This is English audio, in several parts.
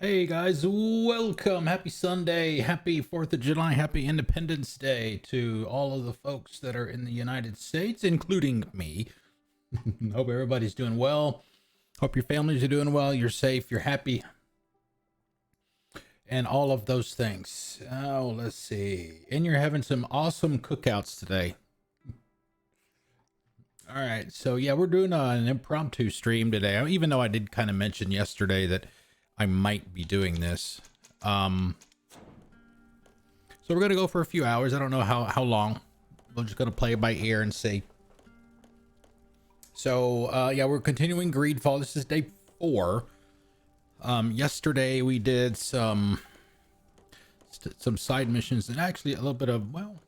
Hey guys, welcome. Happy Sunday. Happy 4th of July. Happy Independence Day to all of the folks that are in the United States, including me. Hope everybody's doing well. Hope your families are doing well. You're safe. You're happy. And all of those things. Oh, let's see. And you're having some awesome cookouts today. All right. So, yeah, we're doing an impromptu stream today. Even though I did kind of mention yesterday that I might be doing this. So we're gonna go for a few hours. I don't know how long. We're just gonna play it by ear and see. So yeah, we're continuing GreedFall. This is day 4. Yesterday we did some side missions and actually a little bit of, well,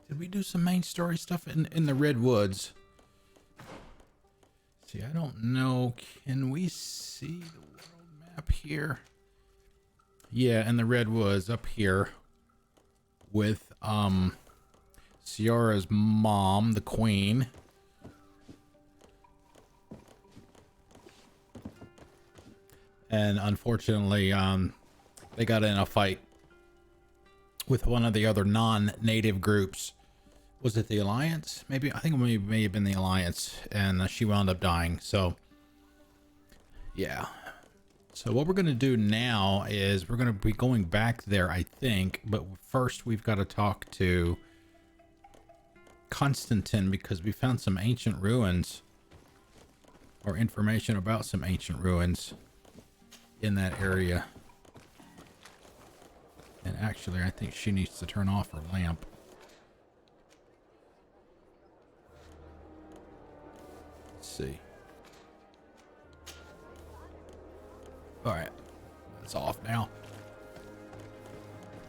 did we do some main story stuff in the Redwoods? See, I don't know. Can we see the world map here? Yeah, in the Redwoods up here with Ciara's mom, the queen. And unfortunately, they got in a fight with one of the other non-native groups. Was it the Alliance? Maybe, I think it may have been the Alliance, and she wound up dying. So, yeah. So what we're going to do now is we're going to be going back there, I think. But first, we've got to talk to Constantin because we found some ancient ruins, or information about some ancient ruins in that area. And actually, I think she needs to turn off her lamp. See. All right, it's off now.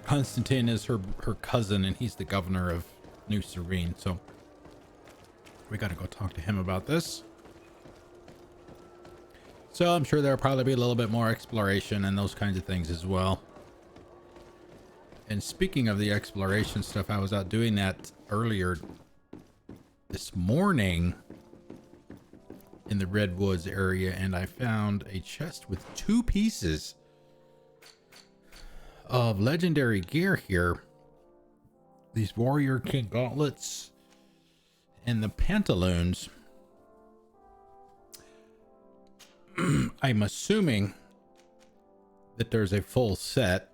Constantin is her cousin, and he's the governor of New Serene. So we got to go talk to him about this. So I'm sure there'll probably be a little bit more exploration and those kinds of things as well. And speaking of the exploration stuff, I was out doing that earlier this morning in the Redwoods area, and I found a chest with 2 pieces of legendary gear here. These Warrior King gauntlets and the pantaloons. I'm assuming that there's a full set,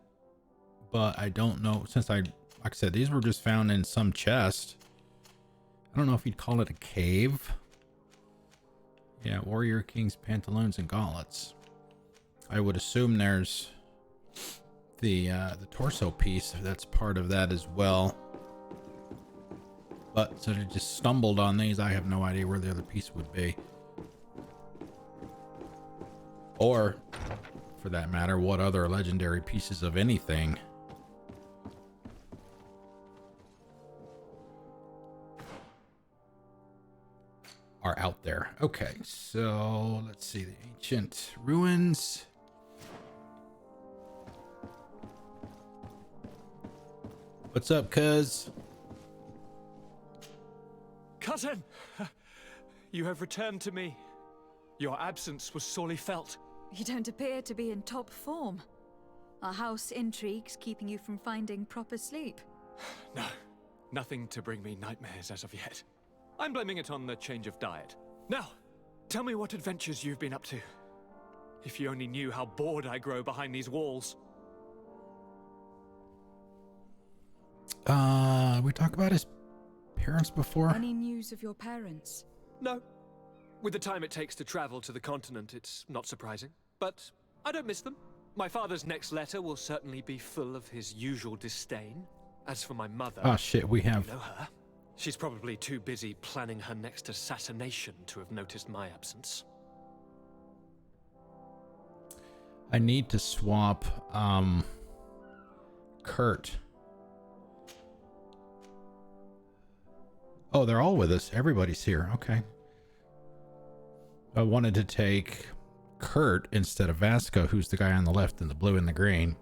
but I don't know, since like I said, these were just found in some chest. I don't know if you'd call it a cave. Yeah, Warrior King's pantaloons and gauntlets. I would assume there's the torso piece that's part of that as well. But so I just stumbled on these. I have no idea where the other piece would be, or for that matter, what other legendary pieces of anything are out there. Okay, so let's see the ancient ruins. What's up, cuz? Cousin, you have returned to me. Your absence was sorely felt. You don't appear to be in top form. Are house intrigues keeping you from finding proper sleep? No, nothing to bring me nightmares as of yet. I'm blaming it on the change of diet. Now, tell me what adventures you've been up to. If you only knew how bored I grow behind these walls. We talked about his parents before. Any news of your parents? No. With the time it takes to travel to the continent, it's not surprising. But I don't miss them. My father's next letter will certainly be full of his usual disdain. As for my mother... Oh shit, we have... You know her? She's probably too busy planning her next assassination to have noticed my absence. I need to swap Kurt. Oh, they're all with us. Everybody's here. Okay. I wanted to take Kurt instead of Vasco, who's the guy on the left in the blue and the green.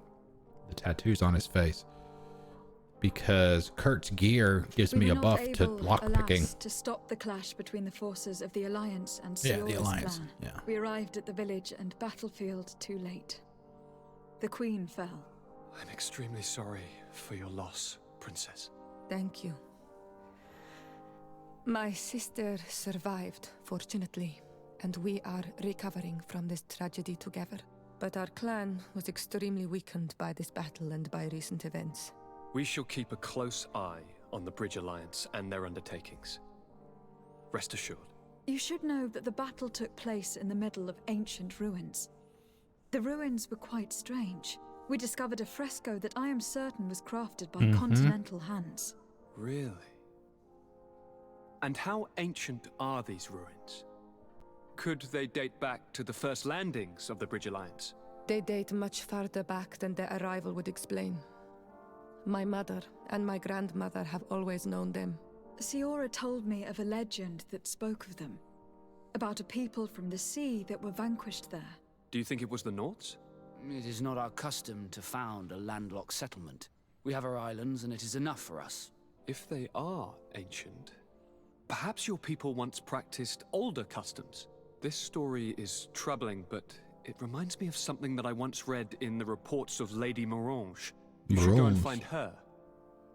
The tattoos on his face. because Kurt's gear gives me a buff to lockpicking. To stop the clash between the forces of the Alliance and Yeah, the Siora's Alliance. clan. Yeah. We arrived at the village and battlefield too late. The Queen fell. I'm extremely sorry for your loss, Princess. Thank you. My sister survived, fortunately, and we are recovering from this tragedy together. But our clan was extremely weakened by this battle and by recent events. We shall keep a close eye on the Bridge Alliance and their undertakings. Rest assured. You should know that the battle took place in the middle of ancient ruins. The ruins were quite strange. We discovered a fresco that I am certain was crafted by continental hands. Really? And how ancient are these ruins? Could they date back to the first landings of the Bridge Alliance? They date much farther back than their arrival would explain. My mother and my grandmother have always known them. Siora told me of a legend that spoke of them. About a people from the sea that were vanquished there. Do you think it was the Nauts? It is not our custom to found a landlocked settlement. We have our islands, and it is enough for us. If they are ancient, perhaps your people once practiced older customs. This story is troubling, but it reminds me of something that I once read in the reports of Lady Morange. You should go and find her.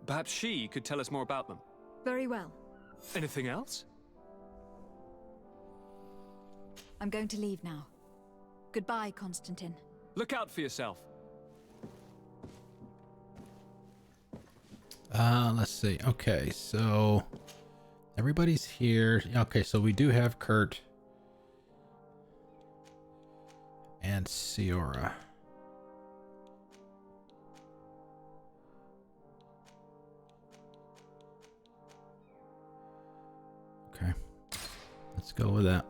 Perhaps she could tell us more about them. Very well. Anything else? I'm going to leave now. Goodbye, Constantin. Look out for yourself. Let's see. Okay, so everybody's here. Okay, so we do have Kurt and Siora. Okay, let's go with that.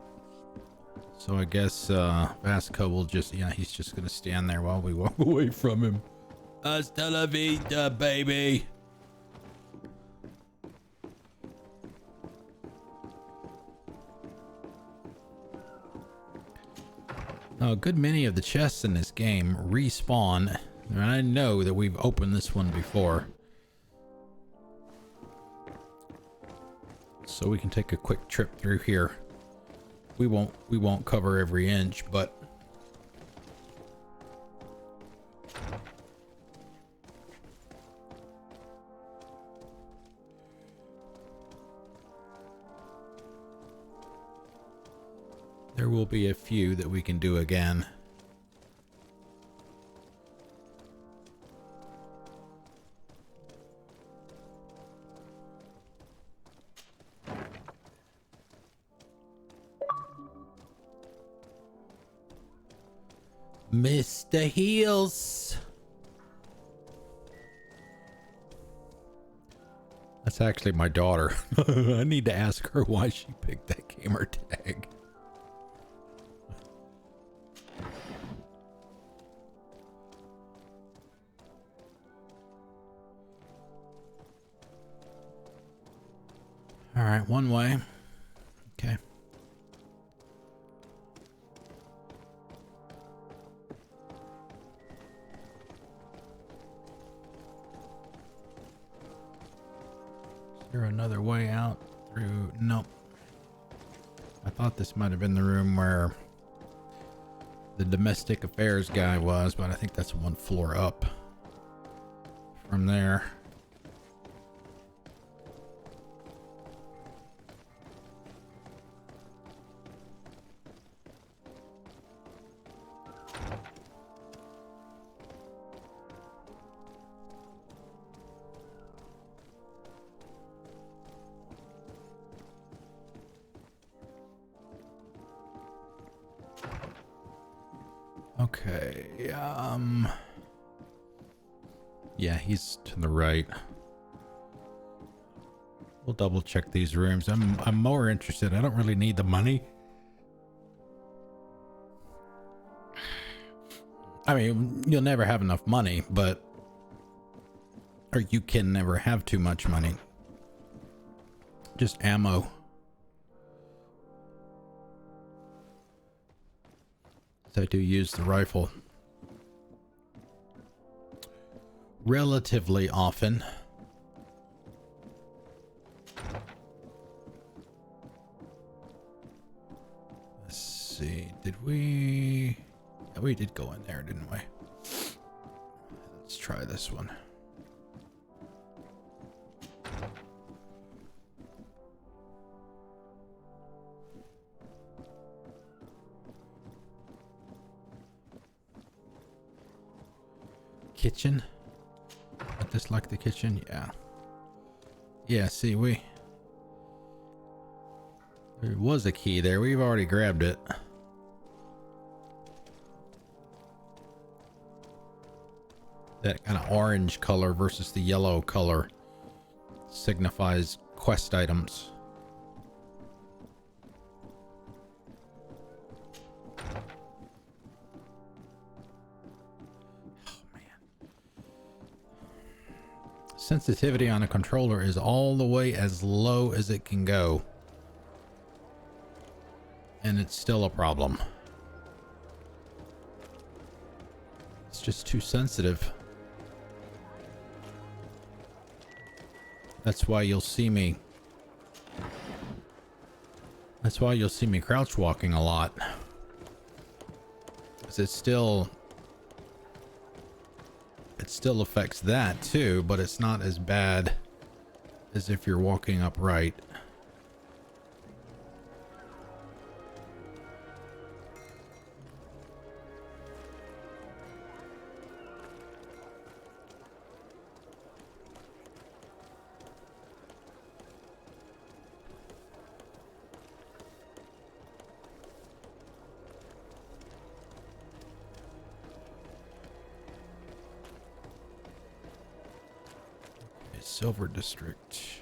So I guess Vasco will just, he's just gonna stand there while we walk away from him. Hasta la vida, baby. Now, a good many of the chests in this game respawn, and I know that we've opened this one before. So we can take a quick trip through here. We won't cover every inch, but there will be a few that we can do again. Mr. Heels. That's actually my daughter. I need to ask her why she picked that gamer tag. All right, one way. Okay. Is there another way out through? Nope. I thought this might have been the room where the domestic affairs guy was, but I think that's one floor up from there. Okay, yeah, he's to the right. We'll double check these rooms. I'm more interested. I don't really need the money. I mean, you'll never have enough money, but or you can never have too much money. Just ammo. I do use the rifle relatively often. we... Yeah, we did go in there, didn't we? Let's try this one. Kitchen. I just like the kitchen. Yeah. Yeah, see, there was a key there. We've already grabbed it. That kind of orange color versus the yellow color signifies quest items. Sensitivity on a controller is all the way as low as it can go. And it's still a problem. It's just too sensitive. That's why you'll see me. That's why you'll see me crouch walking a lot. Because it still affects that too, but it's not as bad as if you're walking upright. Silver District.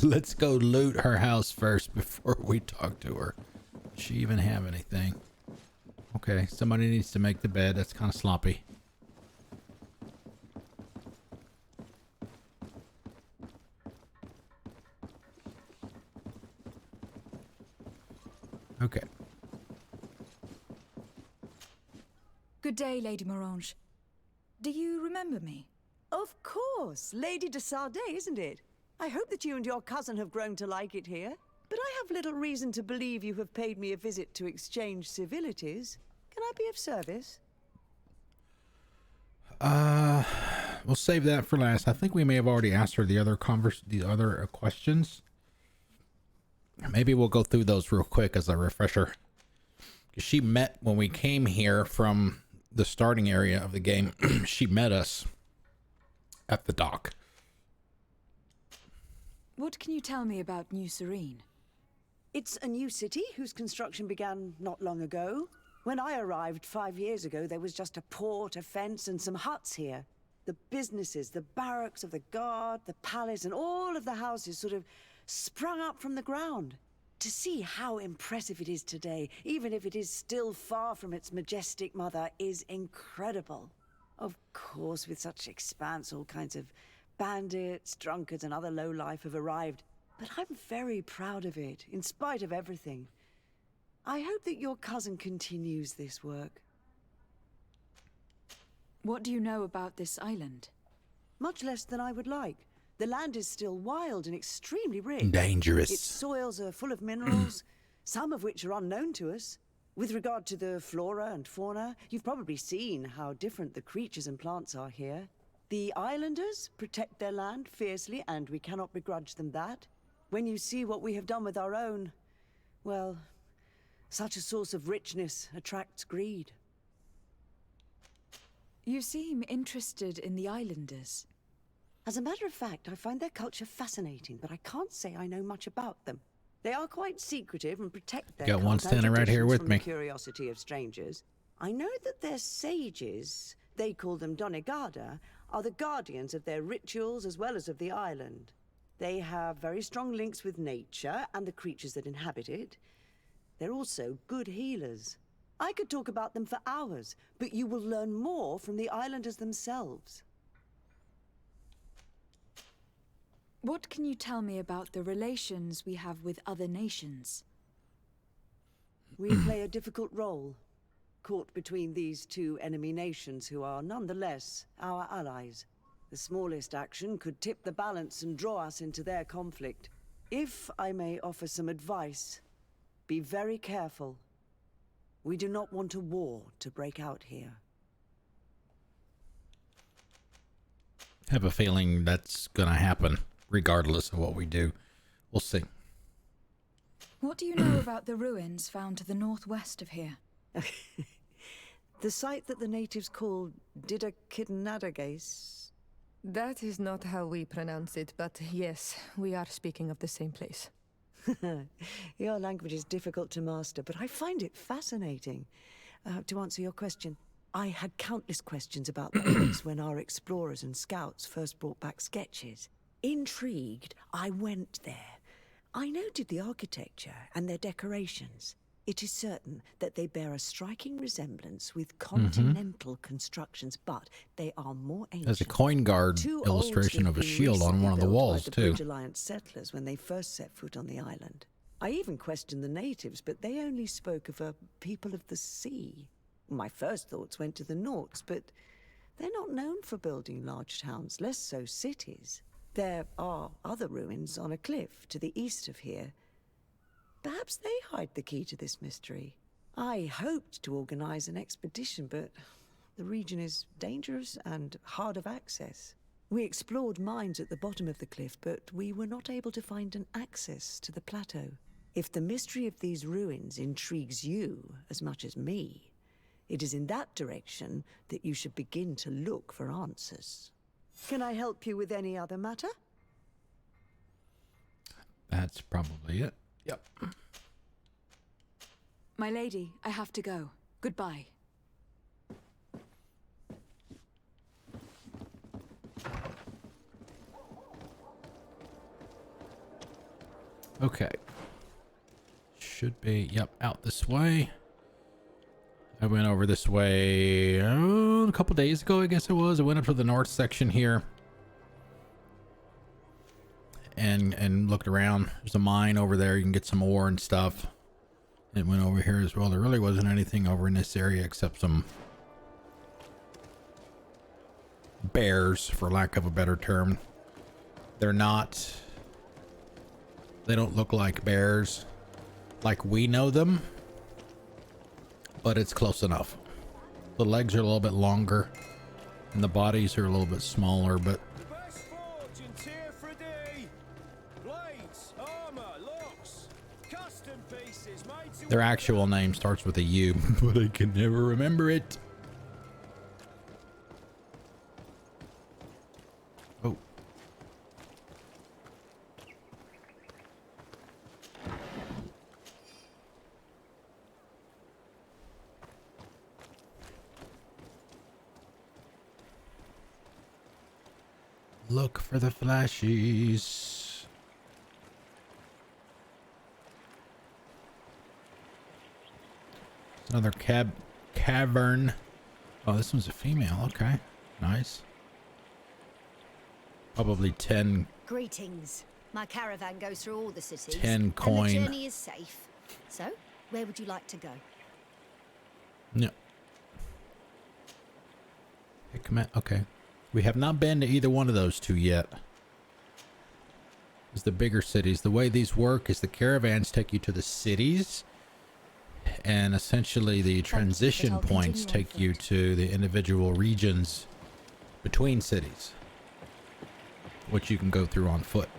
Let's go loot her house first before we talk to her. Does she even have anything? Okay, somebody needs to make the bed. That's kind of sloppy. Okay. Good day, Lady Morange. Do you remember me? Of course, Lady de Sardet, isn't it? I hope that you and your cousin have grown to like it here. But I have little reason to believe you have paid me a visit to exchange civilities. Can I be of service? We'll save that for last. I think we may have already asked her the other questions. Maybe we'll go through those real quick as a refresher. She met when we came here from the starting area of the game. She met us at the dock. What can you tell me about New Serene? It's a new city whose construction began not long ago. When I arrived 5 years ago, there was just a port, a fence, and some huts here. The businesses, the barracks of the guard, the palace, and all of the houses sort of sprung up from the ground. To see how impressive it is today, even if it is still far from its majestic mother, is incredible. Of course, with such expanse, all kinds of bandits, drunkards, and other lowlife have arrived. But I'm very proud of it, in spite of everything. I hope that your cousin continues this work. What do you know about this island? Much less than I would like. The land is still wild and extremely rich. Dangerous. Its soils are full of minerals, some of which are unknown to us. With regard to the flora and fauna, you've probably seen how different the creatures and plants are here. The islanders protect their land fiercely, and we cannot begrudge them that. When you see what we have done with our own, well, such a source of richness attracts greed. You seem interested in the islanders. As a matter of fact, I find their culture fascinating, but I can't say I know much about them. They are quite secretive and protect their Got one cult and standing right here traditions with from me. the curiosity of strangers. I know that their sages, they call them Donegada, are the guardians of their rituals as well as of the island. They have very strong links with nature and the creatures that inhabit it. They're also good healers. I could talk about them for hours, but you will learn more from the islanders themselves. What can you tell me about the relations we have with other nations? We play a difficult role. caught between these two enemy nations who are nonetheless our allies. The smallest action could tip the balance and draw us into their conflict. If I may offer some advice, be very careful. We do not want a war to break out here. I have a feeling that's gonna happen, regardless of what we do. We'll see. What do you know about the ruins found to the northwest of here? The site that the natives call Didakidnadagase. That is not how we pronounce it, but yes, we are speaking of the same place. Your language is difficult to master, but I find it fascinating. To answer your question, I had countless questions about that place when our explorers and scouts first brought back sketches. Intrigued, I went there. I noted the architecture and their decorations. It is certain that they bear a striking resemblance with continental constructions, but they are more ancient. There's a coin guard illustration of a shield on one of the walls, too. Bridge Alliance settlers when they first set foot on the island. I even questioned the natives, but they only spoke of a people of the sea. My first thoughts went to the Nauts, but they're not known for building large towns, less so cities. There are other ruins on a cliff to the east of here. Perhaps they hide the key to this mystery. I hoped to organize an expedition, but the region is dangerous and hard of access. We explored mines at the bottom of the cliff, but we were not able to find an access to the plateau. If the mystery of these ruins intrigues you as much as me, it is in that direction that you should begin to look for answers. Can I help you with any other matter? That's probably it. Yep. My lady, I have to go. Goodbye. Okay. Should be, yep, out this way. I went over this way a couple days ago, I guess it was. I went up to the north section here and looked around. There's a mine over there. You can get some ore and stuff. It went over here as well. There really wasn't anything over in this area except some bears, for lack of a better term. They're not... They don't look like bears like we know them, but it's close enough. The legs are a little bit longer and the bodies are a little bit smaller, but The best forge in tier 3D. Blades, armor, locks, custom pieces made to their actual name starts with a U, but I can never remember it. Oh. Look for the flashies. Another cavern. Oh, this one's a female. Okay, nice. Probably 10. Greetings. My caravan goes through all the cities. 10 coin. And the journey is safe. So, where would you like to go? Yeah. Hey, come on. Okay. We have not been to either one of those two yet. It's the bigger cities. The way these work is the caravans take you to the cities, and essentially the transition points take you to the individual regions between cities, which you can go through on foot,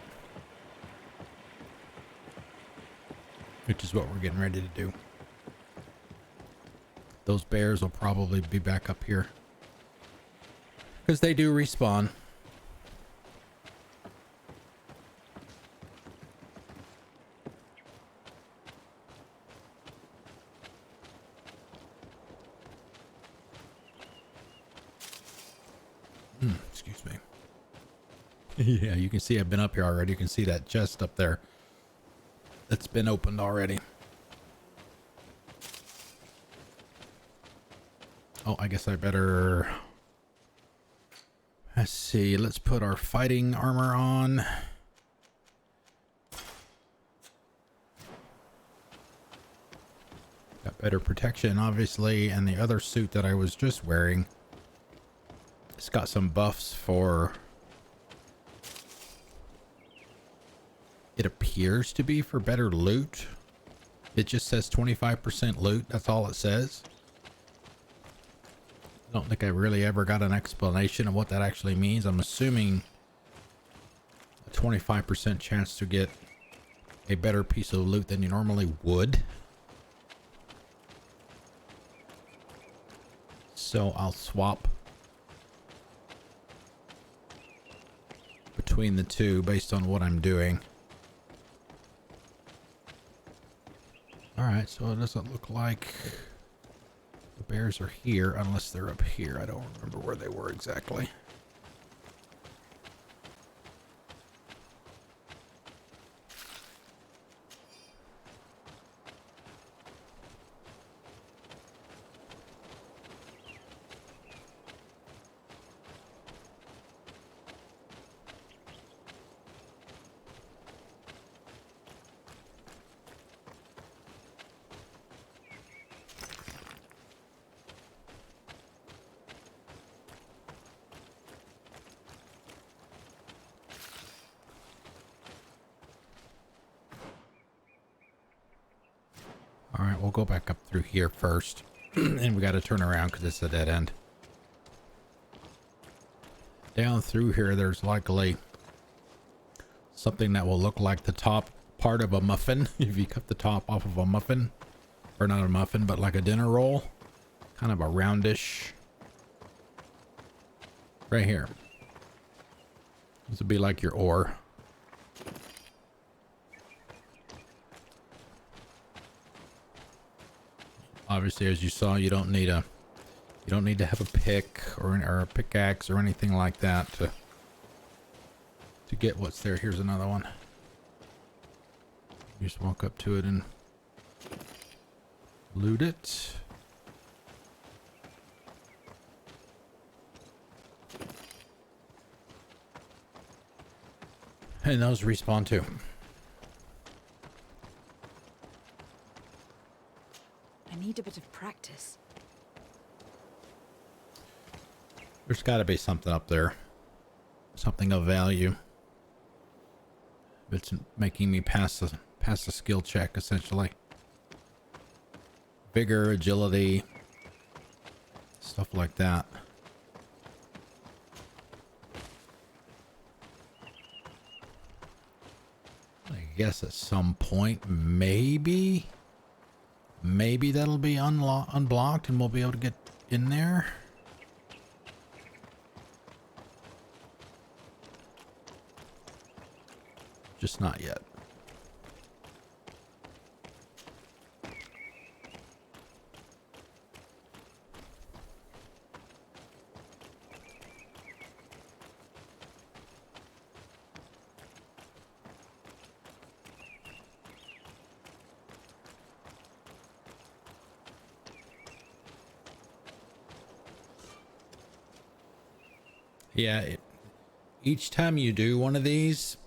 which is what we're getting ready to do. Those bears will probably be back up here because they do respawn. Excuse me. Yeah, you can see I've been up here already. You can see that chest up there that's been opened already. Oh, I guess I better... Let's see. Let's put our fighting armor on. Got better protection, obviously, and the other suit that I was just wearing, it's got some buffs for... It appears to be for better loot. It just says 25% loot. That's all it says. I don't think I really ever got an explanation of what that actually means. I'm assuming a 25% chance to get a better piece of loot than you normally would. So I'll swap between the two based on what I'm doing. Alright, so it doesn't look like the bears are here unless they're up here. I don't remember where they were exactly. Alright, we'll go back up through here first. And we got to turn around because it's a dead end. Down through here, there's likely something that will look like the top part of a muffin. If you cut the top off of a muffin. Or not a muffin, but like a dinner roll. Kind of a roundish. Right here. This would be like your ore. Obviously, as you saw, you don't need to have a pick or a pickaxe or anything like that to get what's there. Here's another one. You just walk up to it and loot it. And those respawn too. I need a bit of practice. There's got to be something up there. Something of value. It's making me pass the skill check, essentially. Vigor, agility, stuff like that. I guess at some point, maybe that'll be unblocked and we'll be able to get in there. Just not yet. Yeah, each time you do one of these,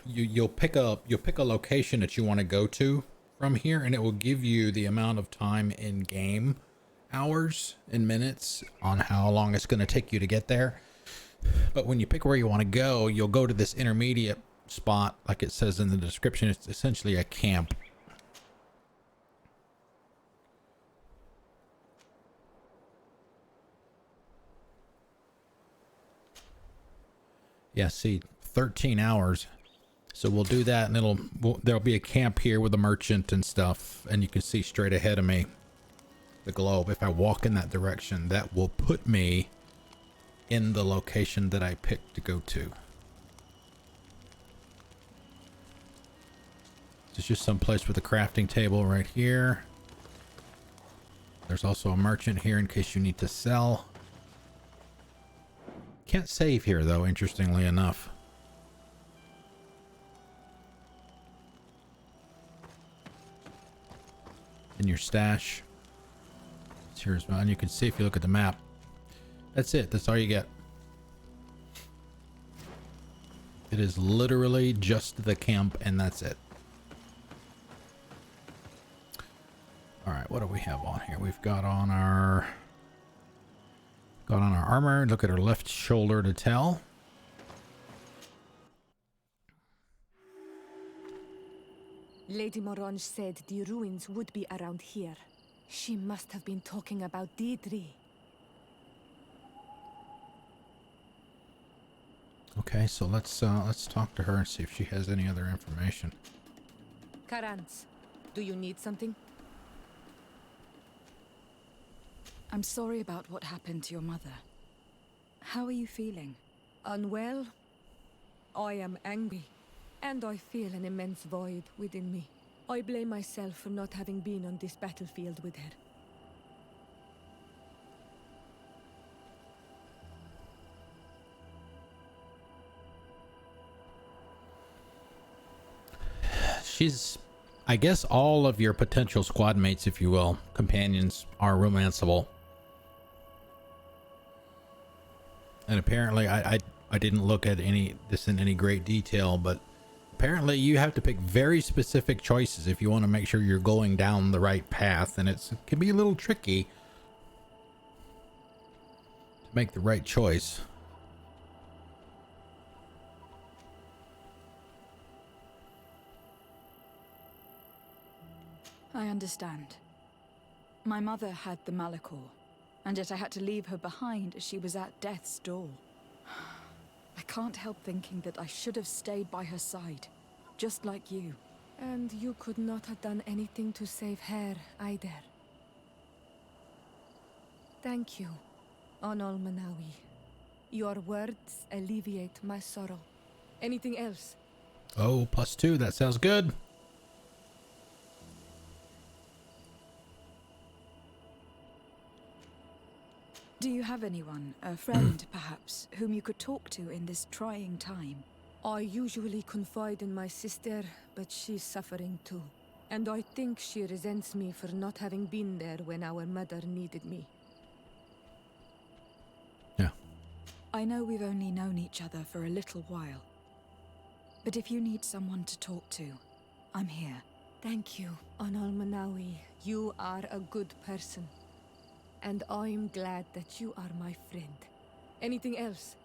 you'll pick a location that you want to go to from here, and it will give you the amount of time in game, hours and minutes, on how long it's going to take you to get there. But when you pick where you want to go, you'll go to this intermediate spot, like it says in the description. It's essentially a camp. Yeah, see, 13 hours. So we'll do that, and there'll be a camp here with a merchant and stuff, and you can see straight ahead of me the globe. If I walk in that direction, that will put me in the location that I picked to go to. It's just some place with a crafting table right here. There's also a merchant here in case you need to sell. Can't save here though, interestingly enough. In your stash. Here's one. You can see if you look at the map. That's it. That's all you get. It is literally just the camp, and that's it. what do we have on here? We've got on our armor. Look at her left shoulder to tell. Lady Morange said the ruins would be around here. She must have been talking about Bedrí. Okay, so let's talk to her and see if she has any other information. Karans, do you need something? I'm sorry about what happened to your mother. How are you feeling? Unwell? I am angry, and I feel an immense void within me. I blame myself for not having been on this battlefield with her. She's, I guess all of your potential squad mates, if you will, companions, are romanceable. And apparently, I didn't look at this in any great detail, but apparently you have to pick very specific choices if you want to make sure you're going down the right path, and it can be a little tricky to make the right choice. I understand. My mother had the Malachor, and yet I had to leave her behind as she was at death's door. I can't help thinking that I should have stayed by her side, just like you. And you could not have done anything to save her, either. Thank you, Onol Manawi. Your words alleviate my sorrow. Anything else? Oh, +2, that sounds good. Do you have anyone, a friend perhaps, whom you could talk to in this trying time? I usually confide in my sister, but she's suffering too. And I think she resents me for not having been there when our mother needed me. Yeah. I know we've only known each other for a little while. But if you need someone to talk to, I'm here. Thank you, Onol Manawi. You are a good person. And I'm glad that you are my friend. Anything else?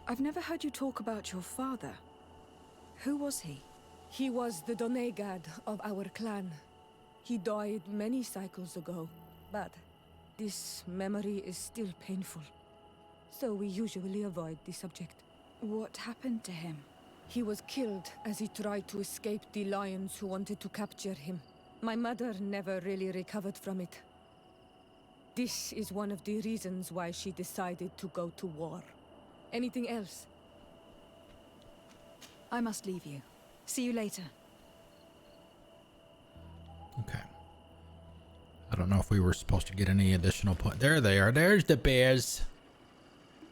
I've never heard you talk about your father. Who was he? He was the Donegad of our clan. He died many cycles ago, but this memory is still painful. So we usually avoid the subject. What happened to him? He was killed as he tried to escape the lions who wanted to capture him. My mother never really recovered from it. This is one of the reasons why she decided to go to war. Anything else? I must leave you. See you later. Okay. I don't know if we were supposed to get any additional point. There they are. There's the bears.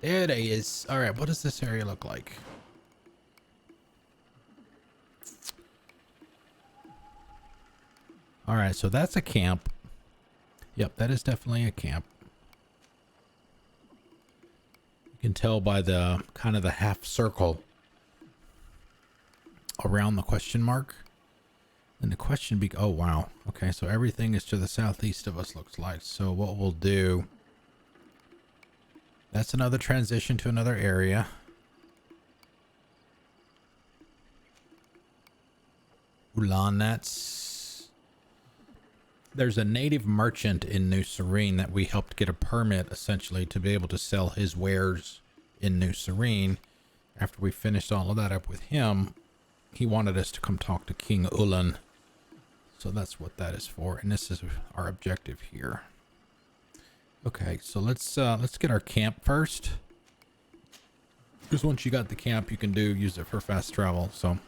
There they is. All right. What does this area look like? All right. So that's a camp. Yep. That is definitely a camp. You can tell by the kind of the half circle around the question mark. And the question oh wow. Okay, so everything is to the southeast of us, looks like. So what we'll do, that's another transition to another area. Ulan, there's a native merchant in New Serene that we helped get a permit essentially to be able to sell his wares in New Serene. After we finished all of that up with him, he wanted us to come talk to King Ulan. So that's what that is for. And this is our objective here. Okay, so let's get our camp first. Because once you got the camp, you can use it for fast travel. So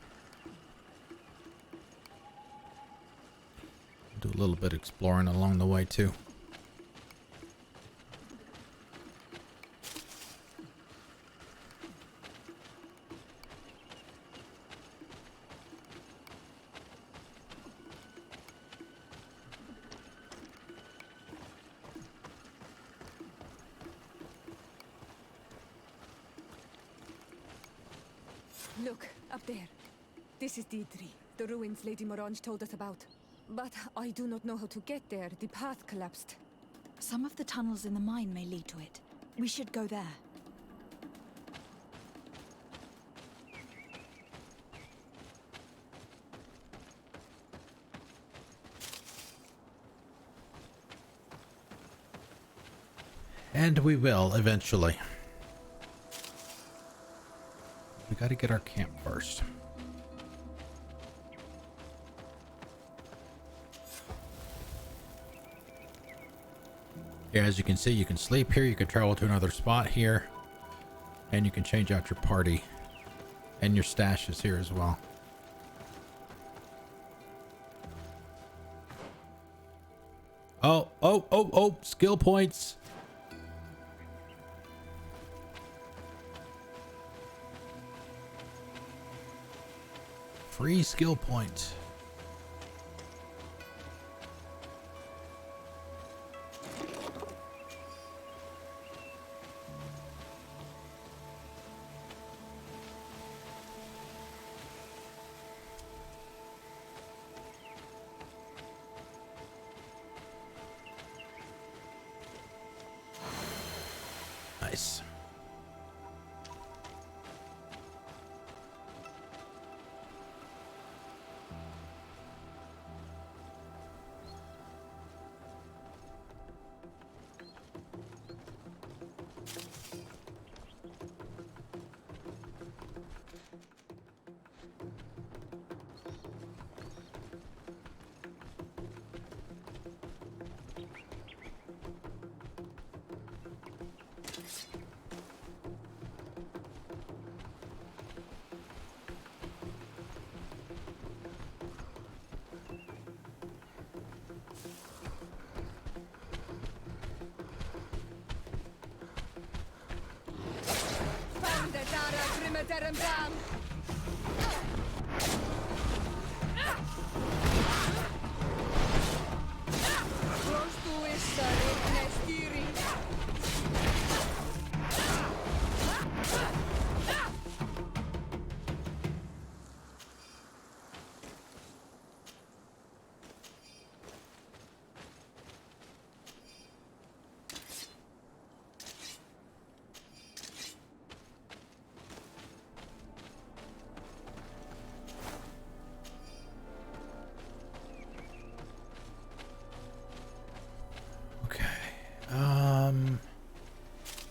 do a little bit of exploring along the way too. Look, up there. This is Bedrí, the ruins Lady Morange told us about. But I do not know how to get there. The path collapsed. Some of the tunnels in the mine may lead to it. We should go there. And we will eventually. We got to get our camp first. Yeah, as you can see, you can sleep here, you can travel to another spot here, and you can change out your party and your stashes here as well. Oh, skill points. Free skill points. Nice.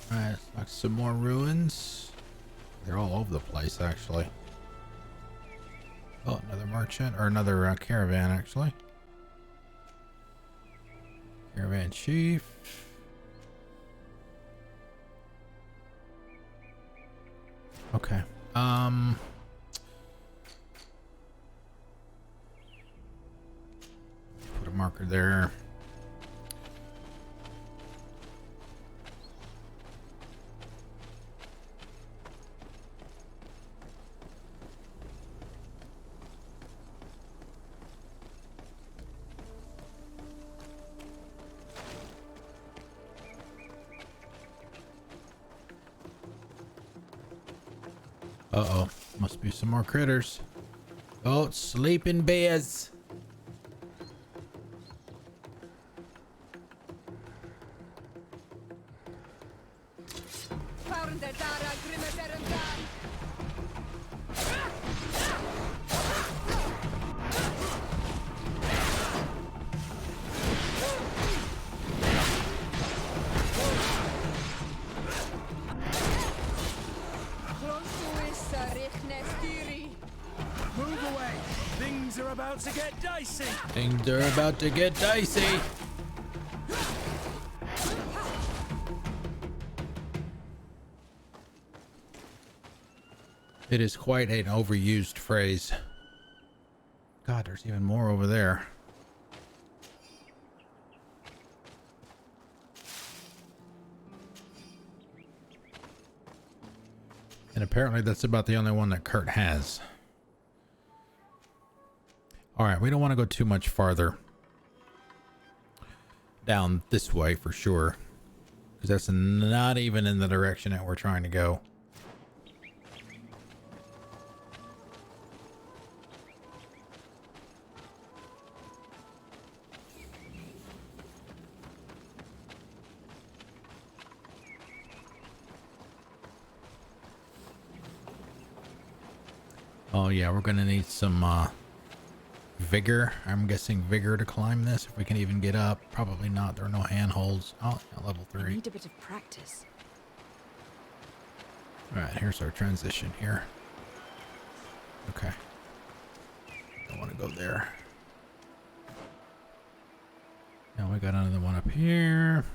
Alright, like some more ruins. They're all over the place, actually. Oh, another merchant, or another caravan, actually. Caravan chief. Okay. Put a marker there. Uh-oh. Must be some more critters. Oh, sleeping bears. Move away! Things are about to get dicey! Things are about to get dicey. It is quite an overused phrase. God, there's even more over there. And apparently that's about the only one that Kurt has. Alright, we don't want to go too much farther down this way for sure. Because that's not even in the direction that we're trying to go. Oh yeah, we're gonna need some vigor. I'm guessing vigor to climb this, if we can even get up. Probably not. There are no handholds. Oh, yeah, level I 3. need a bit of practice. All right, here's our transition here. Okay. Don't want to go there. Now we got another one up here.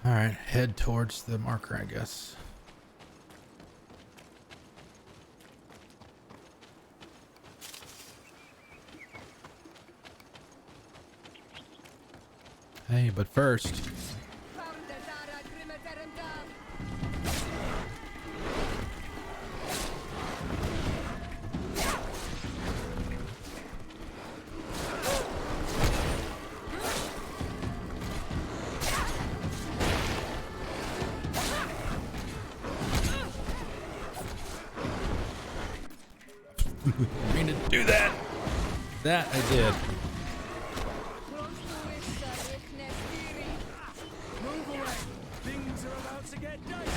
All right, head towards the marker, I guess. Hey, but first, I mean to do that. That I did. Move away! Things are about to get dicey!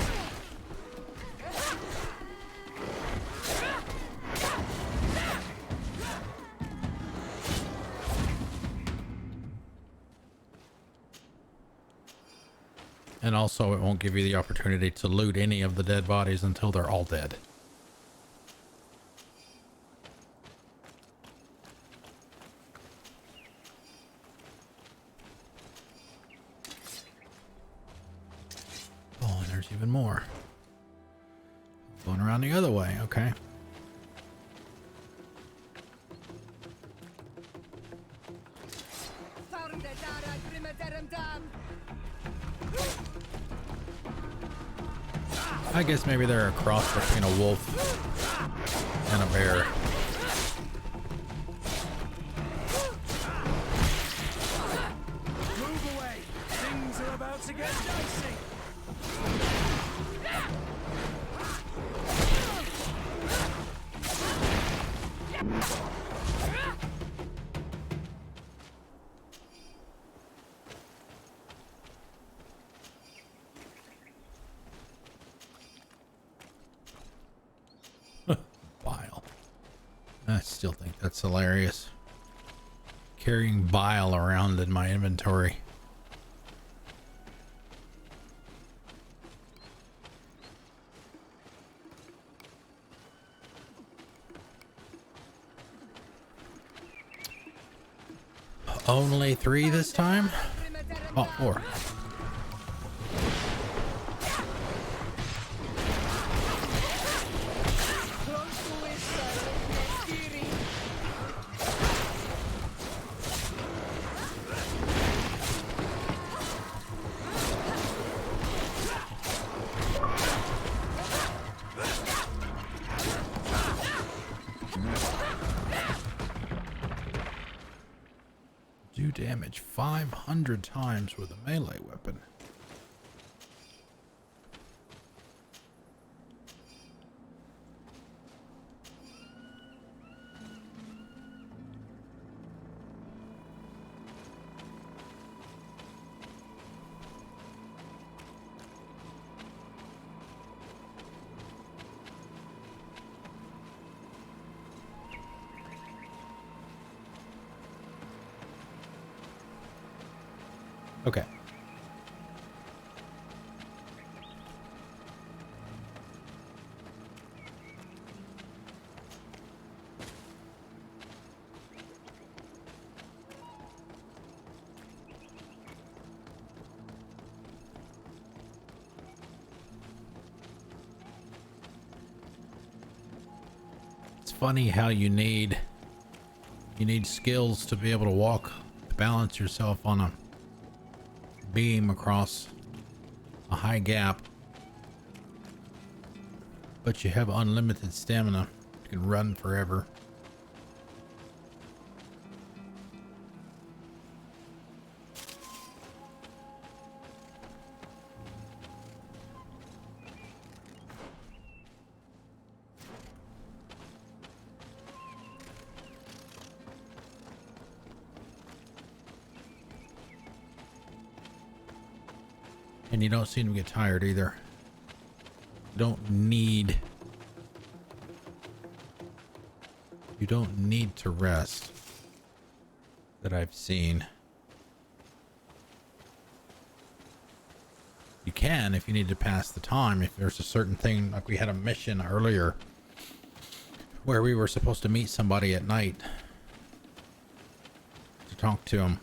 And also, it won't give you the opportunity to loot any of the dead bodies until they're all dead. Oh, and there's even more. Going around the other way, okay. I guess maybe they're a cross between a wolf and a bear. Move away! Things are about to get dicey! Bile. I still think that's hilarious. Carrying bile around in my inventory. Only 3 this time? Oh, 4. Do damage 500 times with a melee weapon. Okay. It's funny how you need skills to be able to walk, to balance yourself on a beam across a high gap, but you have unlimited stamina. You can run forever. And you don't seem to get tired either. You don't need to rest that I've seen. You can if you need to pass the time. If there's a certain thing, like we had a mission earlier where we were supposed to meet somebody at night to talk to him.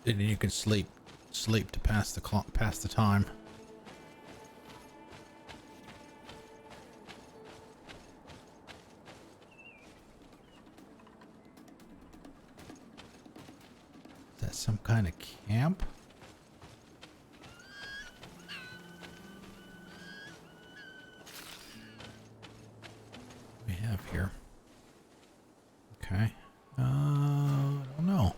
And you can sleep to pass the clock, pass the time. Is that some kind of camp? We have here. Okay. I don't know.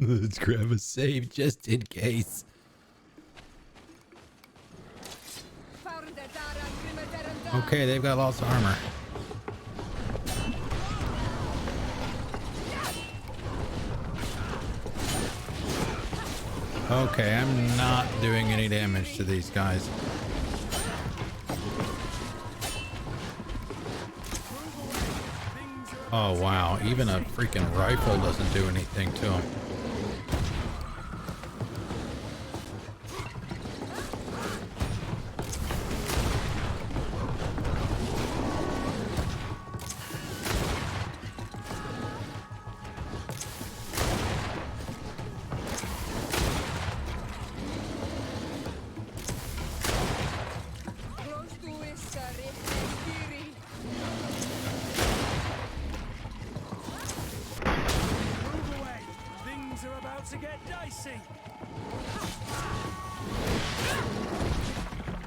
Let's grab a save just in case. Okay, they've got lots of armor. Okay, I'm not doing any damage to these guys. Oh wow, even a freaking rifle doesn't do anything to them.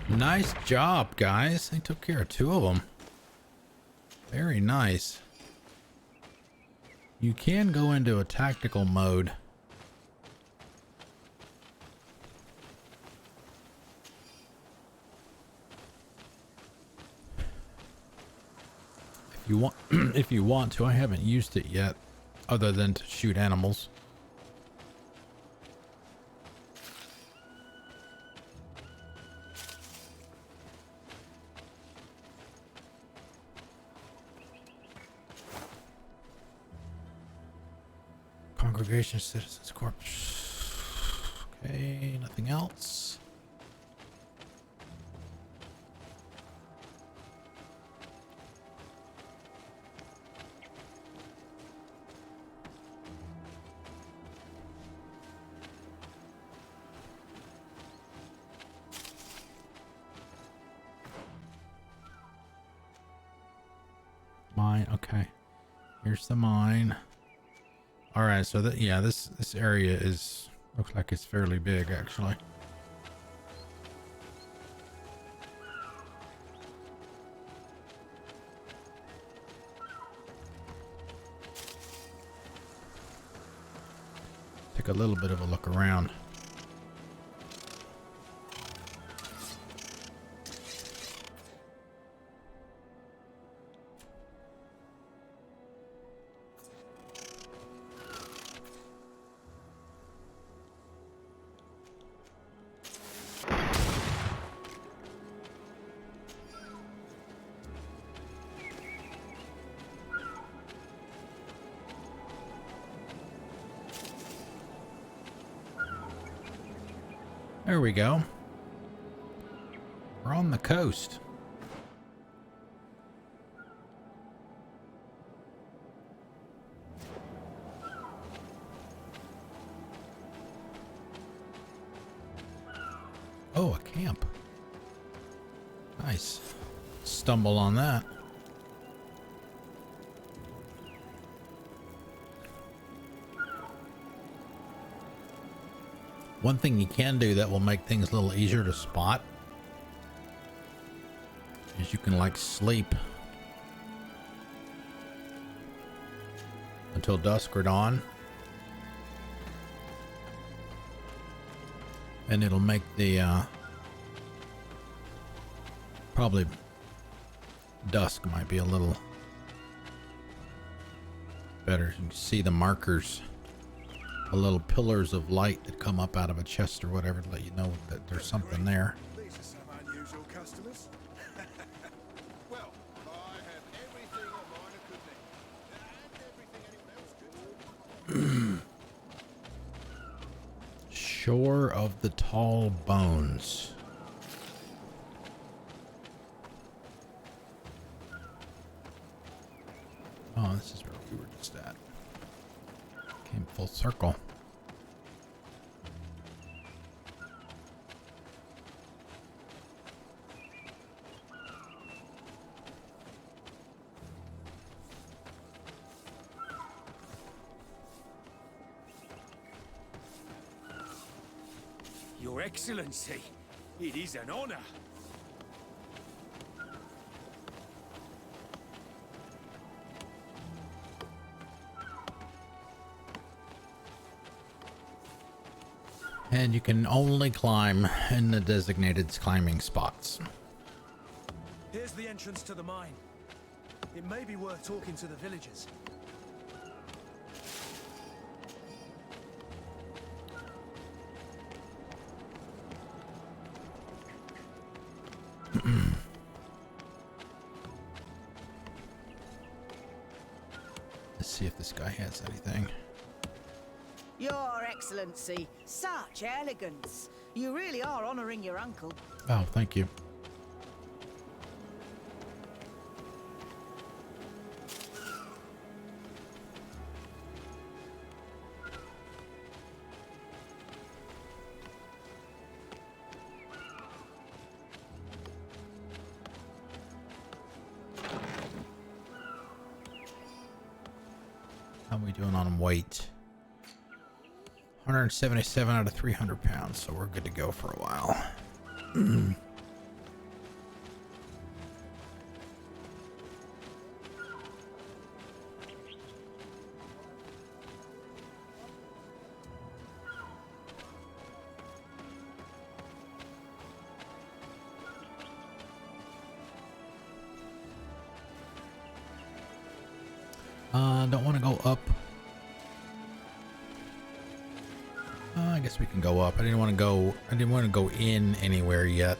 Nice job, guys. They took care of two of them. Very nice. You can go into a tactical mode. If you want, if you want to. I haven't used it yet, other than to shoot animals. Congregation Citizens Corps. Okay, nothing else. Mine, okay. Here's the mine. All right, so that, yeah, this area is, looks like it's fairly big actually. Take a little bit of a look around. There we go. We're on the coast. Oh, a camp. Nice. Stumble on that. One thing you can do that will make things a little easier to spot is you can like sleep until dusk or dawn, and it'll make the Probably dusk might be a little better. You can see the markers, the little pillars of light that come up out of a chest or whatever to let you know that there's something there. These are some unusual customers. Well, I have everything a miner could need. And everything anyone else could. Shore of the Tall Bones. Oh, this is where we were just at. Came full circle. Your Excellency, it is an honor. And you can only climb in the designated climbing spots. Here's the entrance to the mine. It may be worth talking to the villagers. Let's see if this guy has anything. Your Excellency, such elegance. You really are honoring your uncle. Oh, thank you. How are we doing on weight? 177 out of 300 pounds, so we're good to go for a while. Don't want to go up. I guess we can go up. I didn't want to go in anywhere yet.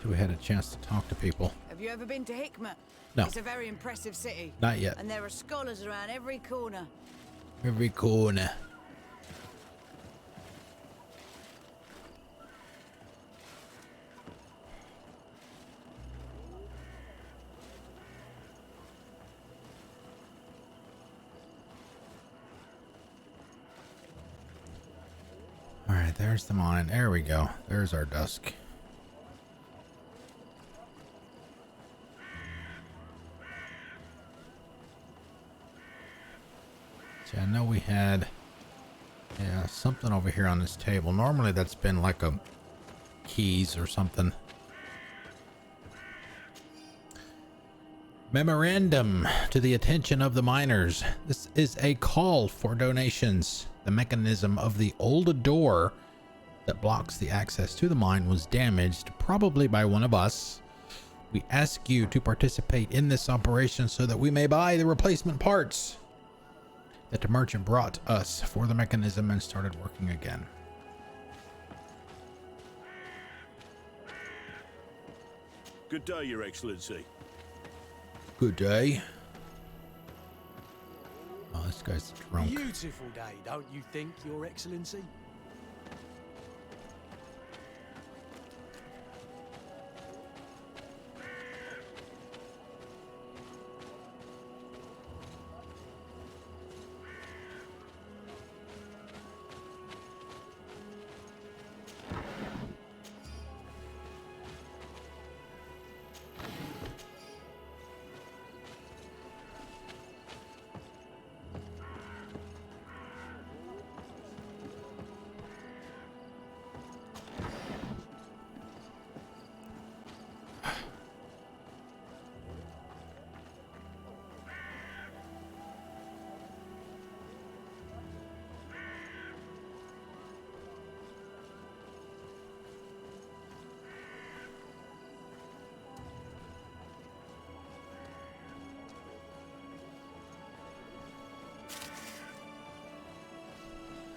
So we had a chance to talk to people. Have you ever been to Hikmet? No. It's a very impressive city. Not yet. And there are scholars around every corner. Every corner. All right, there's the mine. There we go. There's our dusk. See, I know we had something over here on this table. Normally that's been like a keys or something. Memorandum to the attention of the miners. This is a call for donations. The mechanism of the old door that blocks the access to the mine was damaged, probably by one of us. We ask you to participate in this operation so that we may buy the replacement parts that the merchant brought us for the mechanism and started working again. Good day, Your Excellency. Good day. Oh, this guy's drunk. Beautiful day, don't you think, Your Excellency?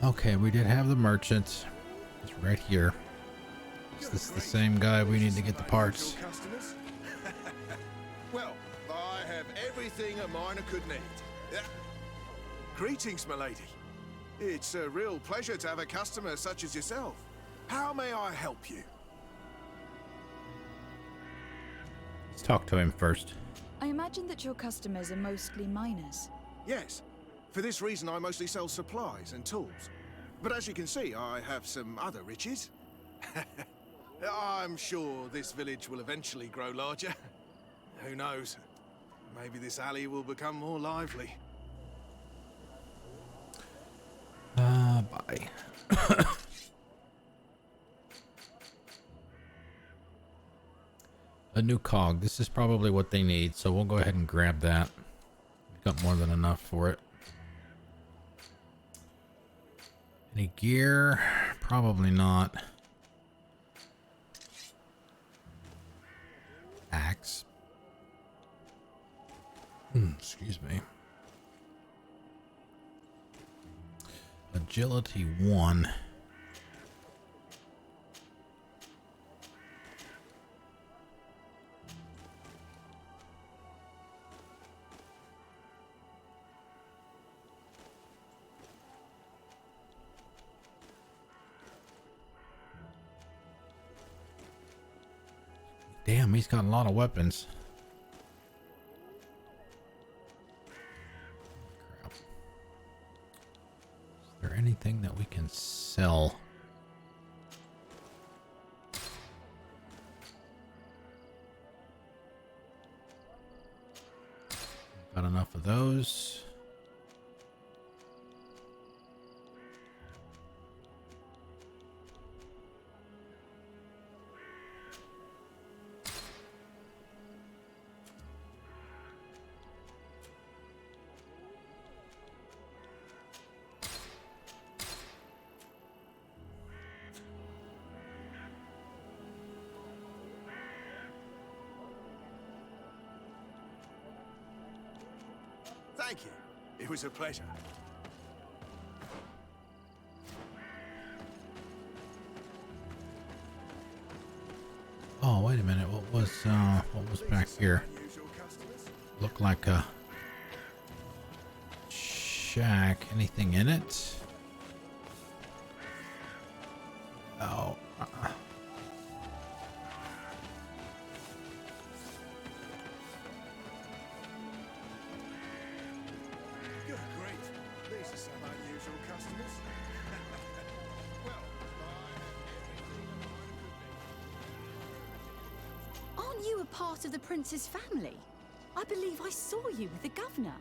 Okay, we did have the merchant. It's right here. Is this the same guy we need to get the parts? Customers? Well, I have everything a miner could need. Greetings, my lady. It's a real pleasure to have a customer such as yourself. How may I help you? Let's talk to him first. I imagine that your customers are mostly miners. Yes. For this reason, I mostly sell supplies and tools. But as you can see, I have some other riches. I'm sure this village will eventually grow larger. Who knows? Maybe this alley will become more lively. Bye. A new cog. This is probably what they need, so we'll go ahead and grab that. We've got more than enough for it. Any gear? Probably not. Axe. Excuse me. Agility 1. Damn, he's got a lot of weapons. Crap. Is there anything that we can sell? Got enough of those. Thank you. It was a pleasure. Oh, wait a minute. What was back here? Looked like a shack. Anything in it? Oh. Good grief. These are some unusual customers. Well, Aren't you a part of the prince's family? I believe I saw you with the governor.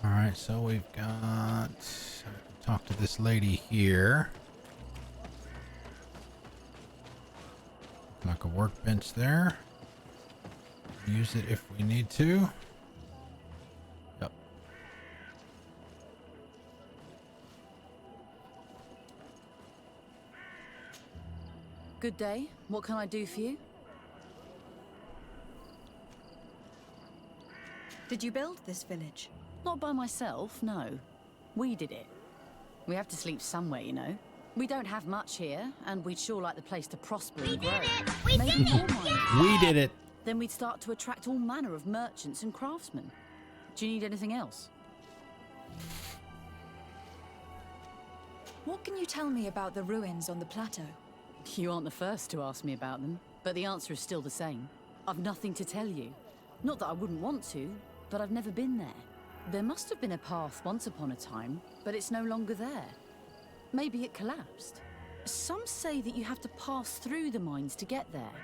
All right, so we've got talk to this lady here. Like a workbench there. Use it if we need to. Yep. Good day. What can I do for you? Did you build this village? Not by myself, no. We did it. We have to sleep somewhere, you know. We don't have much here, and we'd sure like the place to prosper and grow. Maybe more miners. We did it. Then we'd start to attract all manner of merchants and craftsmen. Do you need anything else? What can you tell me about the ruins on the plateau? You aren't the first to ask me about them, but the answer is still the same. I've nothing to tell you. Not that I wouldn't want to, but I've never been there. There must have been a path once upon a time, but it's no longer there. Maybe it collapsed. Some say that you have to pass through the mines to get there.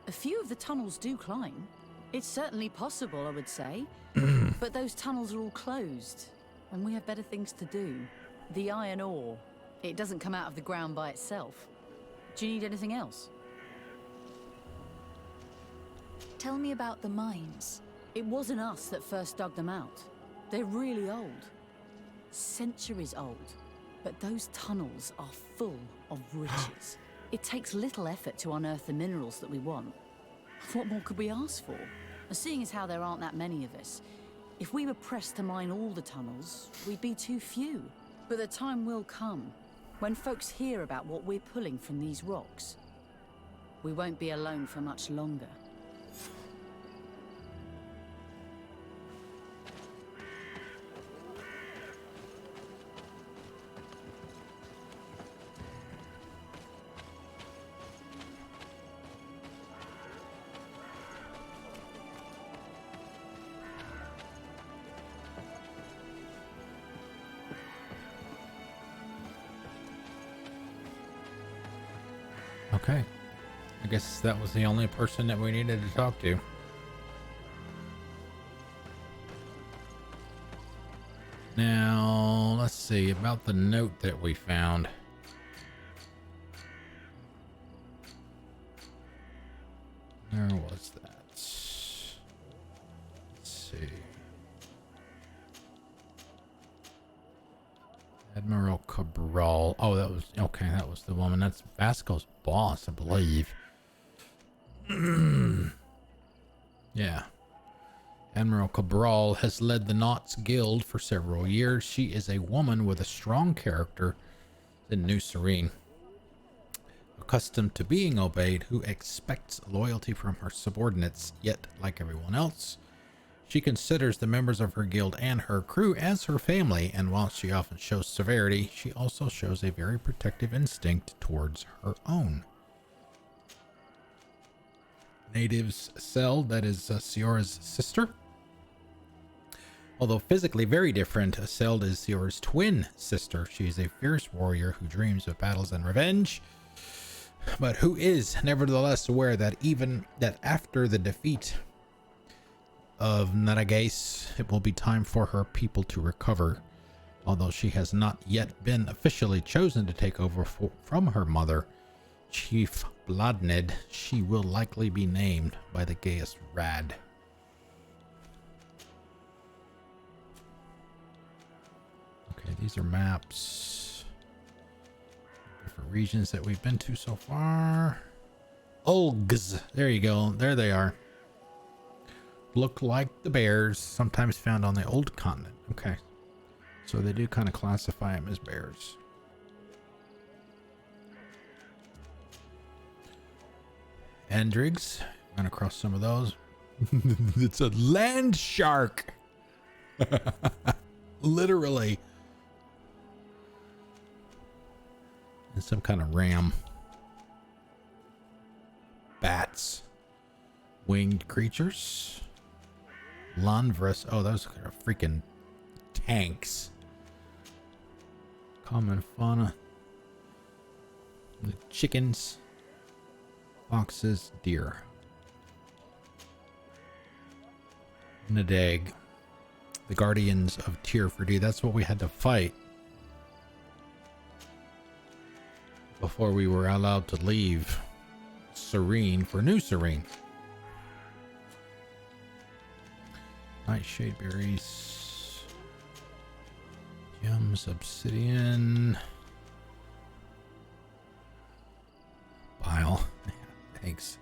A few of the tunnels do climb. It's certainly possible, I would say. But those tunnels are all closed, and we have better things to do. The iron ore, it doesn't come out of the ground by itself. Do you need anything else? Tell me about the mines. It wasn't us that first dug them out. They're really old. Centuries old. but those tunnels are full of riches. It takes little effort to unearth the minerals that we want. What more could we ask for? Seeing as how there aren't that many of us, if we were pressed to mine all the tunnels, we'd be too few. But the time will come when folks hear about what we're pulling from these rocks. We won't be alone for much longer. Okay. I guess that was the only person that we needed to talk to. Now, let's see about the note that we found. Where was that? Let's see. Admiral Cabral. Oh, that was okay. That was the woman. That's Vasco's boss, I believe. Yeah. Admiral Cabral has led the Knots Guild for several years. She is a woman with a strong character in New Serene. Accustomed to being obeyed, who expects loyalty from her subordinates, yet, like everyone else, she considers the members of her guild and her crew as her family, and while she often shows severity, she also shows a very protective instinct towards her own. Natives Sel, that is Siora's sister. Although physically very different, Seld is Siora's twin sister. She is a fierce warrior who dreams of battles and revenge, but who is nevertheless aware that even after the defeat of Naragace, it will be time for her people to recover. Although she has not yet been officially chosen to take over from her mother, Chief Bladned, she will likely be named by the Gaius Rad. Okay, these are maps. Different regions that we've been to so far. Olgs, there you go. There they are. Look like the bears, sometimes found on the old continent. Okay. So they do kind of classify them as bears. Andrigs. Run across some of those. It's a land shark. Literally. And some kind of ram. Bats. Winged creatures. Lanvras. Oh, those are freaking tanks. Common fauna. The chickens. Foxes, deer. Nadag. The Guardians of Tierford. That's what we had to fight before we were allowed to leave Serene for New Serene. Nightshade berries. Gems, obsidian. Bile. Thanks.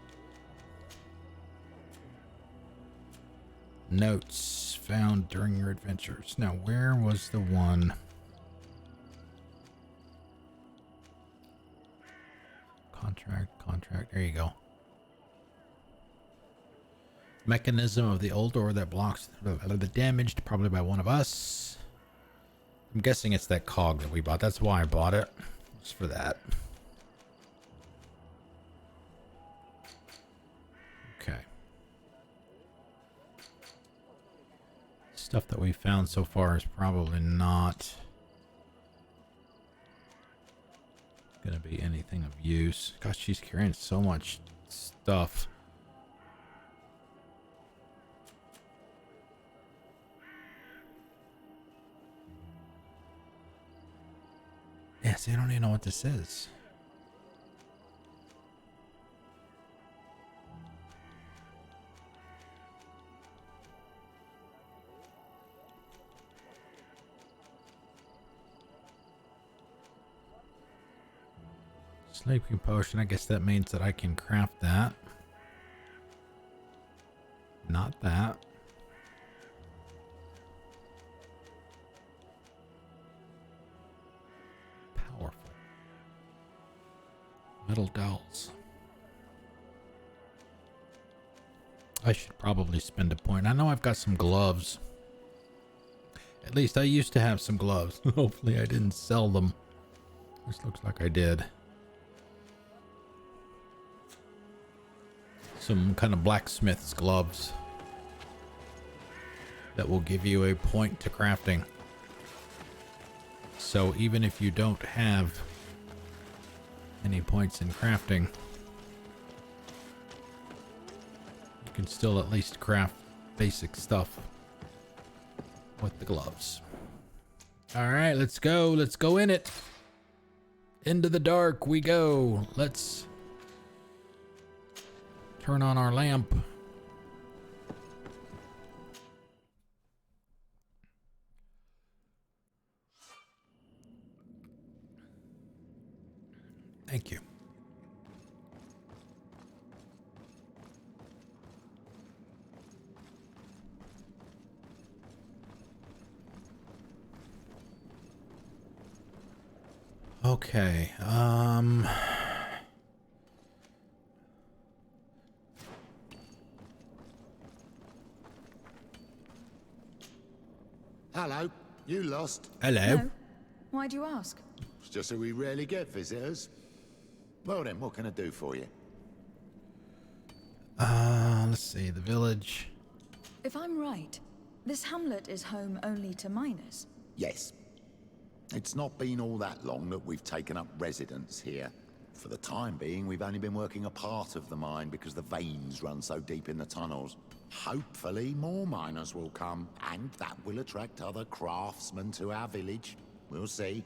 Notes found during your adventures. Now, where was the one? Contract. There you go. Mechanism of the old door that blocks the damaged, probably by one of us. I'm guessing it's that cog that we bought. That's why I bought it. Just for that. Okay. Stuff that we found so far is probably not gonna be anything of use. Gosh, she's carrying so much stuff. Yeah, see, I don't even know what this is. Sleeping potion, I guess that means that I can craft that. Not that. Powerful. Metal dowels. I should probably spend a point. I know I've got some gloves. At least I used to have some gloves. Hopefully I didn't sell them. This looks like I did. Some kind of blacksmith's gloves that will give you a point to crafting. So even if you don't have any points in crafting, you can still at least craft basic stuff with the gloves. All right, let's go. Let's go in it. Into the dark we go. Let's turn on our lamp. Thank you. Okay, Hello, you lost. hello. No. Why do you ask? It's just that we rarely get visitors. Well then, what can I do for you? Let's see, the village. If I'm right, this hamlet is home only to miners. Yes. It's not been all that long that we've taken up residence here. For the time being, we've only been working a part of the mine because the veins run so deep in the tunnels. Hopefully more miners will come, and that will attract other craftsmen to our village. We'll see.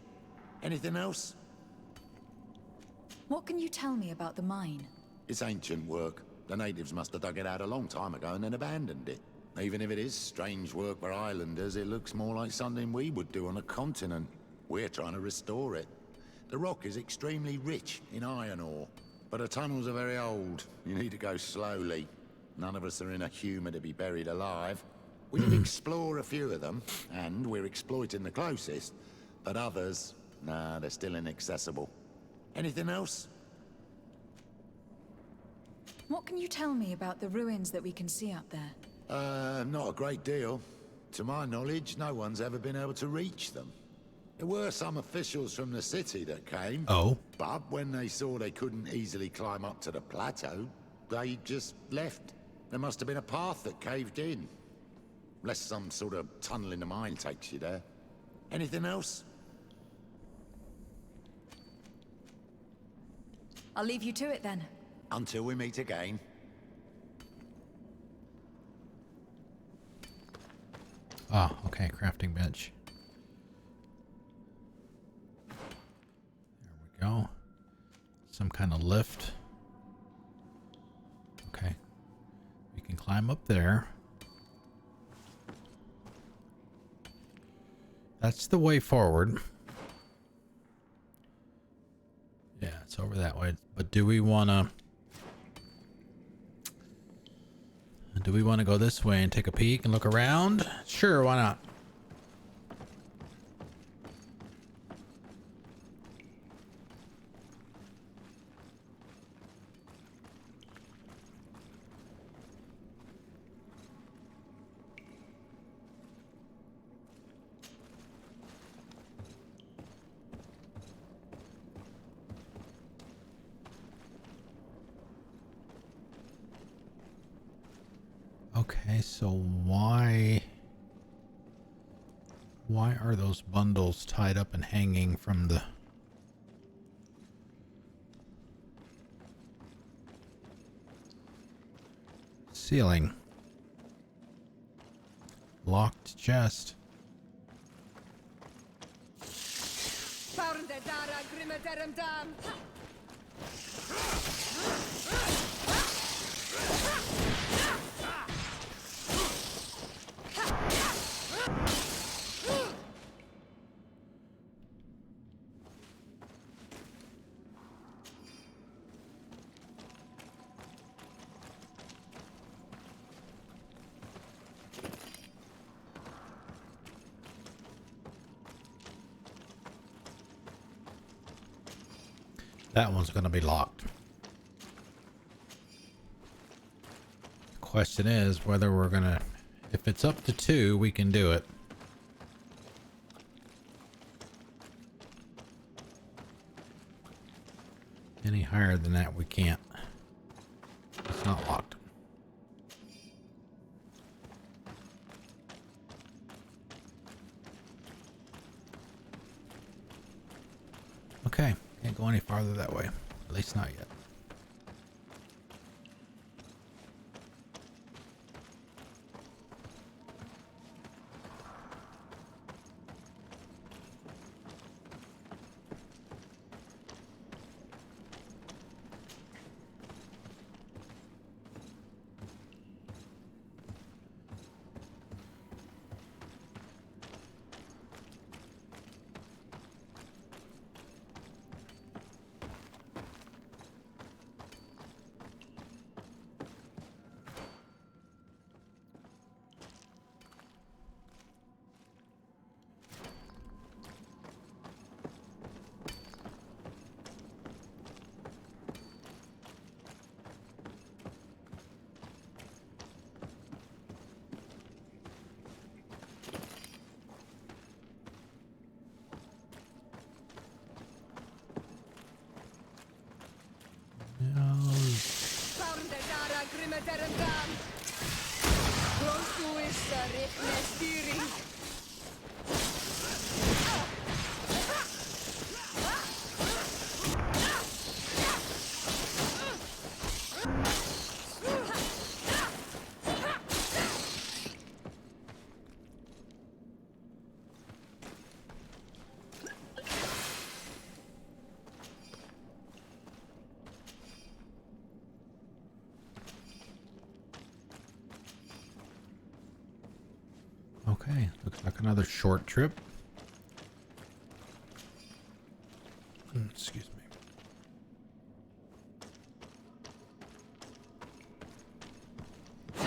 Anything else? What can you tell me about the mine? It's ancient work. The natives must have dug it out a long time ago and then abandoned it. Even if it is strange work for islanders, it looks more like something we would do on a continent. We're trying to restore it. The rock is extremely rich in iron ore, but the tunnels are very old. You need to go slowly. None of us are in a humour to be buried alive. We can explore a few of them, and we're exploiting the closest. But others, nah, they're still inaccessible. Anything else? What can you tell me about the ruins that we can see up there? Not a great deal. To my knowledge, no one's ever been able to reach them. There were some officials from the city that came. Oh. But when they saw they couldn't easily climb up to the plateau, they just left. There must have been a path that caved in. Unless some sort of tunnel in the mine takes you there. Anything else? I'll leave you to it then. Until we meet again. Ah, okay, crafting bench. There we go. Some kind of lift. Okay. We can climb up there. That's the way forward. Yeah, it's over that way. But do we want to... Do we want to go this way and take a peek and look around? Sure, why not? Okay, so why are those bundles tied up and hanging from the ceiling? Locked chest. That one's going to be locked. The question is whether we're going to... If it's up to 2, we can do it. Any higher than that, we can't. It's not locked. Okay, can't go any farther that way. At least not yet. Okay, looks like another short trip. Excuse me.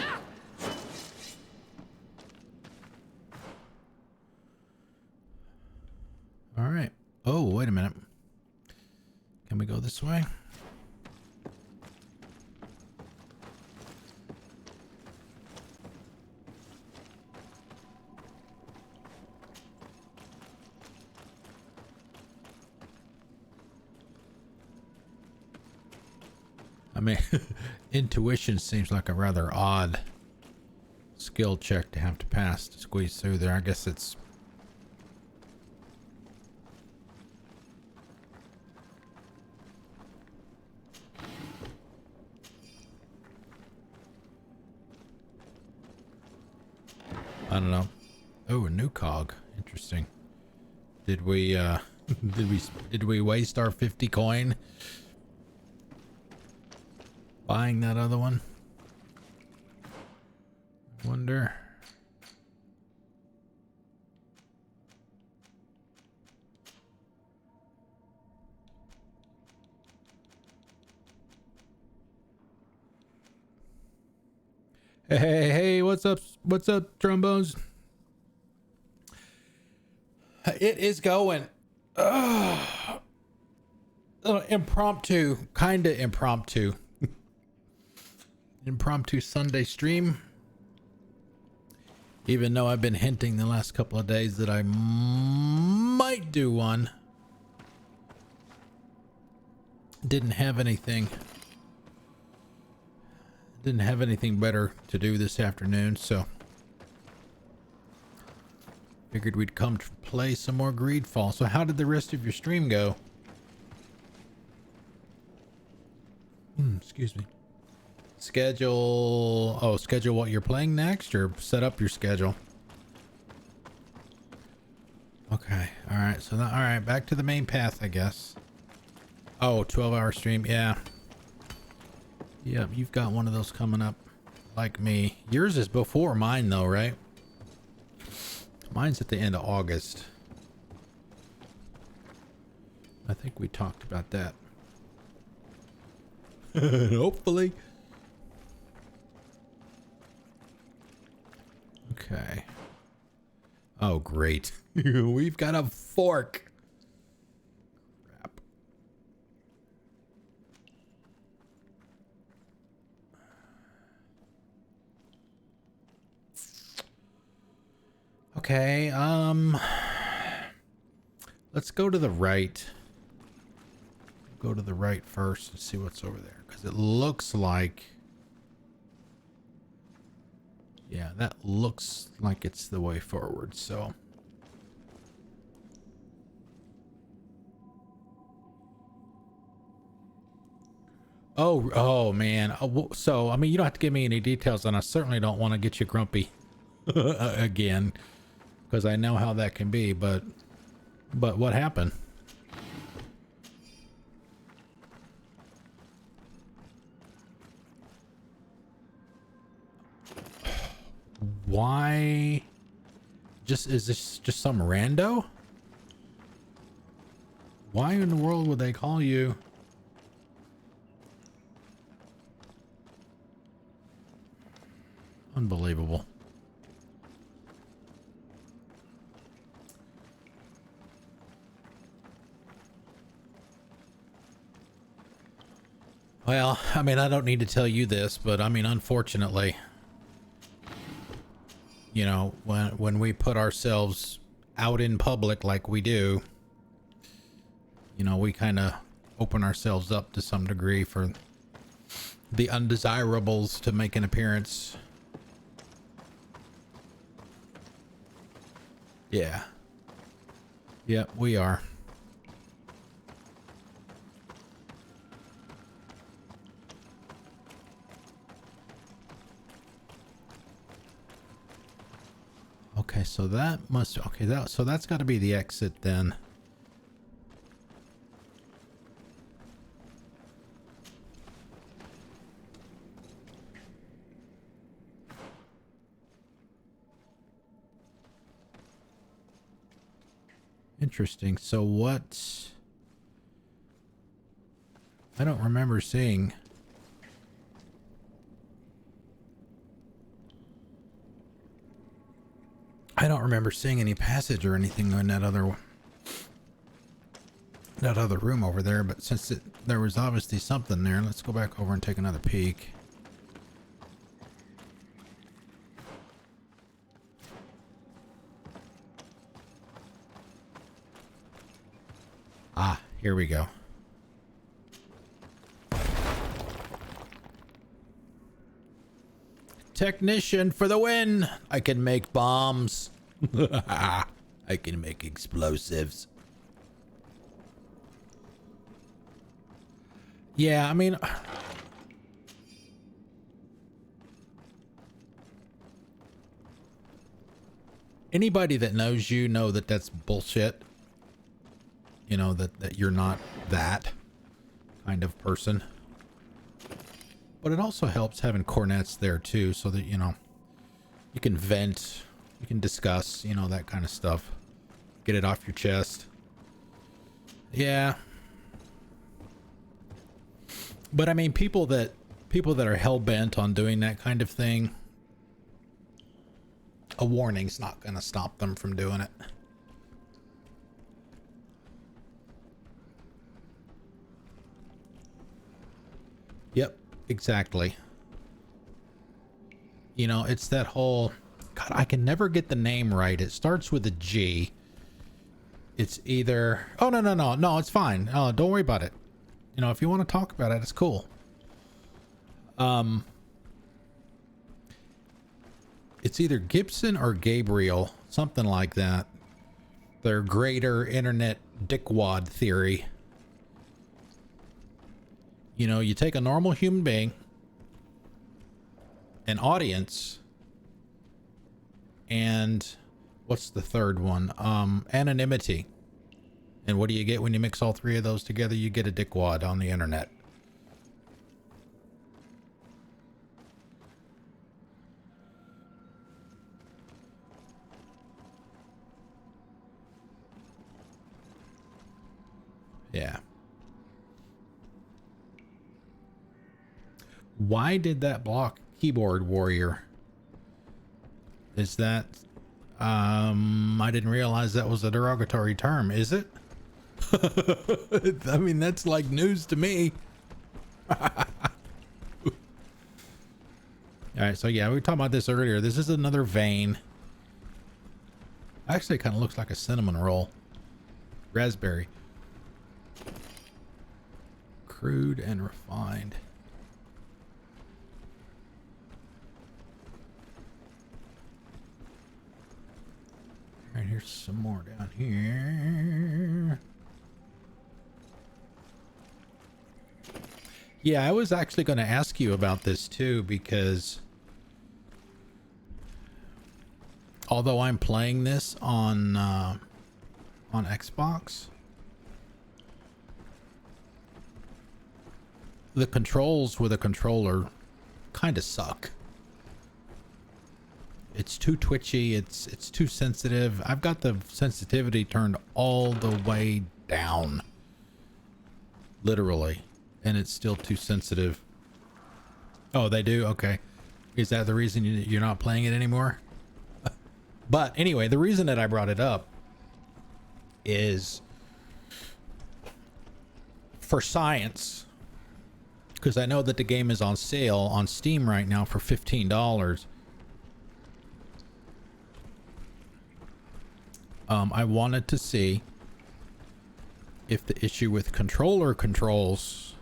All right. Oh, wait a minute. Can we go this way? I mean, intuition seems like a rather odd skill check to have to pass to squeeze through there. I guess it's... I don't know. Oh, a new cog. Interesting. Did we, did we waste our 50 coin buying that other one? Wonder. Hey, what's up? What's up, trombones? It is going. Impromptu, kind of impromptu. Impromptu Sunday stream. Even though I've been hinting the last couple of days that I might do one. Didn't have anything better to do this afternoon, so figured we'd come to play some more GreedFall. So how did the rest of your stream go? Excuse me. Schedule. Oh, schedule what you're playing next, or set up your schedule. Okay. All right. So all right, back to the main path, I guess. Oh, 12-hour stream. Yeah. Yep, you've got one of those coming up like me. Yours is before mine though, right? Mine's at the end of August. I think we talked about that. Hopefully. Okay. Oh, great. We've got a fork. Crap. Okay, let's go to the right. Go to the right first and see what's over there, because it looks like, yeah, that looks like it's the way forward. So oh man. So I mean, you don't have to give me any details, and I certainly don't want to get you grumpy again, because I know how that can be. But what happened? Why? Is this just some rando? Why in the world would they call you? Unbelievable. Well, I mean, I don't need to tell you this, but I mean, unfortunately, you know, when we put ourselves out in public like we do, you know, we kind of open ourselves up to some degree for the undesirables to make an appearance. Yeah. Yep, we are. Okay, so that must, okay, so that's got to be the exit then. Interesting. So what? I don't remember seeing. I don't remember seeing any passage or anything in that other room over there, but since there was obviously something there, let's go back over and take another peek. Ah, here we go. Technician for the win! I can make bombs. I can make explosives. Yeah, I mean, anybody that knows you know that that's bullshit. You know, that you're not that kind of person. But it also helps having cornets there too, so that, you know, you can vent, you can discuss, you know, that kind of stuff. Get it off your chest. Yeah. But I mean, people that are hell-bent on doing that kind of thing, a warning's not going to stop them from doing it. Yep, exactly. You know, it's that whole, God, I can never get the name right. It starts with a G. It's either, oh, no, it's fine. Oh, don't worry about it. You know, if you want to talk about it, it's cool. It's either Gibson or Gabriel, something like that. Their greater internet dickwad theory. You know, you take a normal human being, an audience, and what's the third one? Anonymity. And what do you get when you mix all three of those together? You get a dickwad on the internet. Yeah. Why did that block keyboard warrior? Is that I didn't realize that was a derogatory term, is it? I mean, that's like news to me. All right, so yeah, we were talking about this earlier. This is another vein. Actually, it kind of looks like a cinnamon roll. Raspberry. Crude and refined. All right, here's some more down here. Yeah, I was actually going to ask you about this too, because although I'm playing this on Xbox, the controls with a controller kind of suck. It's too twitchy. It's too sensitive. I've got the sensitivity turned all the way down, literally, and it's still too sensitive. Oh, they do? Okay. Is that the reason you're not playing it anymore? But anyway, the reason that I brought it up is for science, because I know that the game is on sale on Steam right now for $15. I wanted to see if the issue with controller controls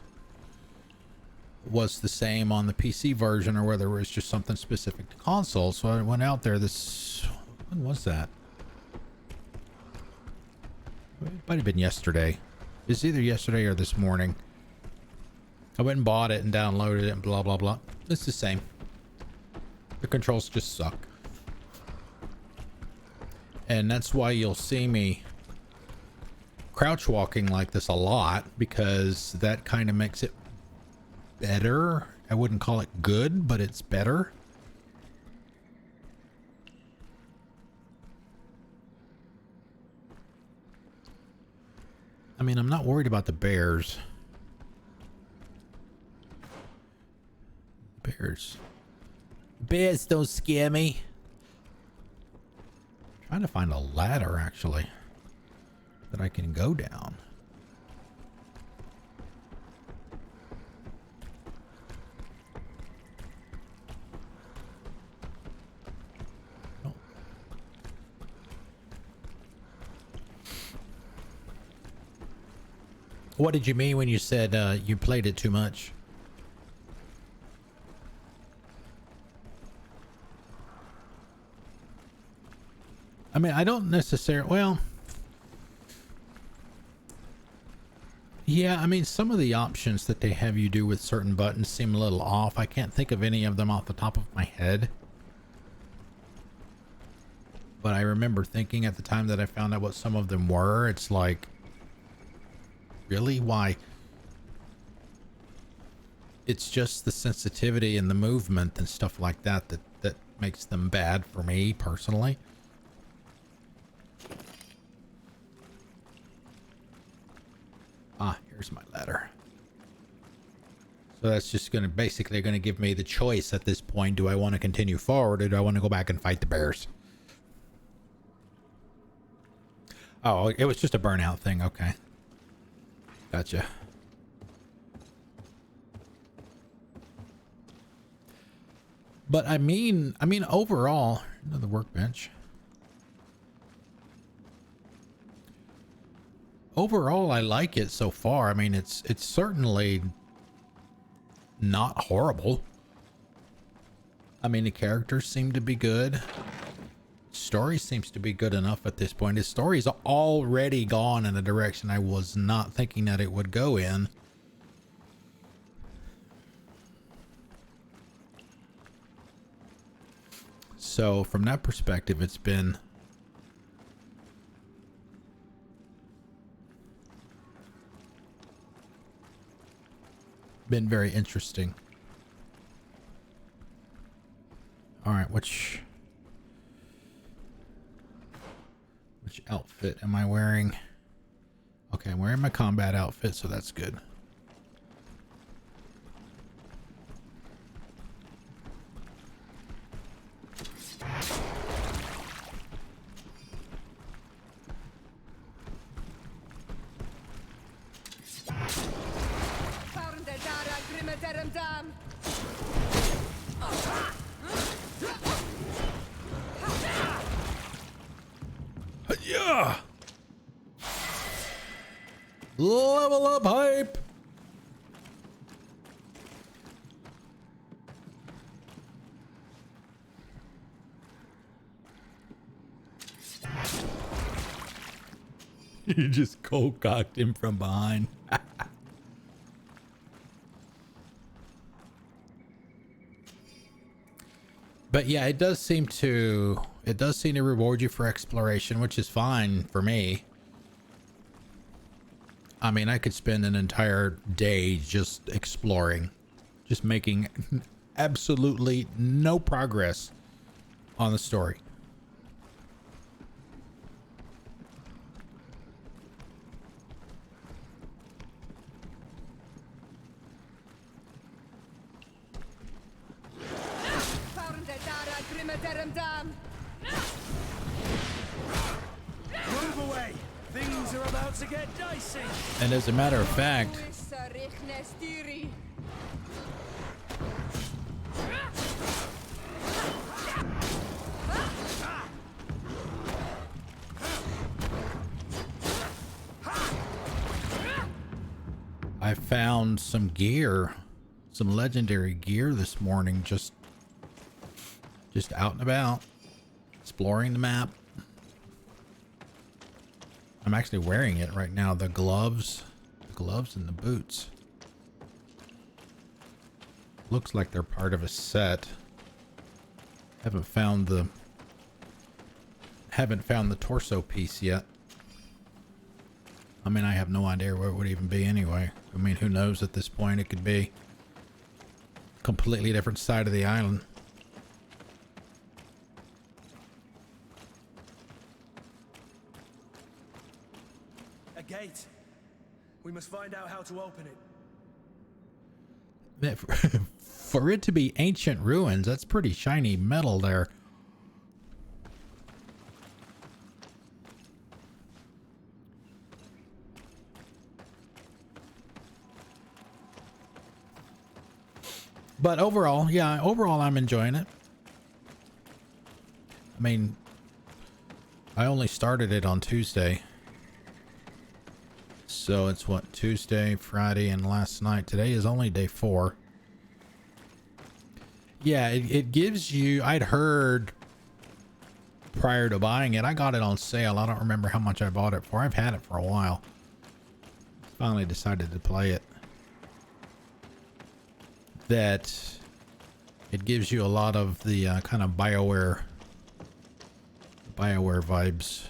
was the same on the PC version or whether it was just something specific to console. So I went out there when was that? It might have been yesterday. It's either yesterday or this morning. I went and bought it and downloaded it and blah, blah, blah. It's the same. The controls just suck. And that's why you'll see me crouch walking like this a lot, because that kind of makes it better. I wouldn't call it good, but it's better. I mean, I'm not worried about the bears. Bears don't scare me. Trying to find a ladder actually that I can go down. Oh. What did you mean when you said you played it too much? I mean, I don't necessarily, well, yeah, I mean, some of the options that they have you do with certain buttons seem a little off. I can't think of any of them off the top of my head. But I remember thinking at the time that I found out what some of them were, it's like, really? Why? It's just the sensitivity and the movement and stuff like that that makes them bad for me personally. Ah, here's my ladder. So that's just going to basically going to give me the choice at this point. Do I want to continue forward or do I want to go back and fight the bears? Oh, it was just a burnout thing. Okay. Gotcha. But I mean overall, another workbench. Overall, I like it so far. I mean, it's certainly not horrible. I mean, the characters seem to be good. Story seems to be good enough at this point. His story's already gone in a direction I was not thinking that it would go in. So from that perspective, it's been very interesting. All right, which outfit am I wearing? Okay, I'm wearing my combat outfit, so that's good. Level up hype. You just cold cocked him from behind. But yeah, it does seem to reward you for exploration, which is fine for me. I mean, I could spend an entire day just exploring, just making absolutely no progress on the story. Move away! Things are about to get dicey! And as a matter of fact, I found some gear, some legendary gear this morning, just out and about, exploring the map. I'm actually wearing it right now. The gloves and the boots. Looks like they're part of a set. Haven't found the torso piece yet. I mean, I have no idea where it would even be anyway. I mean, who knows at this point? It could be a completely different side of the island. A gate. We must find out how to open it. For it to be ancient ruins, that's pretty shiny metal there. But overall, yeah, I'm enjoying it. I mean, I only started it on Tuesday. So it's what, Tuesday, Friday, and last night. Today is only day 4. Yeah, it gives you, I'd heard prior to buying it, I got it on sale. I don't remember how much I bought it for. I've had it for a while. Finally decided to play it. That it gives you a lot of the kind of BioWare vibes.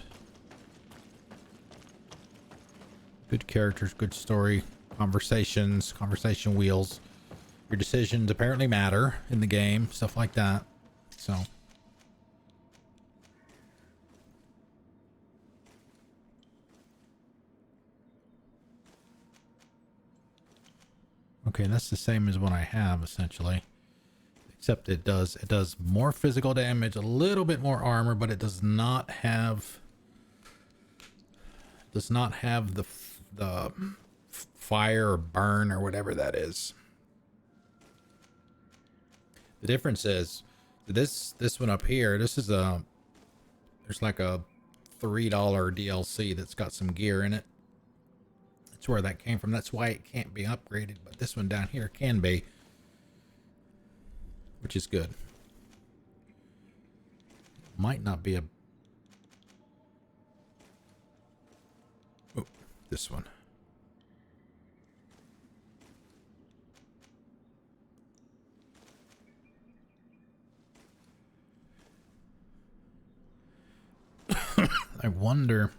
Good characters, good story, conversation wheels. Your decisions apparently matter in the game, stuff like that. So okay, that's the same as what I have essentially, except it does more physical damage, a little bit more armor, but it does not have the fire or burn or whatever that is. The difference is this one up here, this is there's like a $3 DLC that's got some gear in it. That's where that came from. That's why it can't be upgraded, but this one down here can be, which is good. Might not be a this one. I wonder.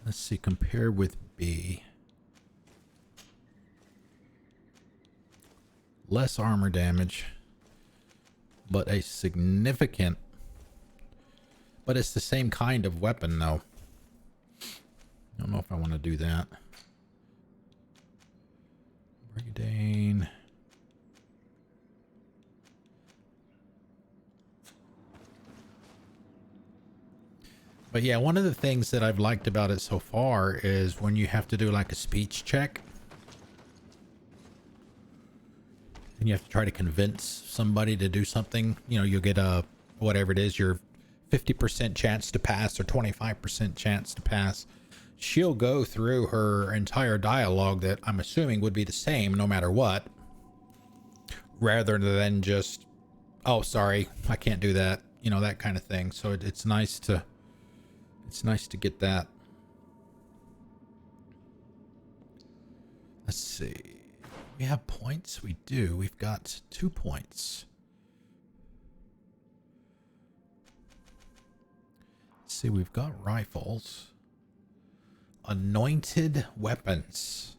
Let's see, compare with B. Less armor damage, but a significant. But it's the same kind of weapon, though. I don't know if I want to do that. Brigandine. But yeah, one of the things that I've liked about it so far is when you have to do like a speech check. and you have to try to convince somebody to do something. You know, you'll get a, whatever it is, your 50% chance to pass or 25% chance to pass. She'll go through her entire dialogue that I'm assuming would be the same no matter what, rather than just, oh, sorry, I can't do that, you know, that kind of thing. So it's nice to get that. Let's see. We have points? We do. We've got 2 points. Let's see, we've got rifles. Anointed weapons.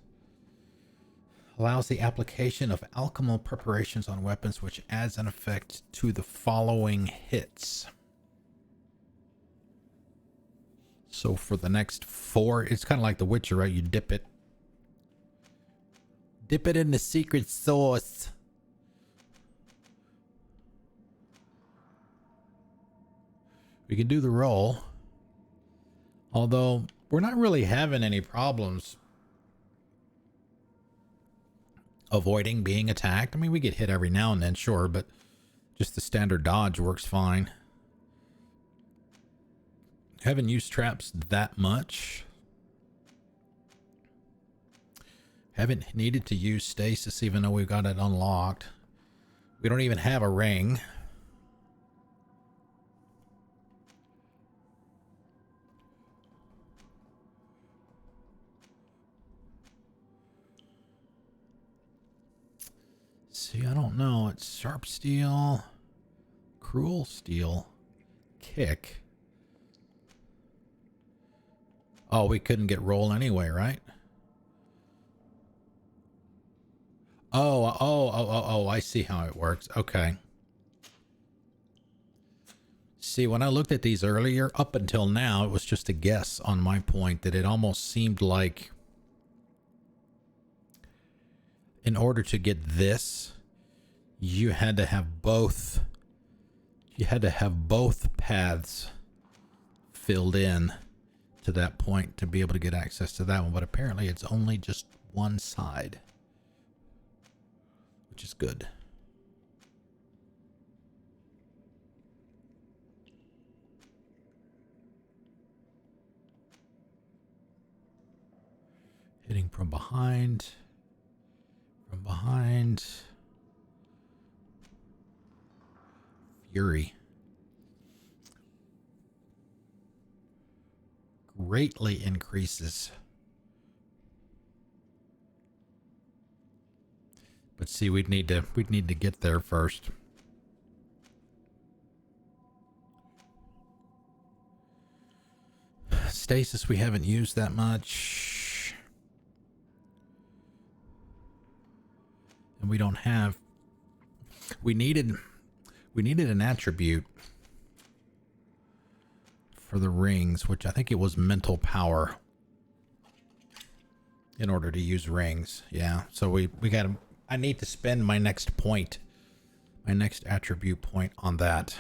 Allows the application of alchemical preparations on weapons, which adds an effect to the following hits. So for the next 4, it's kind of like The Witcher, right? You dip it. Dip it in the secret sauce. We can do the roll. Although we're not really having any problems avoiding being attacked. I mean, we get hit every now and then, sure, but just the standard dodge works fine. Haven't used traps that much. Haven't needed to use stasis even though we've got it unlocked. We don't even have a ring. See, I don't know. It's sharp steel, cruel steel, kick. Oh, we couldn't get roll anyway, right? Oh, I see how it works. Okay. See, when I looked at these earlier, up until now, it was just a guess on my point that it almost seemed like in order to get this, you had to have both paths filled in to that point to be able to get access to that one, but apparently it's only just one side, which is good. Hitting from behind. Fury. Greatly increases. But see, we'd need to get there first. Stasis we haven't used that much. And we don't have, we needed an attribute for the rings, which I think it was mental power in order to use rings. Yeah. So we got to, I need to spend my next point, my next attribute point on that.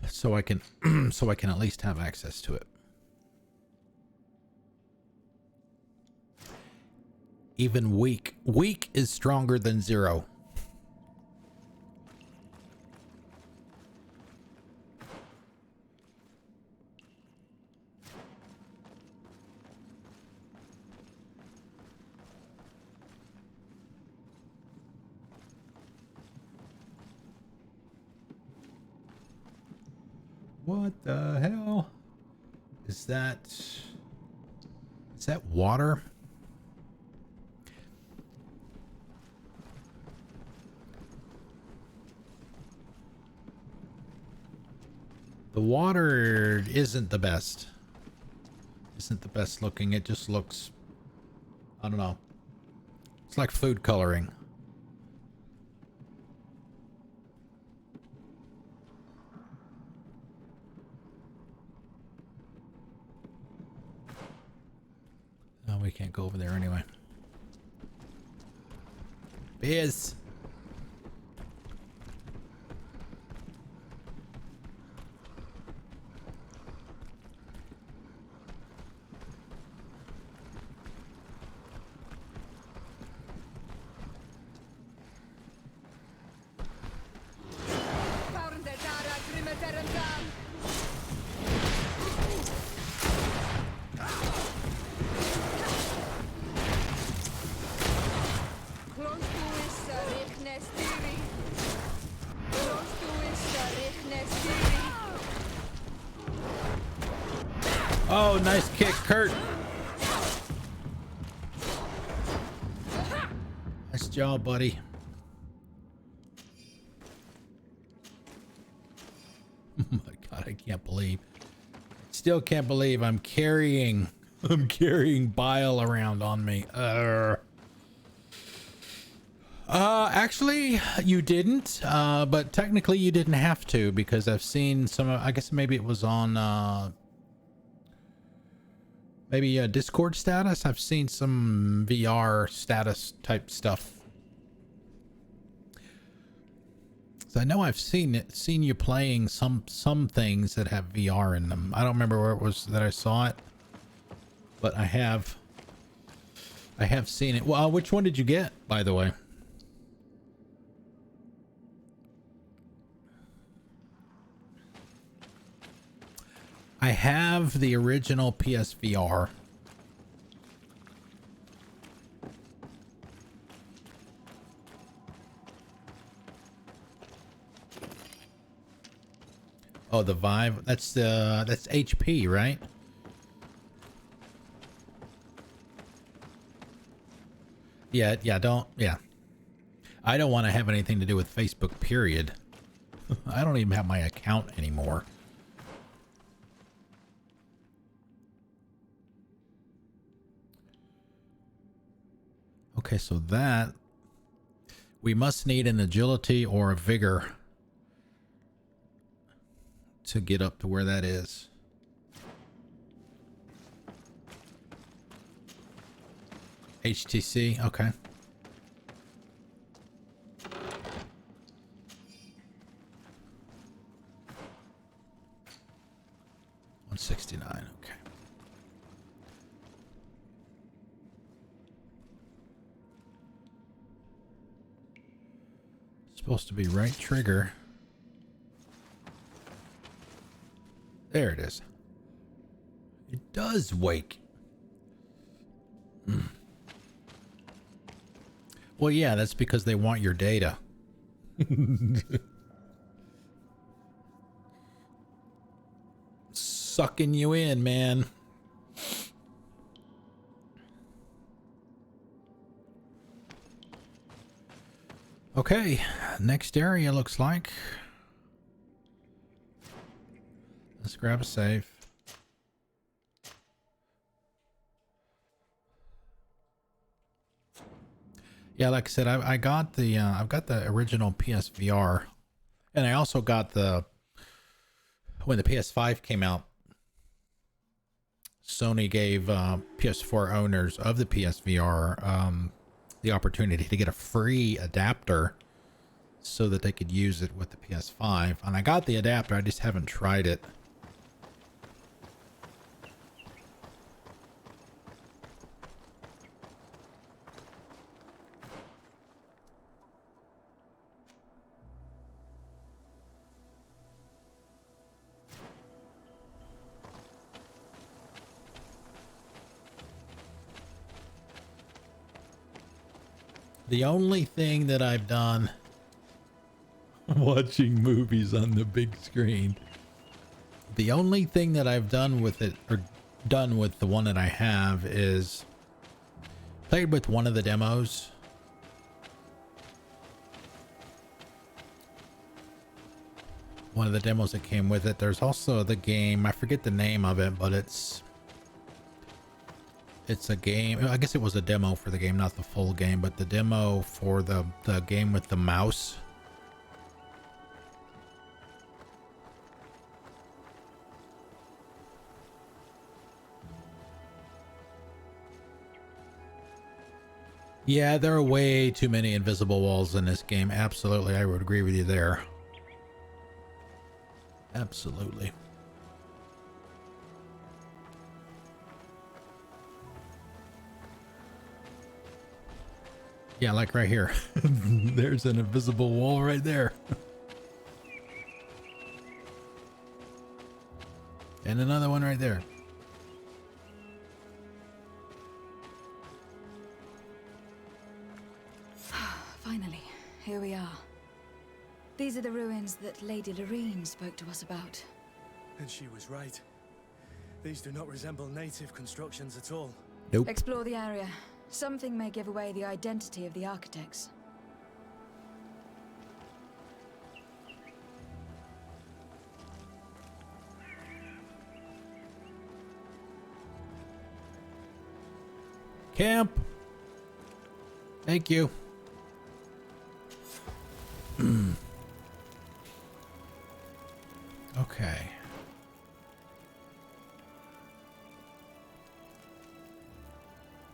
So I can at least have access to it. Even weak. Weak is stronger than 0. What the hell? Is that water? The water isn't the best. Isn't the best looking. It just looks, I don't know. It's like food coloring. Oh, we can't go over there anyway. Bears. Oh, nice kick, Kurt. Nice job, buddy. Oh my God, I can't believe. Still can't believe I'm carrying bile around on me. Actually, you didn't. But technically, you didn't have to because I've seen some. I guess maybe it was on maybe Discord status. I've seen some VR status type stuff. So I know I've seen you playing some things that have VR in them. I don't remember where it was that I saw it, but I have seen it. Well, which one did you get, by the way? I have the original PSVR. Oh, the Vive. That's HP, right? Yeah. I don't want to have anything to do with Facebook, period. I don't even have my account anymore. Okay, so that we must need an agility or a vigor to get up to where that is. HTC, okay. $169, okay. Supposed to be right trigger. There it is. It does wake. Well, yeah, that's because they want your data. Sucking you in, man. Okay, next area looks like. Let's grab a save. Yeah, like I said, I've got the original PSVR, and I also got when the PS5 came out. Sony gave PS4 owners of the PSVR the opportunity to get a free adapter so that they could use it with the PS5, and I got the adapter. I just haven't tried it. The only thing that I've done watching movies on the big screen, the only thing that I've done with it, or done with the one that I have, is played with one of the demos. One of the demos that came with it. There's also the game, I forget the name of it, but it's a game. I guess it was a demo for the game, not the full game, but the demo for the game with the mouse. Yeah, there are way too many invisible walls in this game. Absolutely, I would agree with you there. Absolutely. Yeah, like right here. There's an invisible wall right there. And another one right there. Finally, here we are. These are the ruins that Lady Lorene spoke to us about. And she was right. These do not resemble native constructions at all. Nope. Explore the area. Something may give away the identity of the architects. Camp. Thank you. Okay.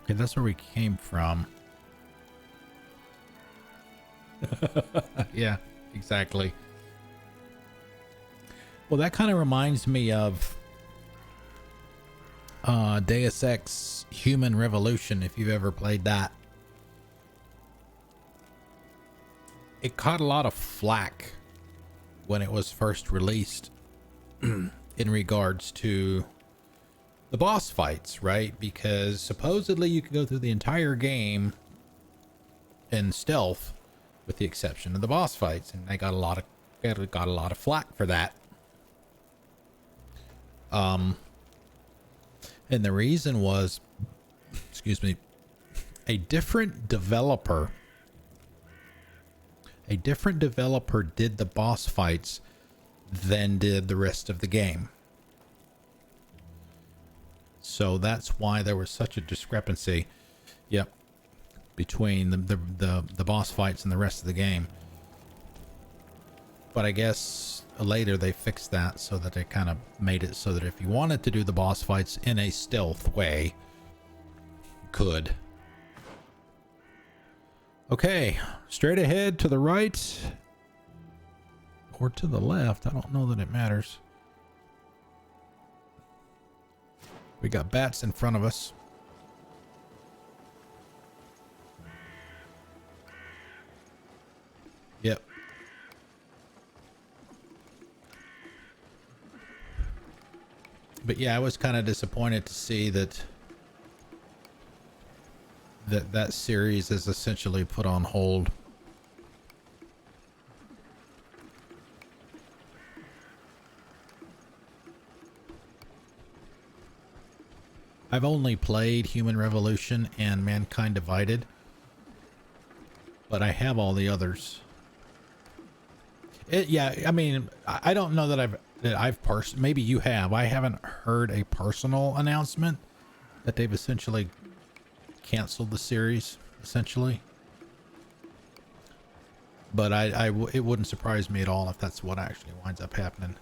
Okay, that's where we came from. Yeah, exactly. Well, that kind of reminds me of Deus Ex Human Revolution, if you've ever played that. It caught a lot of flack when it was first released in regards to the boss fights, right? Because supposedly you could go through the entire game in stealth with the exception of the boss fights, and they got a lot of flack for that. And the reason was, excuse me, a different developer did the boss fights than did the rest of the game. So that's why there was such a discrepancy, yep, between the boss fights and the rest of the game. But I guess later they fixed that so that they kind of made it so that if you wanted to do the boss fights in a stealth way, you could. Okay, straight ahead, to the right or to the left. I don't know that it matters. We got bats in front of us. Yep. But yeah, I was kind of disappointed to see that that series is essentially put on hold. I've only played Human Revolution and Mankind Divided, but I have all the others. Yeah, I mean, I don't know that I've maybe you have. I haven't heard a personal announcement that they've essentially canceled the series, essentially. But it wouldn't surprise me at all if that's what actually winds up happening.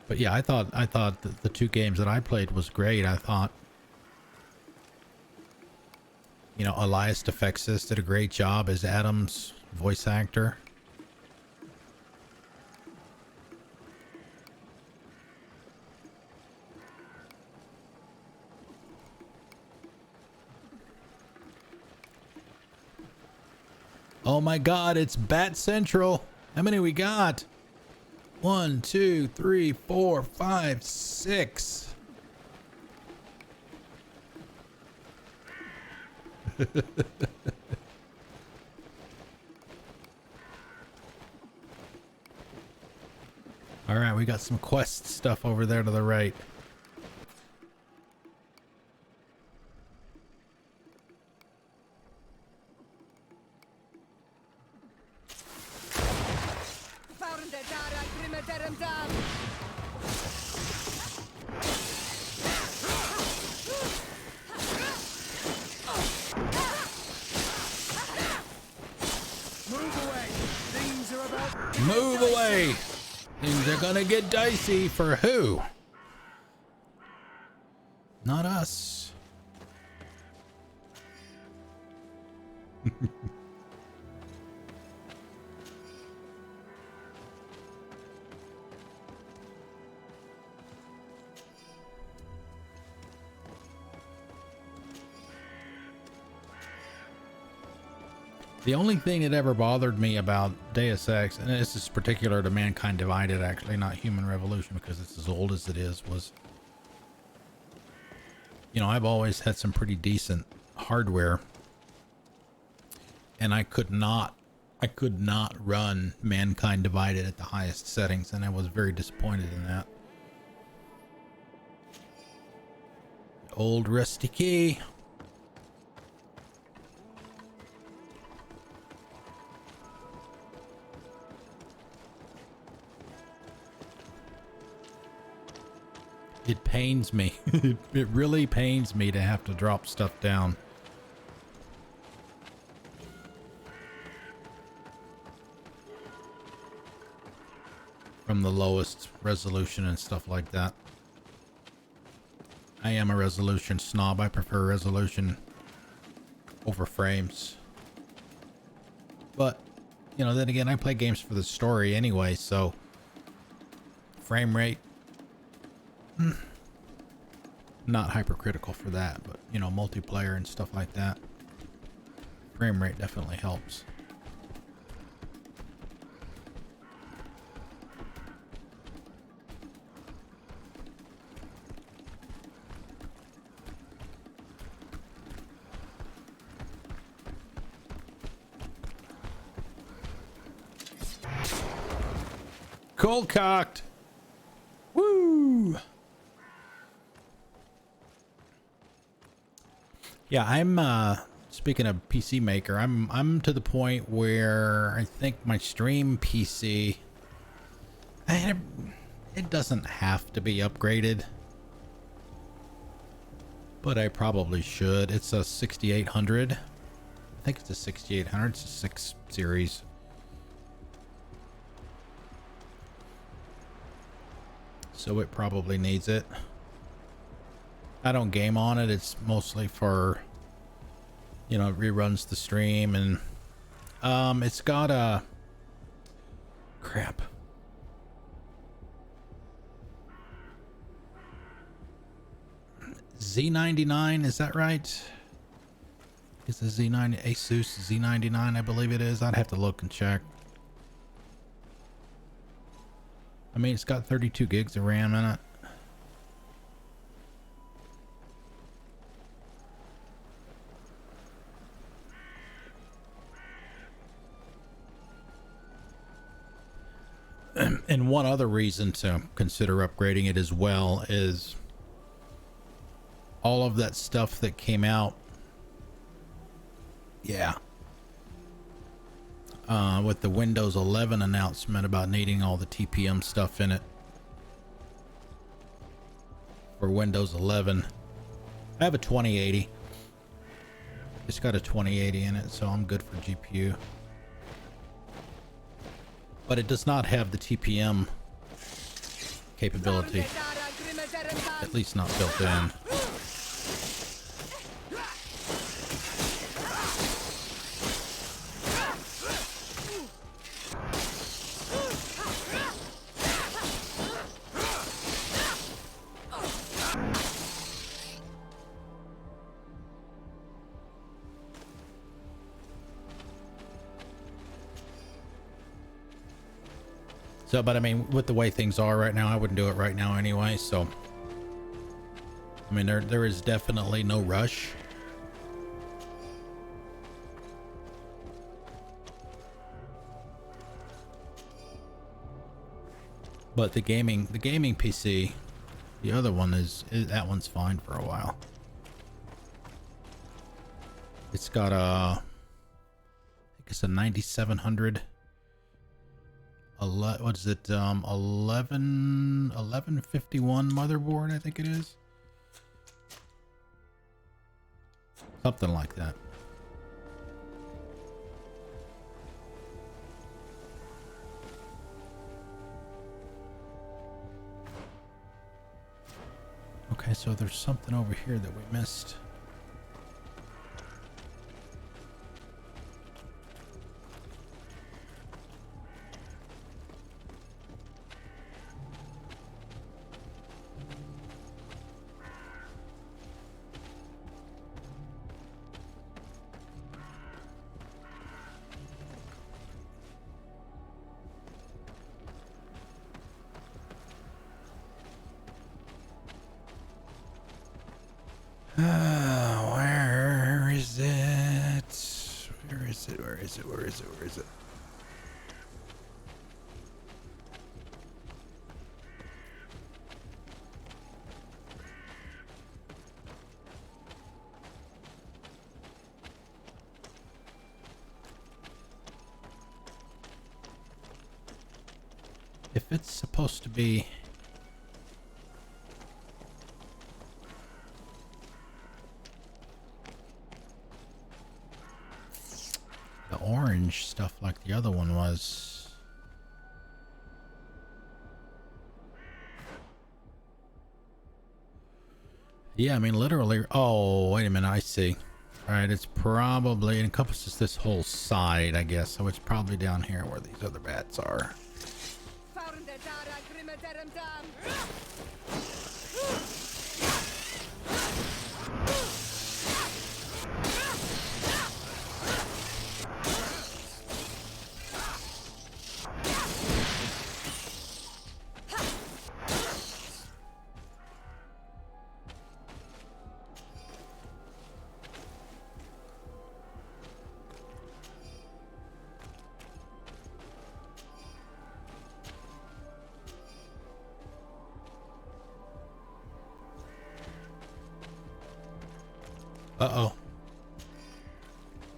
But yeah, I thought the two games that I played was great. I thought, you know, Elias Defexis did a great job as Adam's voice actor. Oh my God, it's Bat Central. How many we got? 1, 2, 3, 4, 5, 6. All right, we got some quest stuff over there to the right. Move away! Things are gonna get dicey for who? Not us. The only thing that ever bothered me about Deus Ex, and this is particular to Mankind Divided, actually, not Human Revolution, because it's as old as it is, was you know, I've always had some pretty decent hardware, and I could not run Mankind Divided at the highest settings, and I was very disappointed in that. Old rusty key. It pains me. It really pains me to have to drop stuff down. From the lowest resolution and stuff like that. I am a resolution snob. I prefer resolution over frames. But, you know, then again, I play games for the story anyway, so frame rate, not hypercritical for that, but, you know, multiplayer and stuff like that, frame rate definitely helps. Cold cocked. Woo. Yeah, I'm speaking of PC Maker, I'm to the point where I think my stream PC, it doesn't have to be upgraded, but I probably should. It's a 6800. I think it's a 6800. It's a 6 series. So it probably needs it. I don't game on it. It's mostly for, you know, it reruns the stream, and it's got a crap. Z99, is that right? It's a Z90 Asus Z99, I believe it is. I'd have to look and check. I mean, it's got 32 gigs of RAM in it. And one other reason to consider upgrading it as well is all of that stuff that came out. Yeah. With the Windows 11 announcement about needing all the TPM stuff in it for Windows 11. I have a 2080. It's got a 2080 in it, so I'm good for GPU. But it does not have the TPM capability, at least not built in. So, but I mean, with the way things are right now, I wouldn't do it right now anyway. So, I mean, there is definitely no rush. But the gaming PC, the other one that one's fine for a while. It's got I think it's a 9700. What is it? 1151 motherboard, I think it is. Something like that. Okay, so there's something over here that we missed. Where is it? Where is it? Where is it? Where is it? Where is it? If it's supposed to be... the orange stuff like the other one was... yeah, I mean, literally... oh, wait a minute, I see. Alright, it's probably... it encompasses this whole side, I guess. So it's probably down here where these other bats are. Uh-oh.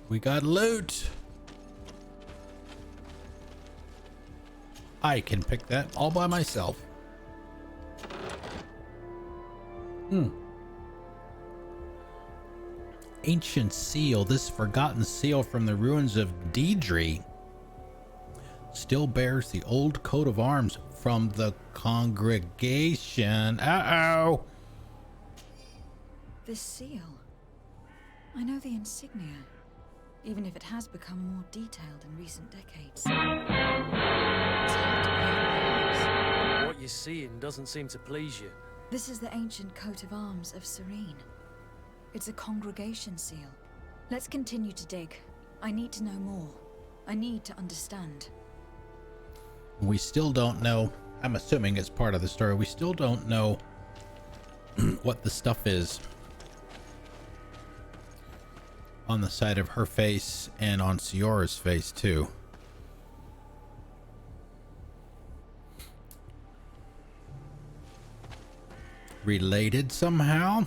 We got loot. I can pick that all by myself. Ancient seal. This forgotten seal from the ruins of Bedrí still bears the old coat of arms from the congregation. Uh-oh. This seal. I know the insignia, even if it has become more detailed in recent decades. It's hard to believe my eyes. What you're seeing doesn't seem to please you. This is the ancient coat of arms of Serene. It's a congregation seal. Let's continue to dig. I need to know more. I need to understand. We still don't know. I'm assuming it's part of the story. We still don't know what the stuff is on the side of her face and on Siora's face too. Related somehow?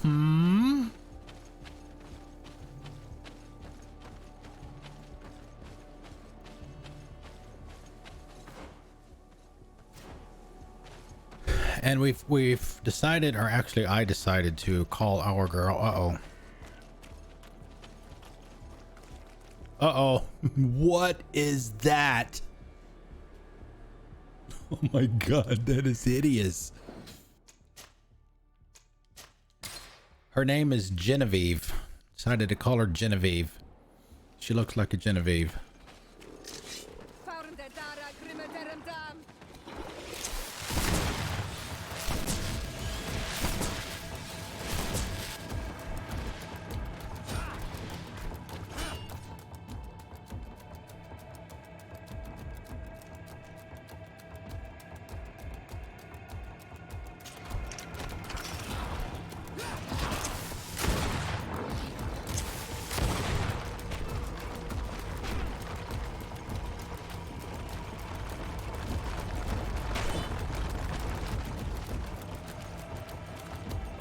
And we've decided, or actually I decided to call our girl. Uh-oh. What is that? Oh my god, that is hideous. Her name is Genevieve. Decided to call her Genevieve. She looks like a Genevieve.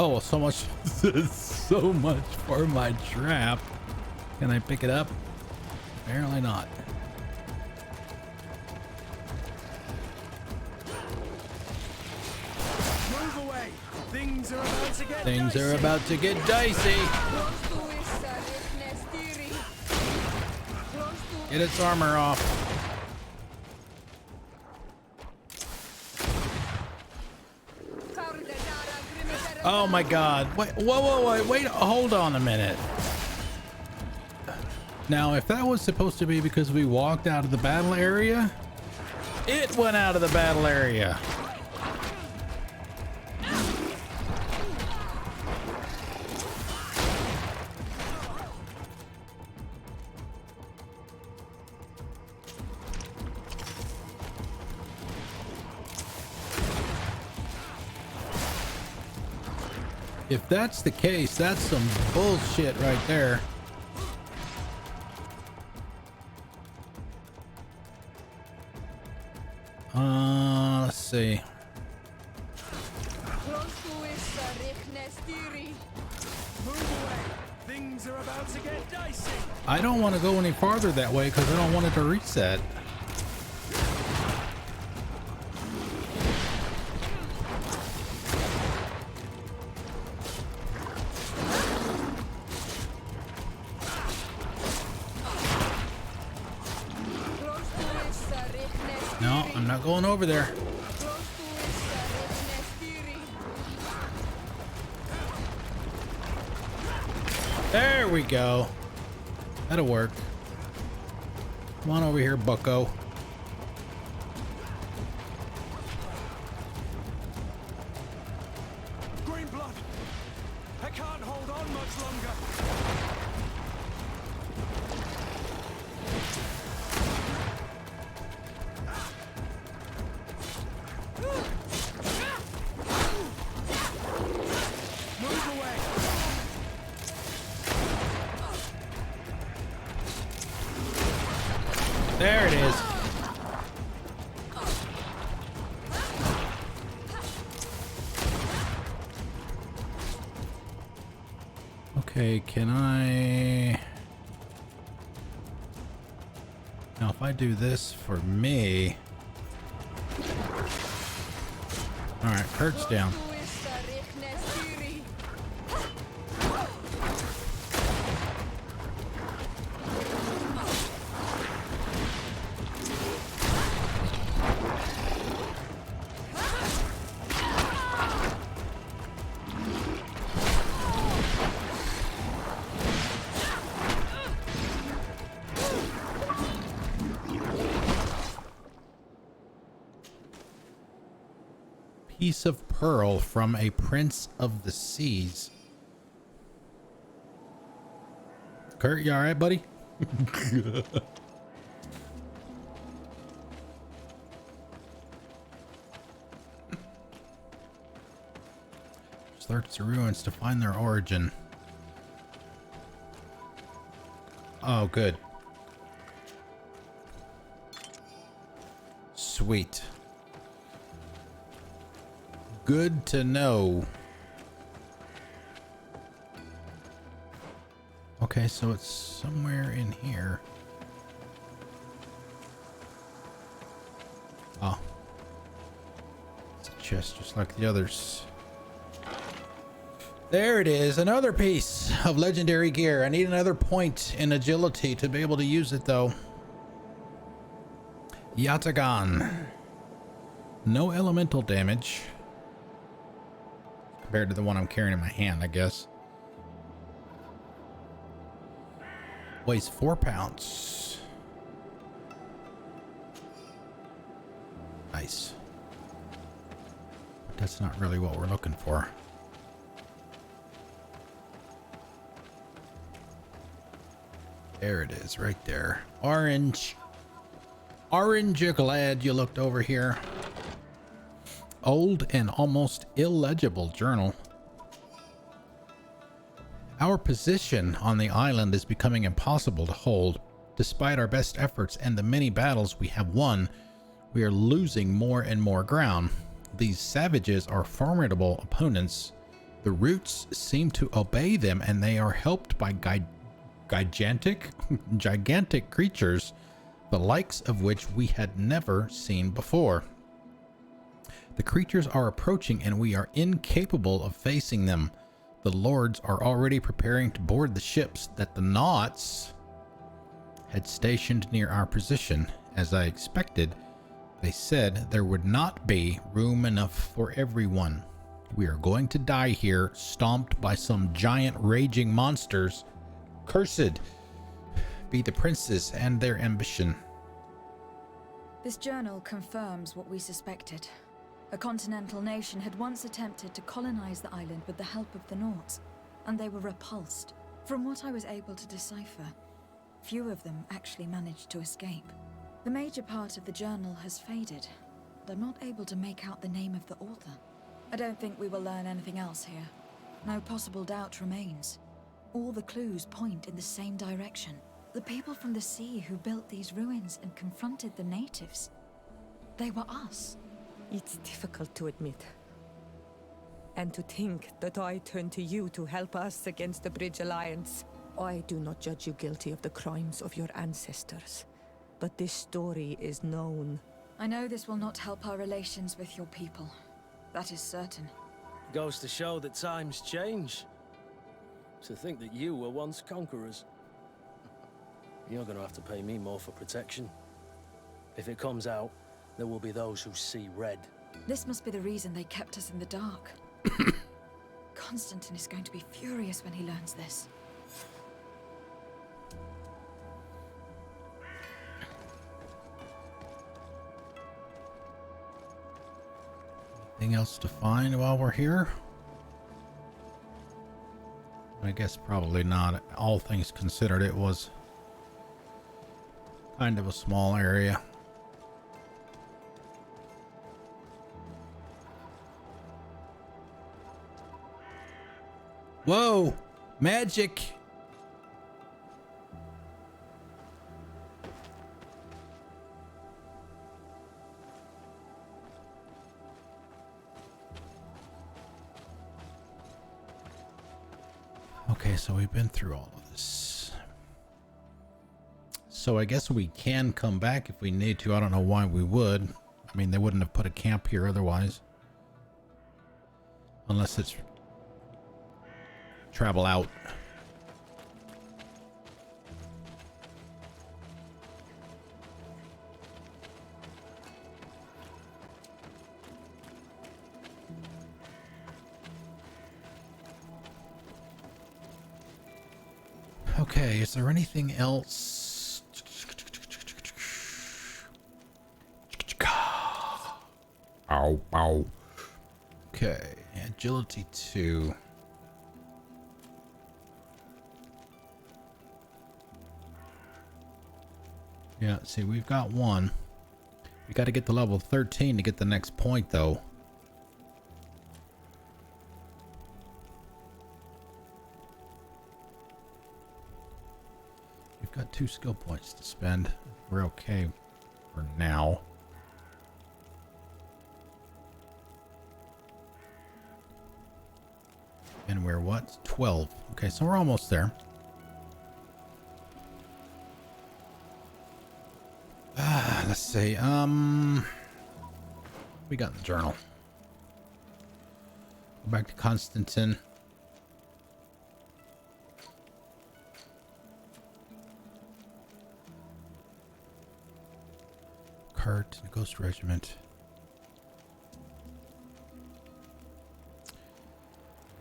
Oh, so much for my trap. Can I pick it up? Apparently not. Move away. Things are about to get dicey. Get its armor off. Oh my god. Wait, wait, hold on a minute. Now, if that was supposed to be because we walked out of the battle area, it went out of the battle area. If that's the case, that's some bullshit right there. Let's see. Things are about to get dicey. I don't want to go any farther that way because I don't want it to reset. No, I'm not going over there. There we go. That'll work. Come on over here, bucko. Green blood. I can't hold on much longer. There it is. Okay, can I... Now if I do this for me... Alright, Kurt's down. Piece of pearl from a prince of the seas. Kurt, you all right, buddy? Search the ruins to find their origin. Oh, good. Sweet. Good to know. Okay, so it's somewhere in here. Oh. It's a chest just like the others. There it is, another piece of legendary gear. I need another point in agility to be able to use it though. Yatagan. No elemental damage. Compared to the one I'm carrying in my hand, I guess. Weighs 4 pounds. Nice. But that's not really what we're looking for. There it is, right there. Orange. Orange, you're glad you looked over here. Old and almost illegible journal. Our position on the island is becoming impossible to hold. Despite our best efforts and the many battles we have won, we are losing more and more ground. These savages are formidable opponents. The roots seem to obey them, and they are helped by gigantic creatures, the likes of which we had never seen before. The creatures are approaching, and we are incapable of facing them. The lords are already preparing to board the ships that the Nauts had stationed near our position. As I expected, they said there would not be room enough for everyone. We are going to die here, stomped by some giant raging monsters. Cursed be the princes and their ambition. This journal confirms what we suspected. A continental nation had once attempted to colonize the island with the help of the Nauts, and they were repulsed. From what I was able to decipher, few of them actually managed to escape. The major part of the journal has faded, and I'm not able to make out the name of the author. I don't think we will learn anything else here. No possible doubt remains. All the clues point in the same direction. The people from the sea who built these ruins and confronted the natives. They were us. It's difficult to admit. And to think that I turned to you to help us against the Bridge Alliance. I do not judge you guilty of the crimes of your ancestors. But this story is known. I know this will not help our relations with your people. That is certain. Goes to show that times change. To think that you were once conquerors. You're gonna have to pay me more for protection. If it comes out, there will be those who see red. This must be the reason they kept us in the dark. Constantin is going to be furious when he learns this. Anything else to find while we're here? I guess probably not. All things considered, it was kind of a small area. Whoa! Magic! Okay, so we've been through all of this. So I guess we can come back if we need to. I don't know why we would. I mean, they wouldn't have put a camp here otherwise. Unless it's travel out. Okay, is there anything else? Ow, ow. Okay, agility 2. Yeah, see, we've got one. We got to get to level 13 to get the next point, though. We've got 2 skill points to spend. We're okay for now. And we're what? 12. Okay, so we're almost there. Let's see. We got the journal. Go back to Constantin. Cart, Ghost Regiment.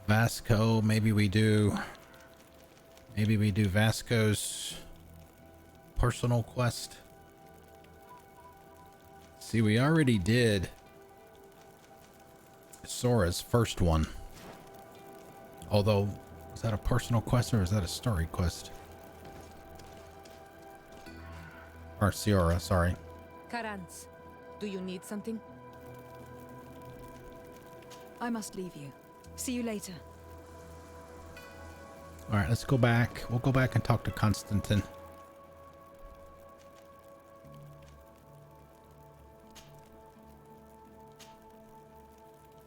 Vasco, maybe we do Vasco's personal quest. See, we already did Sora's first one. Although, is that a personal quest or is that a story quest? Or Sora, sorry. Karans, do you need something? I must leave you. See you later. All right, let's go back. We'll go back and talk to Constantin.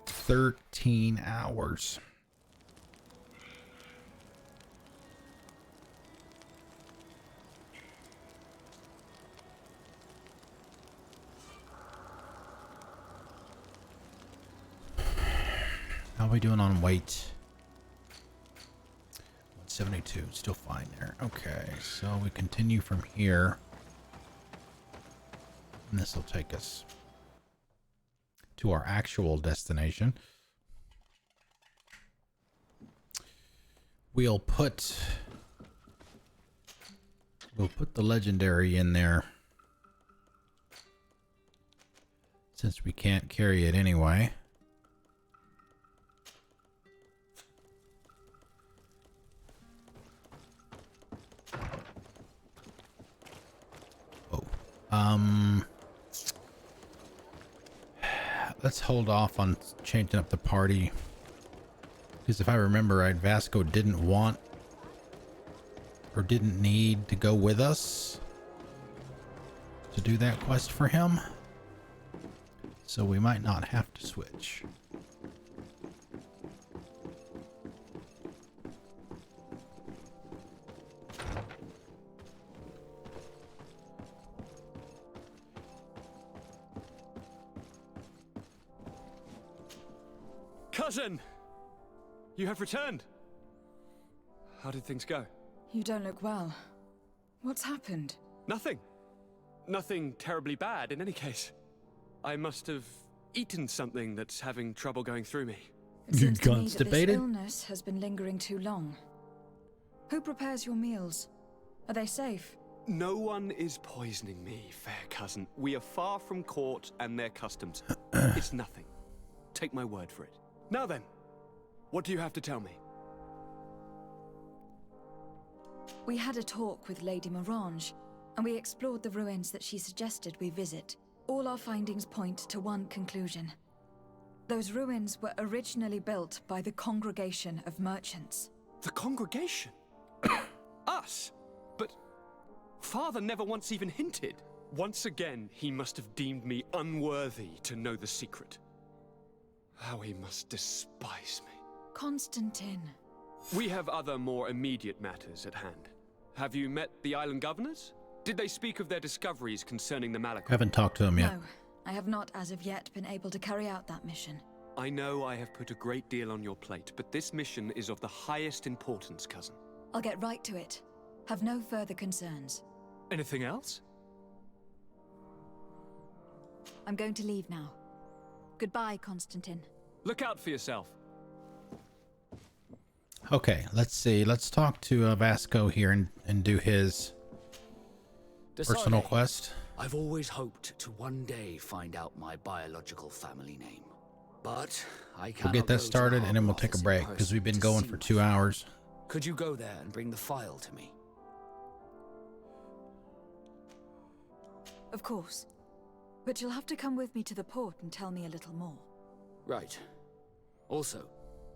"13 hours. How are we doing on weight? 172, still fine there. Okay, so we continue from here. And this will take us to our actual destination. We'll put the legendary in there since we can't carry it anyway. Let's hold off on changing up the party Because if I remember right, Vasco didn't want or didn't need to go with us to do that quest for him. So we might not have to switch. Cousin! You have returned. How did things go? You don't look well. What's happened? Nothing. Nothing terribly bad in any case. I must have eaten something that's having trouble going through me. It seems to me that this illness has been lingering too long. Who prepares your meals? Are they safe? No one is poisoning me, fair cousin. We are far from court and their customs. It's nothing. Take my word for it. Now then, what do you have to tell me? We had a talk with Lady Morange, and we explored the ruins that she suggested we visit. All our findings point to one conclusion. Those ruins were originally built by the Congregation of Merchants. The Congregation? Us? But Father never once even hinted. Once again, he must have deemed me unworthy to know the secret. How he must despise me. Constantin. We have other more immediate matters at hand. Have you met the island governors? Did they speak of their discoveries concerning the Malachite? I haven't talked to them yet. No, I have not as of yet been able to carry out that mission. I know I have put a great deal on your plate, but this mission is of the highest importance, cousin. I'll get right to it. Have no further concerns. Anything else? I'm going to leave now. Goodbye, Constantin. Look out for yourself. Okay, let's see. Let's talk to Vasco here and do his personal quest. I've always hoped to one day find out my biological family name. But I can't. We'll get that started and then we'll take a break because we've been going for 2 hours. Could you go there and bring the file to me? Of course. But you'll have to come with me to the port and tell me a little more. Right. Also,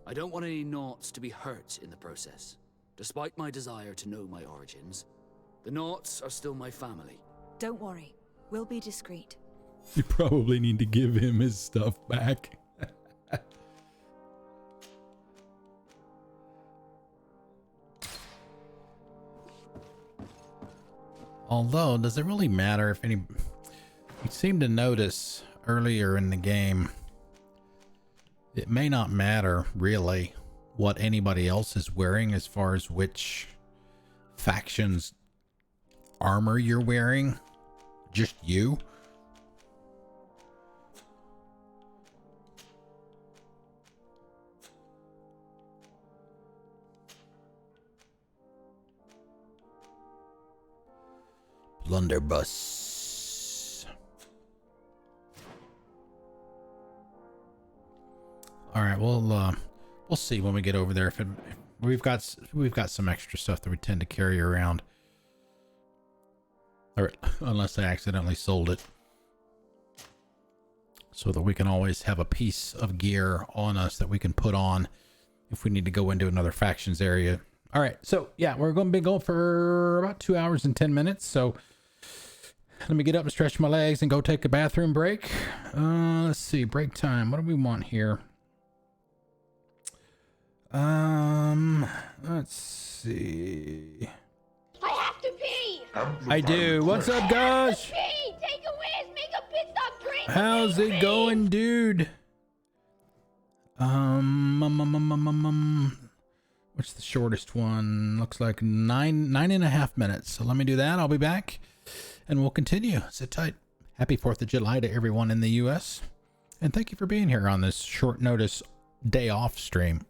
I don't want any Naughts to be hurt in the process. Despite my desire to know my origins, the Naughts are still my family. Don't worry. We'll be discreet. You probably need to give him his stuff back. Although, does it really matter if any... We seem to notice earlier in the game, it may not matter really what anybody else is wearing as far as which faction's armor you're wearing. Just you. Blunderbuss. All right, we'll see when we get over there if we've got some extra stuff that we tend to carry around, or unless I accidentally sold it, so that we can always have a piece of gear on us that we can put on if we need to go into another factions area. All right, so yeah, we're going to be going for about 2 hours and 10 minutes. So let me get up and stretch my legs and go take a bathroom break. Let's see, break time. What do we want here? Let's see. I have to pee. I do. What's up, guys? Pee. Take a whiz. Make a pit stop. Drink. How's it going, dude? What's the shortest one? Looks like nine and a half minutes. So let me do that. I'll be back and we'll continue. Sit tight. Happy 4th of July to everyone in the US. And thank you for being here on this short notice day off stream.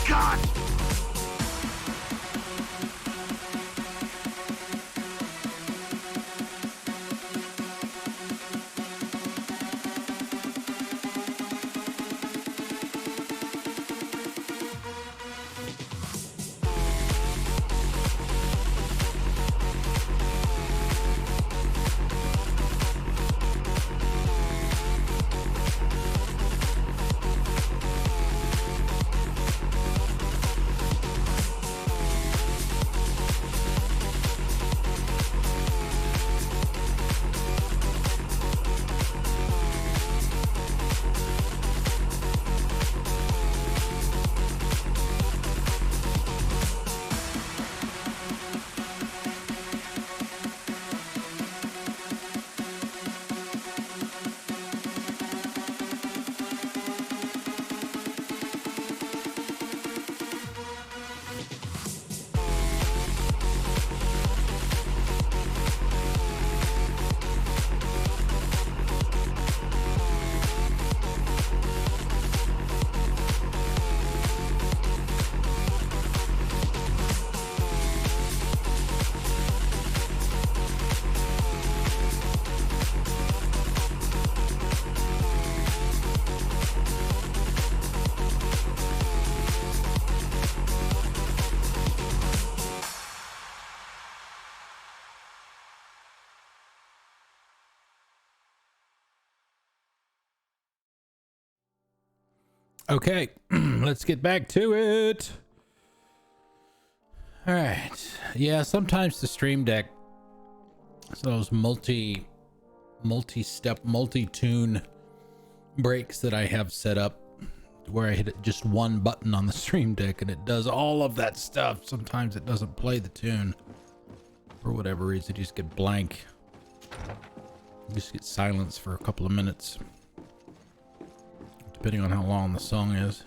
God! Okay, let's get back to it. All right. Yeah, sometimes the Stream Deck, those multi-step, multi-tune breaks that I have set up where I hit just one button on the Stream Deck and it does all of that stuff. Sometimes it doesn't play the tune for whatever reason. You just get blank. You just get silence for a couple of minutes, depending on how long the song is.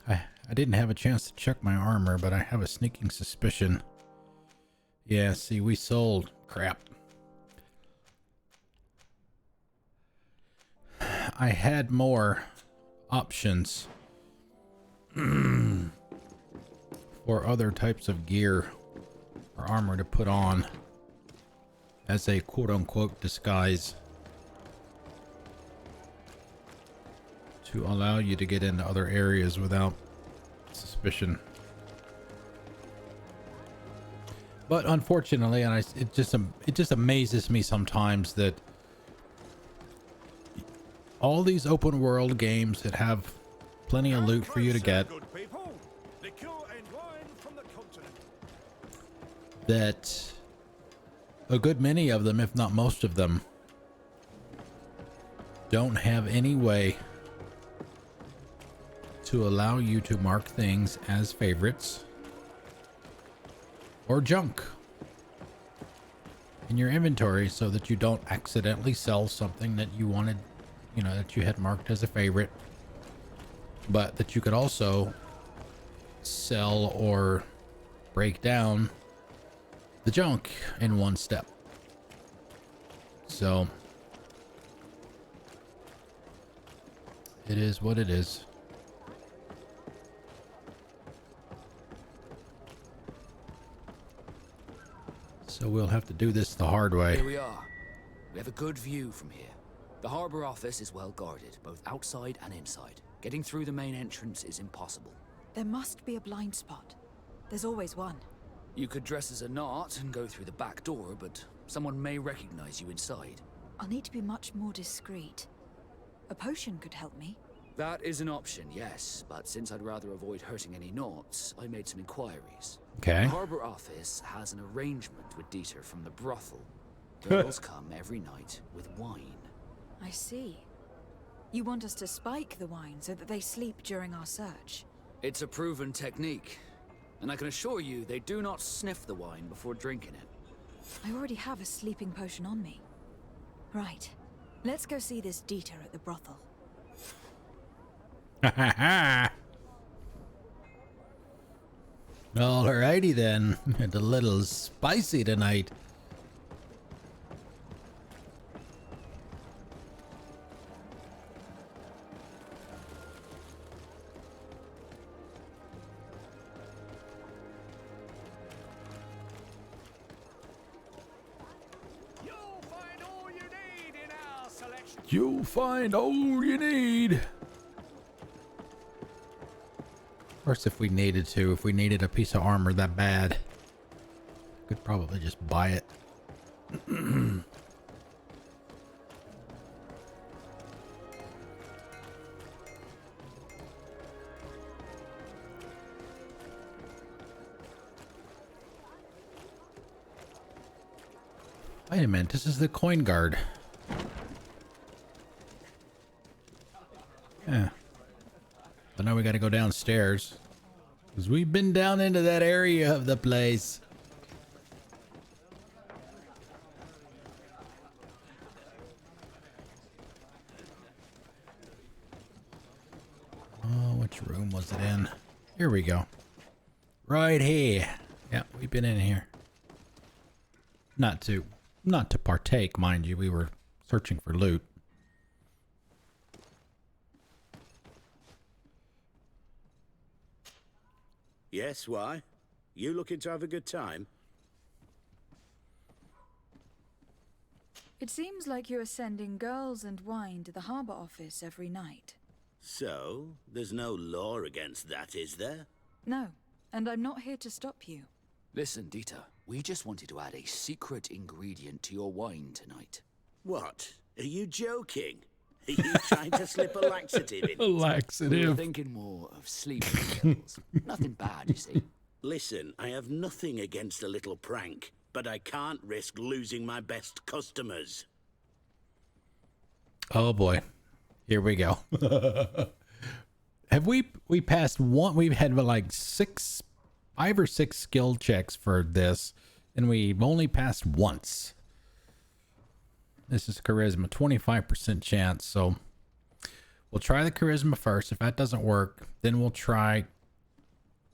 I didn't have a chance to check my armor, but I have a sneaking suspicion. Yeah, see, we sold crap. I had more options for other types of gear or armor to put on as a quote-unquote disguise to allow you to get into other areas without suspicion. But unfortunately, and it just amazes me sometimes that all these open world games that have plenty of loot for you to get, that a good many of them, if not most of them, don't have any way to allow you to mark things as favorites or junk in your inventory so that you don't accidentally sell something that you wanted, you know, that you had marked as a favorite, but that you could also sell or break down the junk in one step. So it is what it is. So we'll have to do this the hard way. Here we are. We have a good view from here. The harbor office is well guarded, both outside and inside. Getting through the main entrance is impossible. There must be a blind spot. There's always one. You could dress as a knot and go through the back door, but someone may recognize you inside. I'll need to be much more discreet. A potion could help me. That is an option, yes, but since I'd rather avoid hurting any knots, I made some inquiries. Okay. The harbor office has an arrangement with Dieter from the brothel. Girls come every night with wine. I see. You want us to spike the wine so that they sleep during our search? It's a proven technique, and I can assure you they do not sniff the wine before drinking it. I already have a sleeping potion on me. Right. Let's go see this Dieter at the brothel. Alrighty then. It's a little spicy tonight. You'll find all you need. Of course, if we needed to, if we needed a piece of armor that bad, could probably just buy it. Wait a minute, this is the coin guard. Yeah. But now we gotta go downstairs. Because we've been down into that area of the place. Oh, which room was it in? Here we go. Right here. Yeah, we've been in here. Not to partake, mind you. We were searching for loot. Yes, why? You looking to have a good time? It seems like you are sending girls and wine to the harbor office every night. So, there's no law against that, is there? No, and I'm not here to stop you. Listen, Dieter, we just wanted to add a secret ingredient to your wine tonight. What? Are you joking? Are you trying to slip a laxative in? A laxative. We were thinking more of sleeping pills. Nothing bad, you see. Listen, I have nothing against a little prank, but I can't risk losing my best customers. Oh boy. Here we go. Have we passed one? We've had like 5 or 6 skill checks for this, and we've only passed once. This is charisma, 25% chance. So we'll try the charisma first. If that doesn't work, then we'll try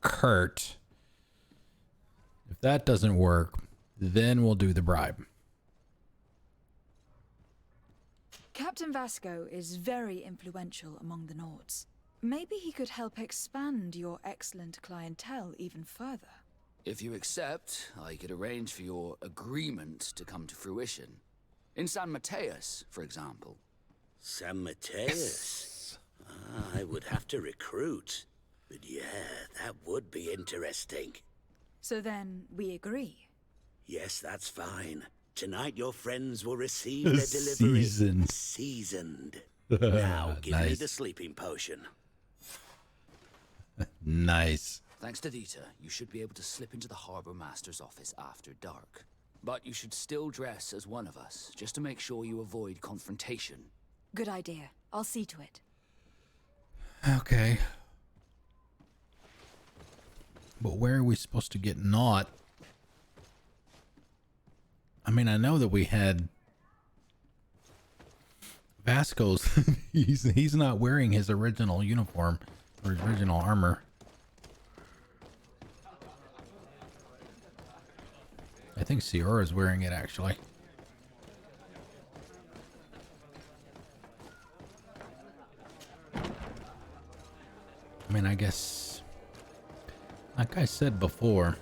Kurt. If that doesn't work, then we'll do the bribe. Captain Vasco is very influential among the Nords. Maybe he could help expand your excellent clientele even further. If you accept, I could arrange for your agreement to come to fruition. In San Mateus, for example. San Mateus? I would have to recruit. But yeah, that would be interesting. So then, we agree. Yes, that's fine. Tonight your friends will receive their delivery. Seasoned. Now, give me the sleeping potion. Nice. Thanks to Dieter, you should be able to slip into the Harbor Master's office after dark. But you should still dress as one of us, just to make sure you avoid confrontation. Good idea. I'll see to it. Okay. But where are we supposed to get Naught? I mean, I know that we had Vasco's. he's not wearing his original uniform or his original armor. I think Sierra's wearing it, actually. I mean, I guess, like I said before,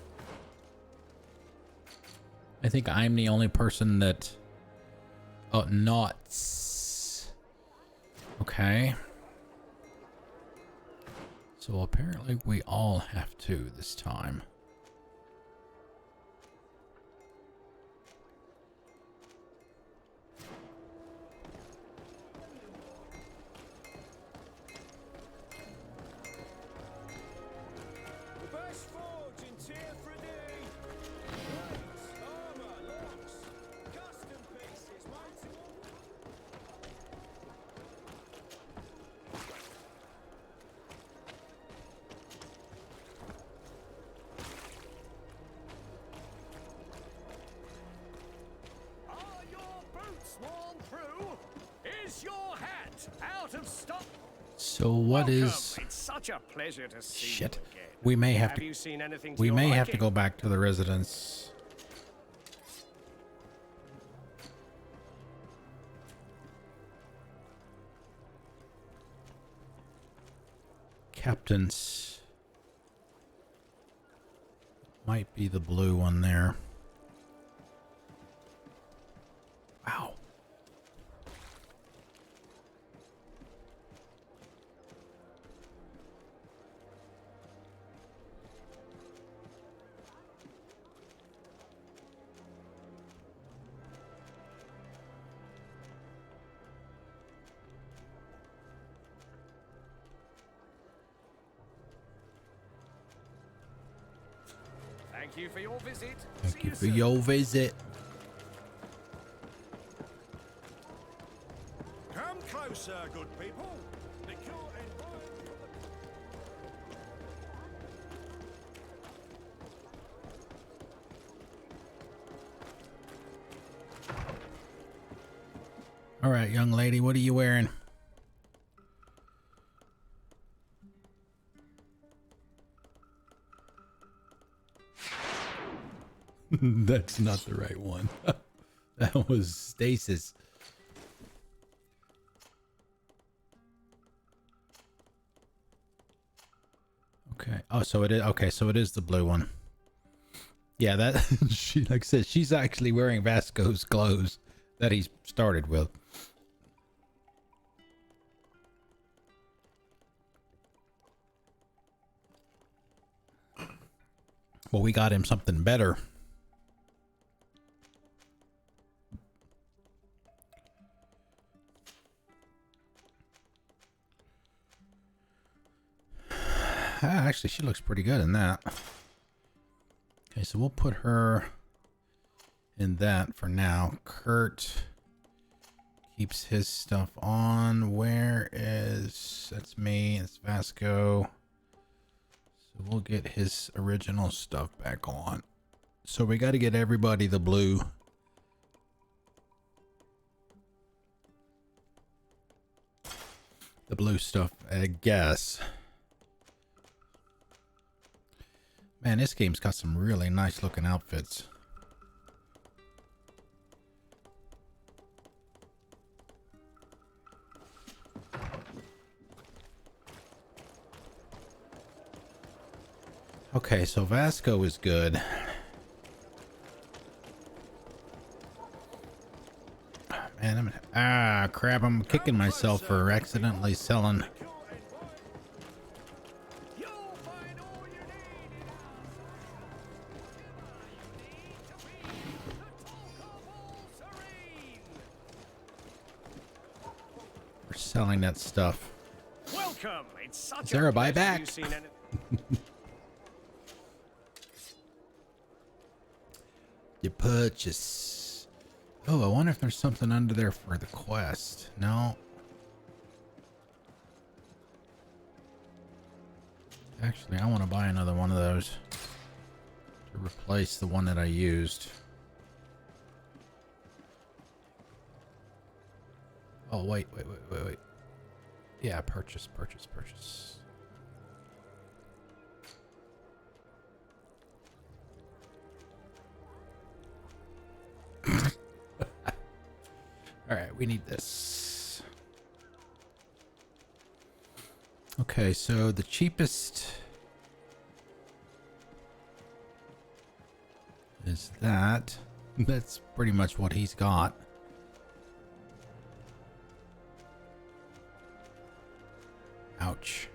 I think I'm the only person that... Oh, knots. Okay. So apparently we all have to this time. So what is... It's such a pleasure to see Shit. you again. We may have to... you seen anything to We your may have to liking? go back to the residence. Captains. Might be the blue one there. Wow. Thank you for your visit. Thank you for your visit. Come closer, good people. The cure All right, young lady, what are you wearing? That's not the right one. That was stasis. Okay. Oh, so it is. Okay, so it is the blue one. Yeah, that she, like I said, she's actually wearing Vasco's clothes that he started with. Well, we got him something better. Actually, she looks pretty good in that. Okay, so we'll put her in that for now. Kurt keeps his stuff on. Where is... That's me. It's Vasco. So we'll get his original stuff back on. So we got to get everybody the blue. The blue stuff, I guess. Man, this game's got some really nice looking outfits. Okay, so Vasco is good. Man, crap, I'm kicking myself for accidentally selling. Selling that stuff. Welcome. It's such Is there a buyback? You purchase. Oh, I wonder if there's something under there for the quest. No. Actually, I want to buy another one of those to replace the one that I used. Oh, wait. Yeah, purchase. All right, we need this. Okay, so the cheapest is that. That's pretty much what he's got. Ouch.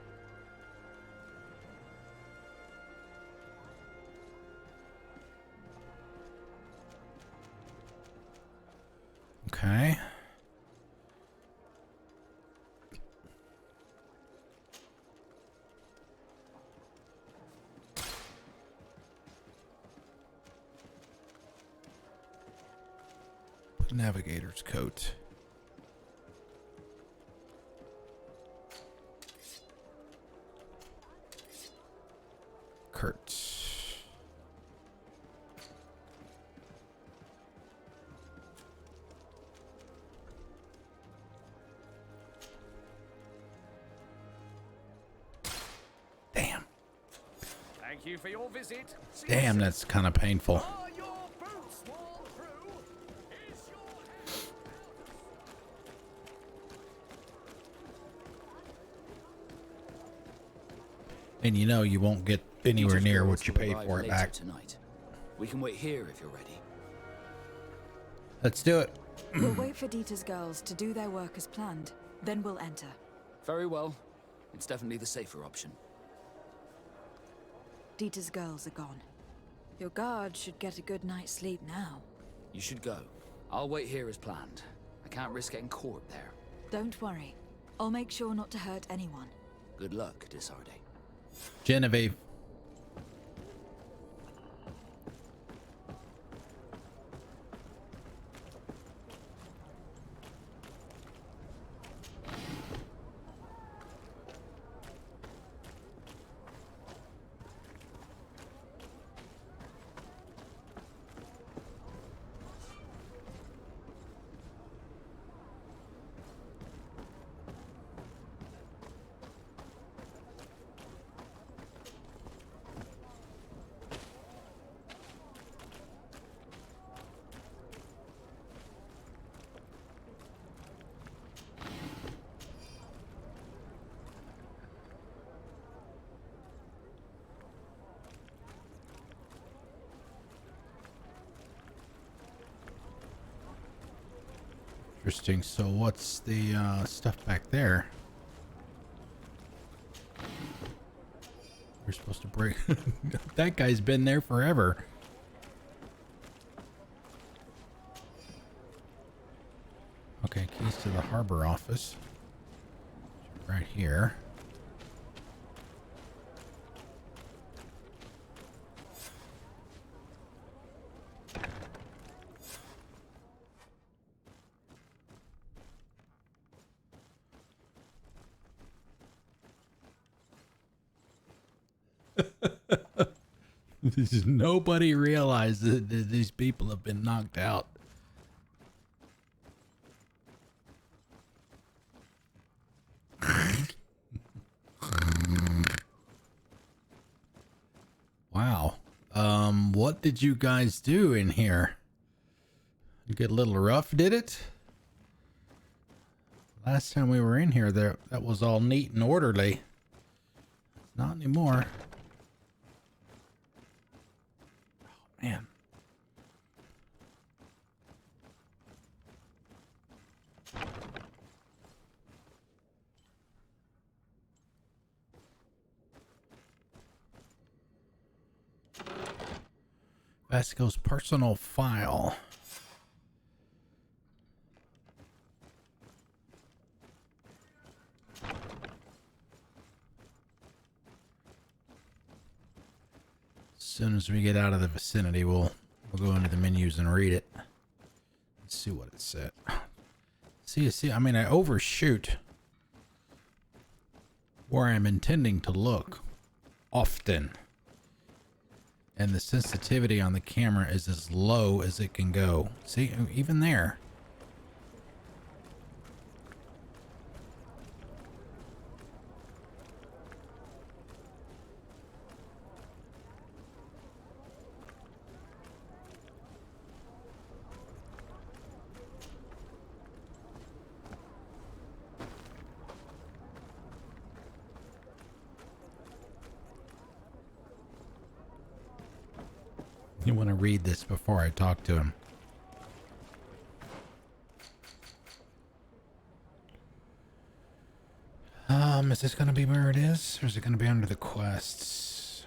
Okay. Navigator's coat. Kurt. Damn. Thank you for your visit. Damn, that's kind of painful. And you know you won't get anywhere near what you pay for it back. Tonight. We can wait here if you're ready. Let's do it. We'll wait for Dieter's girls to do their work as planned. Then we'll enter. Very well. It's definitely the safer option. Dieter's girls are gone. Your guard should get a good night's sleep now. You should go. I'll wait here as planned. I can't risk getting caught there. Don't worry. I'll make sure not to hurt anyone. Good luck, Desarde. Genevieve. Interesting. So what's the stuff back there? We're supposed to break. That guy's been there forever. Okay, keys to the harbor office. Right here. Nobody realized that these people have been knocked out. Wow. What did you guys do in here? Get a little rough, did it? Last time we were in here, that was all neat and orderly. Not anymore. Oh, man. Vasco's personal file. As soon as we get out of the vicinity, we'll go into the menus and read it. Let's see what it said. See, I mean, I overshoot where I'm intending to look often. And the sensitivity on the camera is as low as it can go. See, even there. You want to read this before I talk to him. Is this going to be where it is? Or is it going to be under the quests?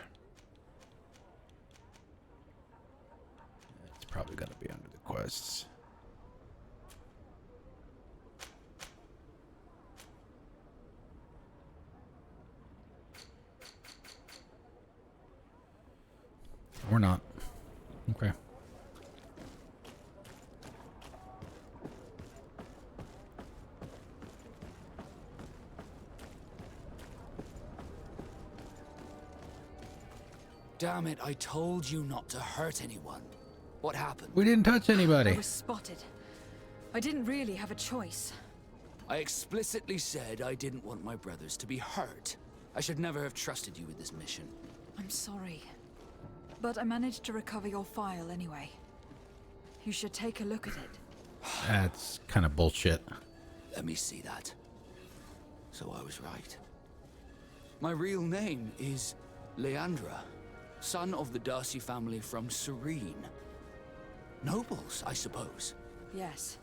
It's probably going to be under the quests. Or not. Okay. Damn it, I told you not to hurt anyone. What happened? We didn't touch anybody. I was spotted. I didn't really have a choice. I explicitly said I didn't want my brothers to be hurt. I should never have trusted you with this mission. I'm sorry. But I managed to recover your file anyway. You should take a look at it. That's kind of bullshit. Let me see that. So I was right. My real name is Leandra, son of the Darcy family from Serene. Nobles, I suppose. Yes.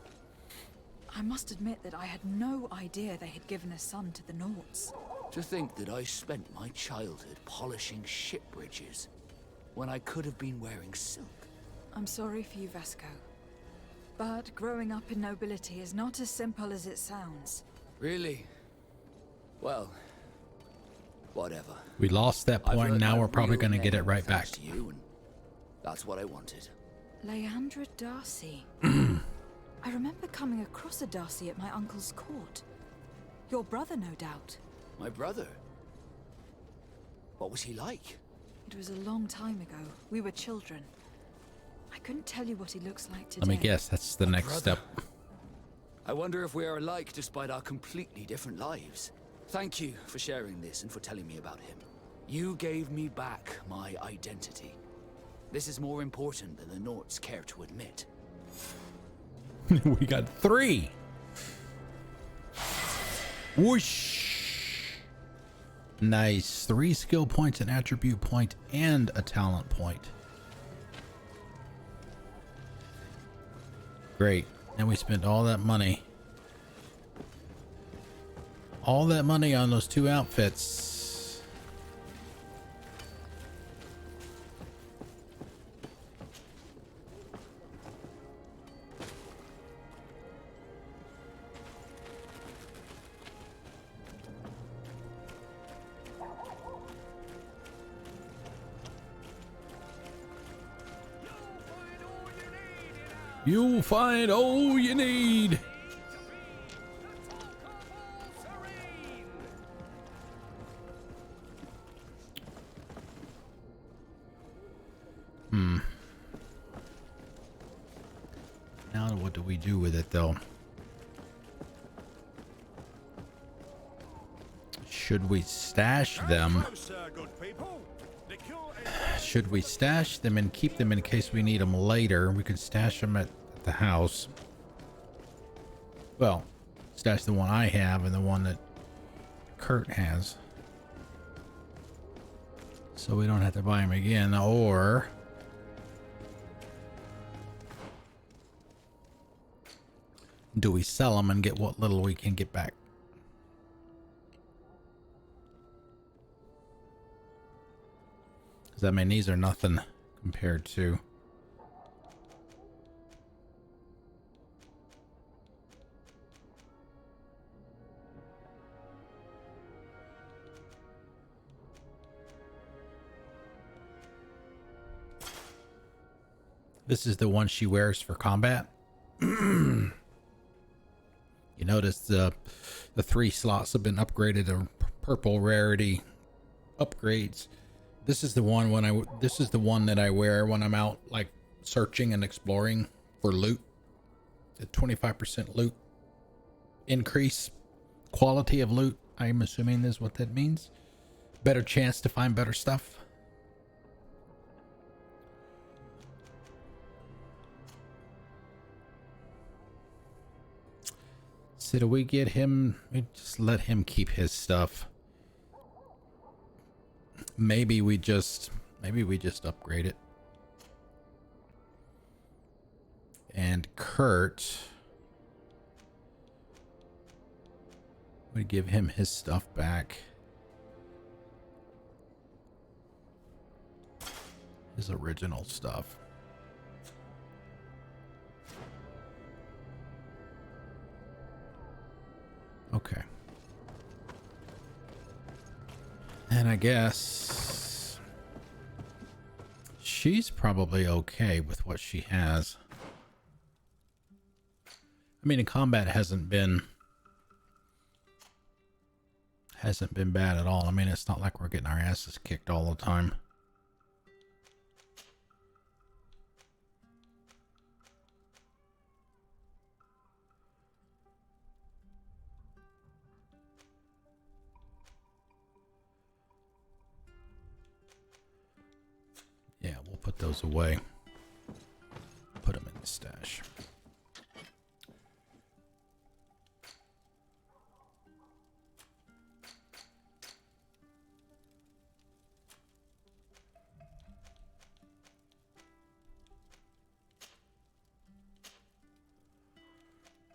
I must admit that I had no idea they had given a son to the Nauts. To think that I spent my childhood polishing ship bridges when I could have been wearing silk. I'm sorry for you, Vasco. But growing up in nobility is not as simple as it sounds. Really? Well, whatever. We lost that point, now we're probably going to get it right back. To you, and that's what I wanted. Leandra Darcy. I remember coming across a Darcy at my uncle's court. Your brother, no doubt. My brother? What was he like? It was a long time ago. We were children. I couldn't tell you what he looks like today. Let me guess, that's the next step. I wonder if we are alike despite our completely different lives. Thank you for sharing this and for telling me about him. You gave me back my identity. This is more important than the Nauts care to admit. We got 3. Whoosh. Nice. 3 skill points, an attribute point, and a talent point. Great. And we spent all that money. All that money on those 2 outfits. You'll find all you need. Now what do we do with it though? Should we stash them? Should we stash them and keep them in case we need them later? We could stash them at the house. Well, stash the one I have and the one that Kurt has. So we don't have to buy them again. Or do we sell them and get what little we can get back? Because I mean, these are nothing compared to... This is the one she wears for combat. You notice the 3 slots have been upgraded to purple rarity upgrades. This is the one this is the one that I wear when I'm out like searching and exploring for loot. The 25% loot increase, quality of loot. I'm assuming is what that means. Better chance to find better stuff. So do we get him? We just let him keep his stuff. Maybe we just upgrade it. And Kurt, we give him his stuff back. His original stuff. Okay. And I guess she's probably okay with what she has. I mean, in combat hasn't been bad at all. I mean, it's not like we're getting our asses kicked all the time. Yeah, we'll put those away. Put them in the stash.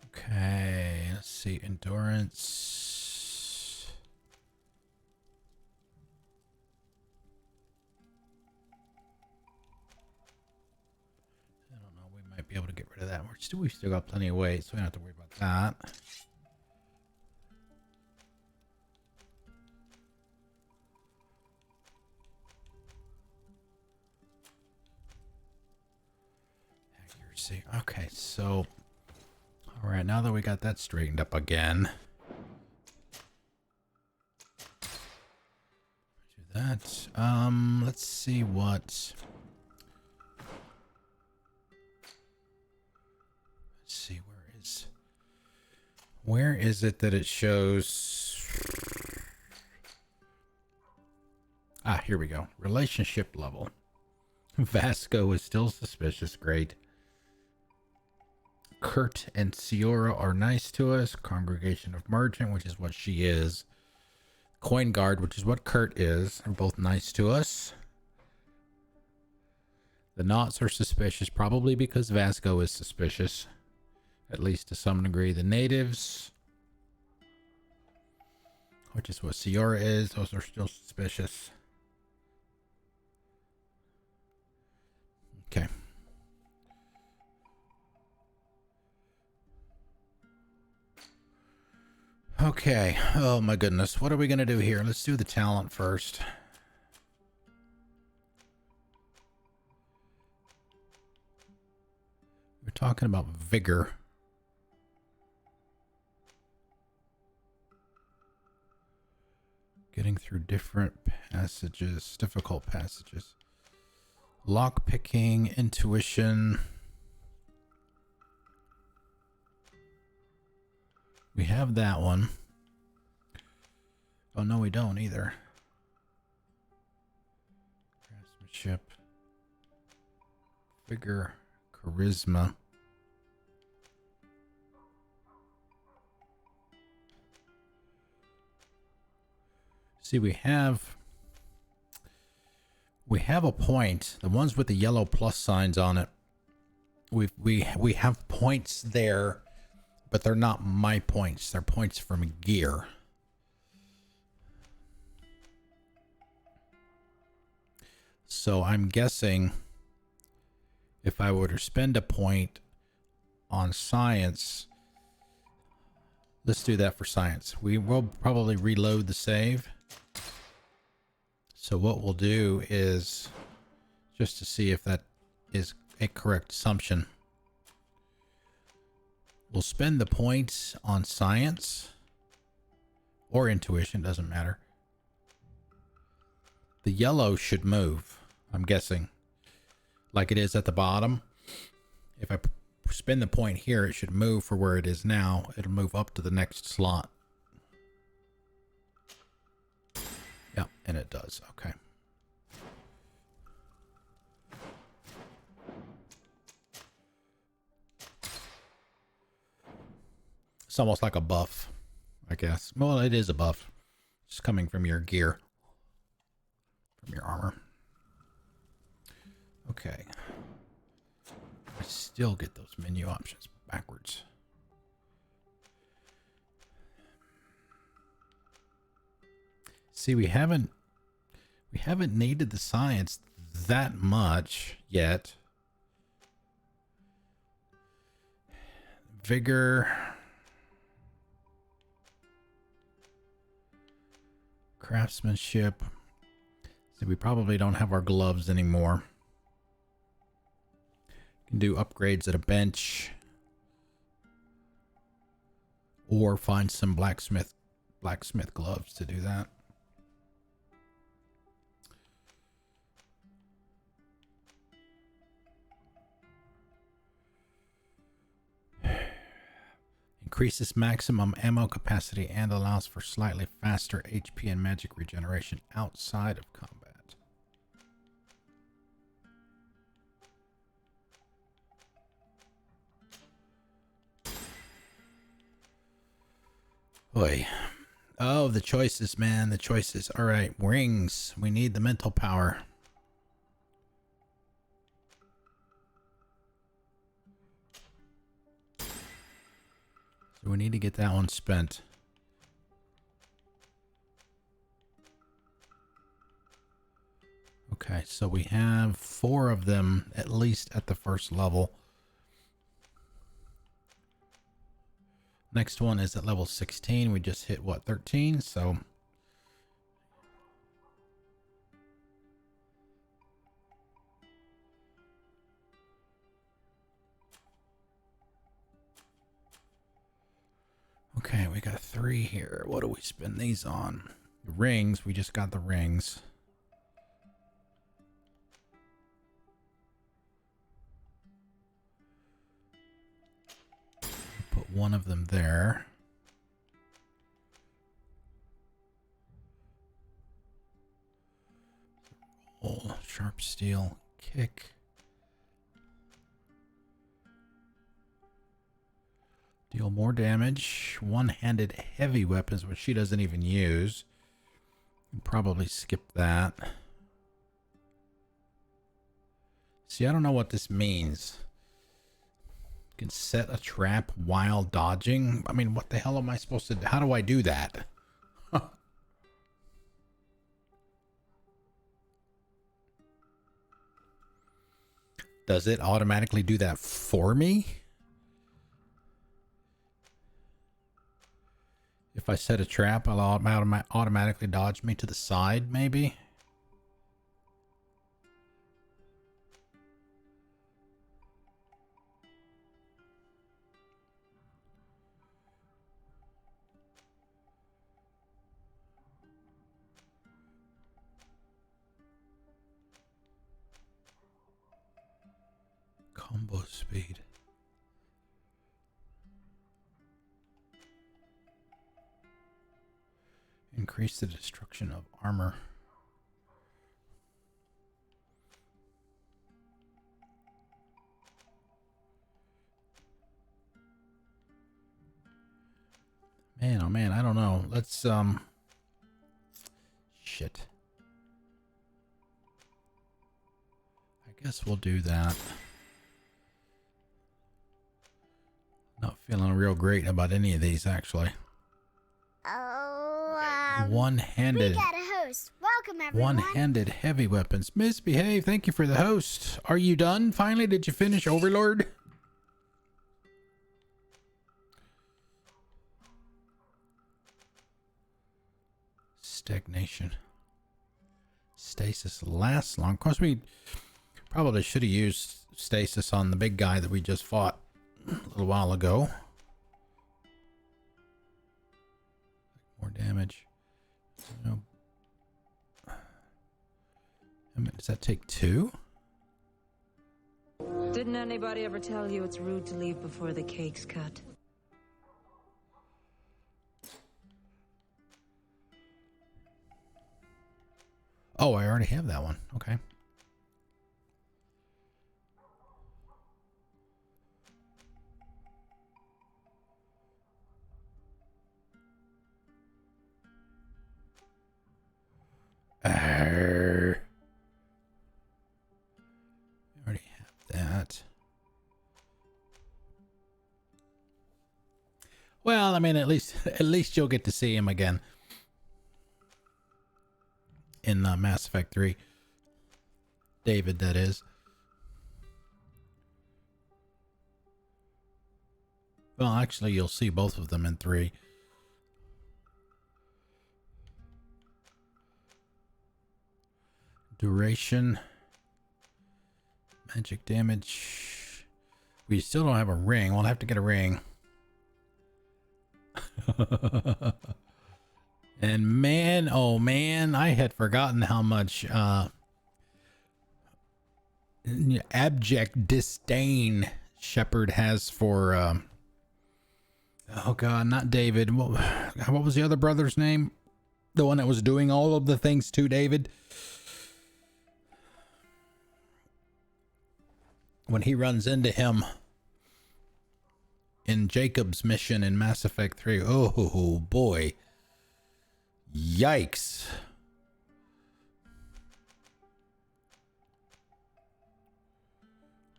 Okay, let's see. Endurance. Be able to get rid of that. We've still got plenty of weight, so we don't have to worry about that. Accuracy. Okay, so all right, now that we got that straightened up again, do that. Let's see what. See, where is it that it shows? Ah, here we go. Relationship level. Vasco is still suspicious. Great. Kurt and Ciora are nice to us. Congregation of Merchant, which is what she is. Coin Guard, which is what Kurt is, are both nice to us. The Knots are suspicious, probably because Vasco is suspicious. At least to some degree. The natives, which is what Sierra is, those are still suspicious. Okay. Okay. Oh my goodness. What are we going to do here? Let's do the talent first. We're talking about vigor. Getting through different passages, difficult passages. Lock picking, intuition. We have that one. Oh, no, we don't either. Craftsmanship. Vigor. Charisma. See, we have a point. The ones with the yellow plus signs on it. We have points there, but they're not my points. They're points from gear. So I'm guessing if I were to spend a point on science, let's do that for science. We will probably reload the save. So what we'll do is, just to see if that is a correct assumption, we'll spend the points on science or intuition, doesn't matter. The yellow should move, I'm guessing, like it is at the bottom. If I spend the point here, it should move for where it is now. It'll move up to the next slot. Yeah, and it does. Okay. It's almost like a buff, I guess. Well, it is a buff. It's coming from your gear, from your armor. Okay. I still get those menu options backwards. See, we haven't needed the science that much yet. Vigor. Craftsmanship. So we probably don't have our gloves anymore. Can do upgrades at a bench. Or find some blacksmith gloves to do that. Increases maximum ammo capacity and allows for slightly faster HP and magic regeneration outside of combat. Boy. Oh, the choices, man. The choices. All right. Rings. We need the mental power. So we need to get that one spent. Okay, so we have 4 of them, at least at the first level. Next one is at level 16. We just hit, what, 13? So... Okay, we got 3 here. What do we spend these on? The rings. We just got the rings. Put one of them there. Oh, sharp steel kick. Deal more damage. One-handed heavy weapons, which she doesn't even use. Probably skip that. See, I don't know what this means. Can set a trap while dodging. I mean, what the hell am I supposed to do? How do I do that? Does it automatically do that for me? If I set a trap, I'll automatically dodge me to the side, maybe? Combo speed. Increase the destruction of armor. Man, oh man, I don't know. Let's shit. I guess we'll do that. Not feeling real great about any of these, actually. Oh, One-handed. We got a host. Welcome, everyone. One-handed heavy weapons. Misbehave. Thank you for the host. Are you done? Finally, did you finish, Overlord? Stagnation. Stasis lasts long. Of course, we probably should have used stasis on the big guy that we just fought a little while ago. More damage. No. Does that take 2? Didn't anybody ever tell you it's rude to leave before the cake's cut? Oh, I already have that one. Okay. Already have that. Well, I mean, at least you'll get to see him again in Mass Effect 3. David, that is. Well, actually, you'll see both of them in 3. Duration. Magic damage. We still don't have a ring. We'll have to get a ring. And man, oh man, I had forgotten how much abject disdain Shepard has for oh god, not David. What was the other brother's name? The one that was doing all of the things to David? When he runs into him in Jacob's mission in Mass Effect 3. Oh boy. Yikes.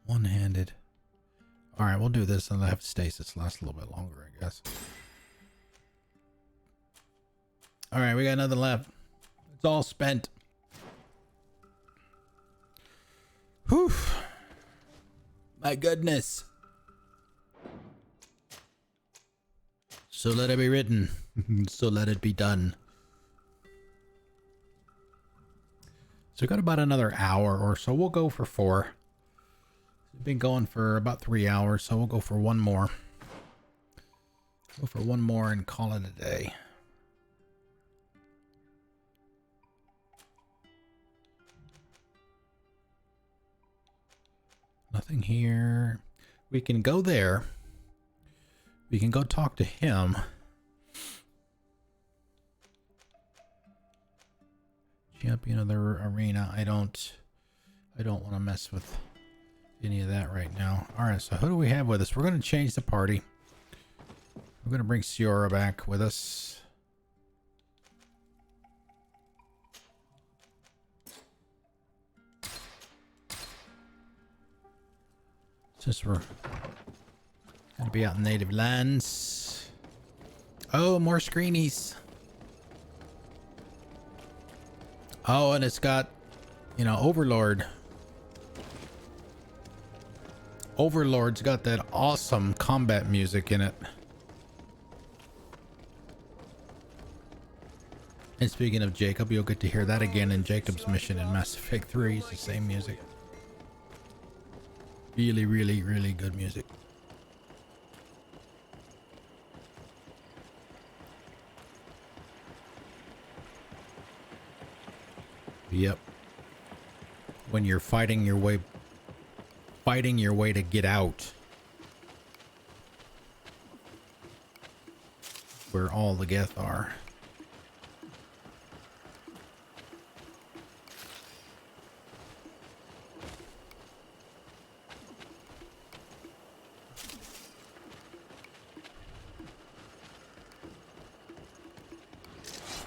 One-handed. All right, we'll do this and have stasis last a little bit longer, I guess. All right, we got another left. It's all spent. Whew. My goodness. So let it be written. So let it be done. So we got about another hour or so. We'll go for 4. We've been going for about 3 hours, so we'll go for one more. Go for one more and call it a day. Nothing here. We can go there. We can go talk to him. Champion of the arena. I don't want to mess with any of that right now. All right, so who do we have with us? We're going to change the party. We're going to bring Siora back with us. Since we're Gotta be out in native lands. Oh, more screenies. Oh, and it's got, you know, Overlord. Overlord's got that awesome combat music in it. And speaking of Jacob, you'll get to hear that again in Jacob's mission in Mass Effect 3. It's the same music. Really, really, really good music. Yep. When you're fighting your way to get out. Where all the Geth are.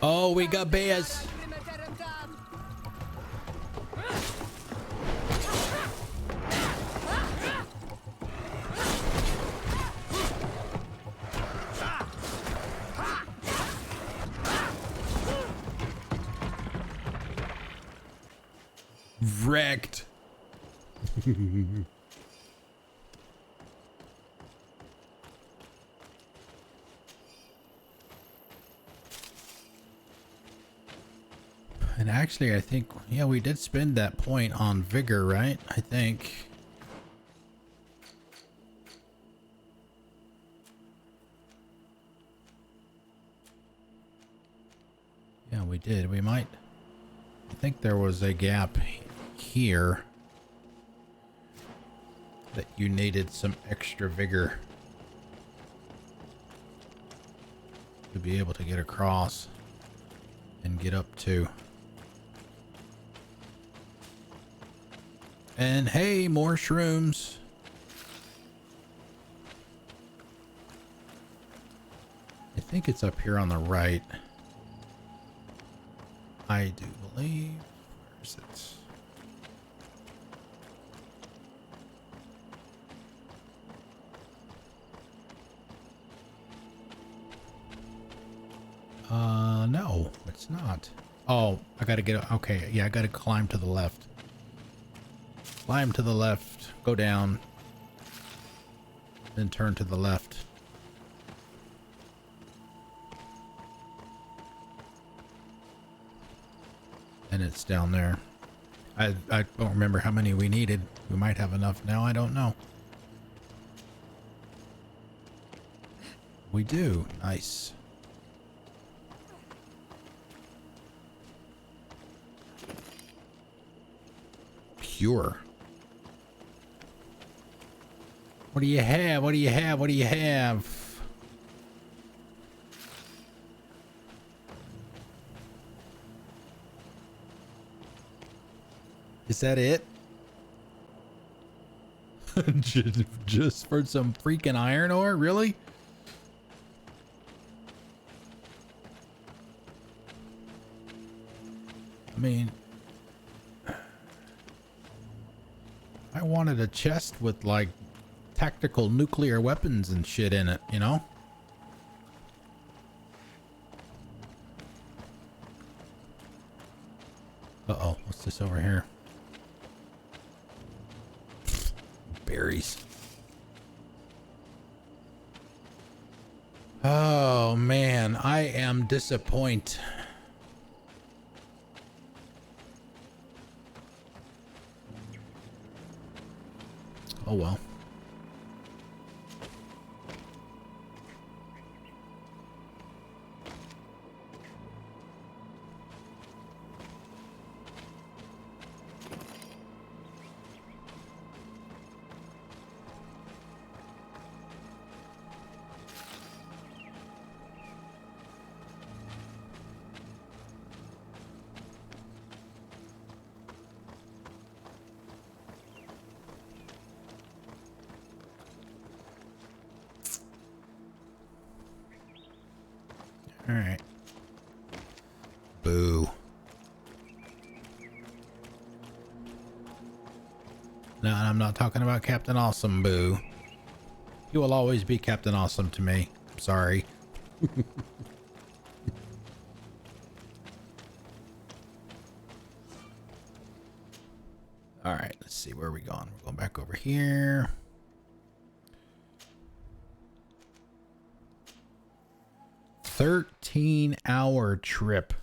Oh, we got bears. Wrecked. And actually, I think, yeah, we did spend that point on vigor, right? I think. Yeah, we did. We might. I think there was a gap here that you needed some extra vigor to be able to get across and get up to. And hey, more shrooms. I think it's up here on the right. I do believe. Where is it? No, it's not. Oh, I gotta get, okay, yeah, I gotta climb to the left. Climb to the left, go down, then turn to the left. And it's down there. I don't remember how many we needed. We might have enough now, I don't know. We do, nice. Pure. What do you have? What do you have? What do you have? Is that it? just for some freaking iron ore? Really? I mean, I wanted a chest with like tactical nuclear weapons and shit in it, you know? Uh-oh, what's this over here? Berries. Oh man, I am disappointed. Oh well. All right. Boo. No, I'm not talking about Captain Awesome, boo. You will always be Captain Awesome to me. I'm sorry. All right, let's see, where are we going? We're going back over here. "13-hour trip."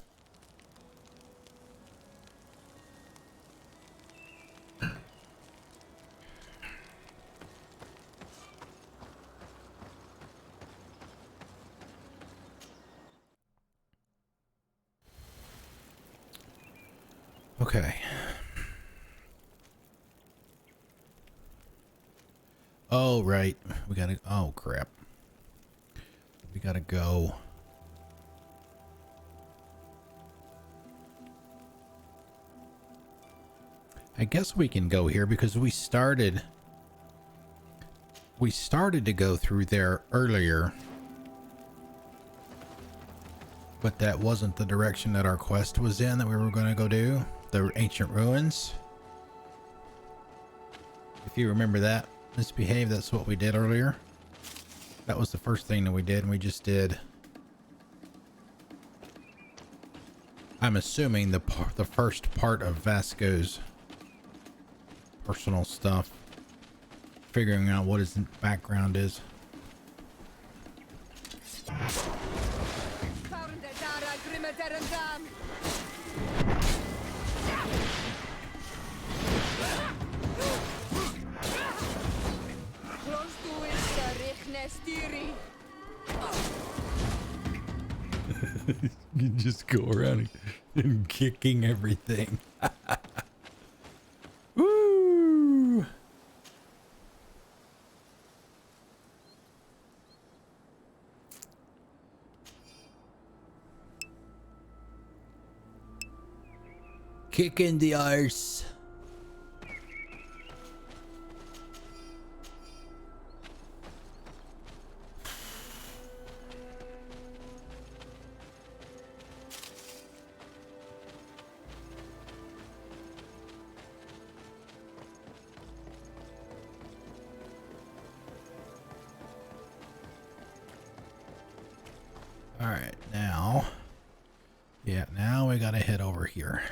Okay. Oh, right. We gotta, oh crap. We gotta go. I guess we can go here because we started to go through there earlier, but that wasn't the direction that our quest was in that we were going to go do, the ancient ruins. If you remember that, Misbehave, that's what we did earlier. That was the first thing that we did, and we just did, I'm assuming, the first part of Vasco's personal stuff, figuring out what his background is. You just go around and kicking everything. Woo! Kicking the arse. All right, now, yeah, now we gotta head over here.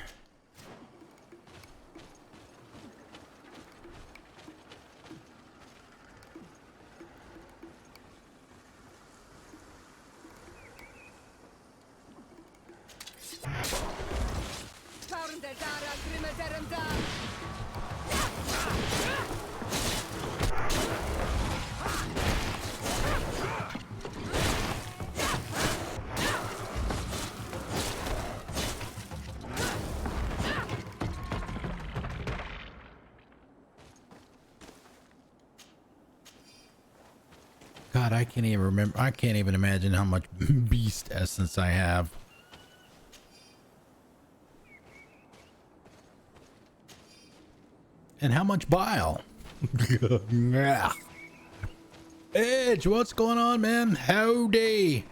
God, I can't even remember. I can't even imagine how much beast essence I have. And how much bile. Edge, what's going on, man? Howdy.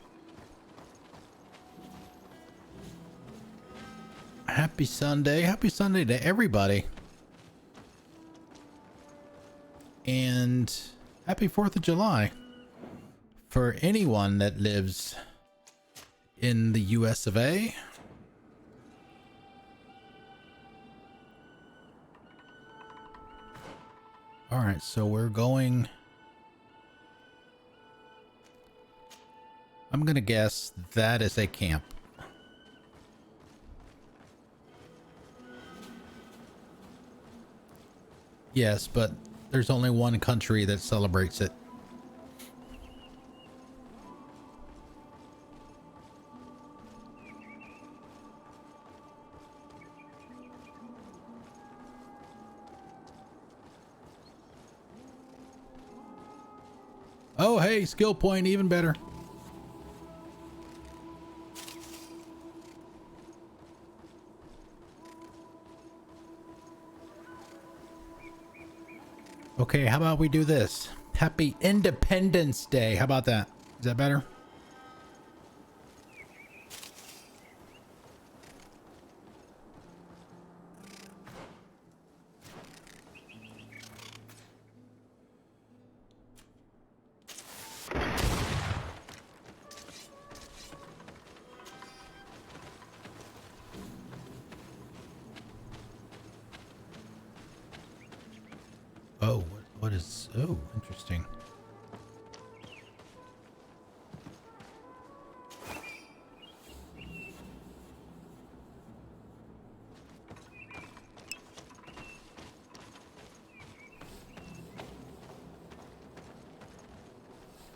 Happy Sunday. Happy Sunday to everybody. And happy 4th of July. For anyone that lives in the US of A. All right, so we're going. I'm gonna guess that is a camp. Yes, but there's only one country that celebrates it. Oh, hey, skill point, even better. Okay, how about we do this? Happy Independence Day. How about that? Is that better? Oh, interesting.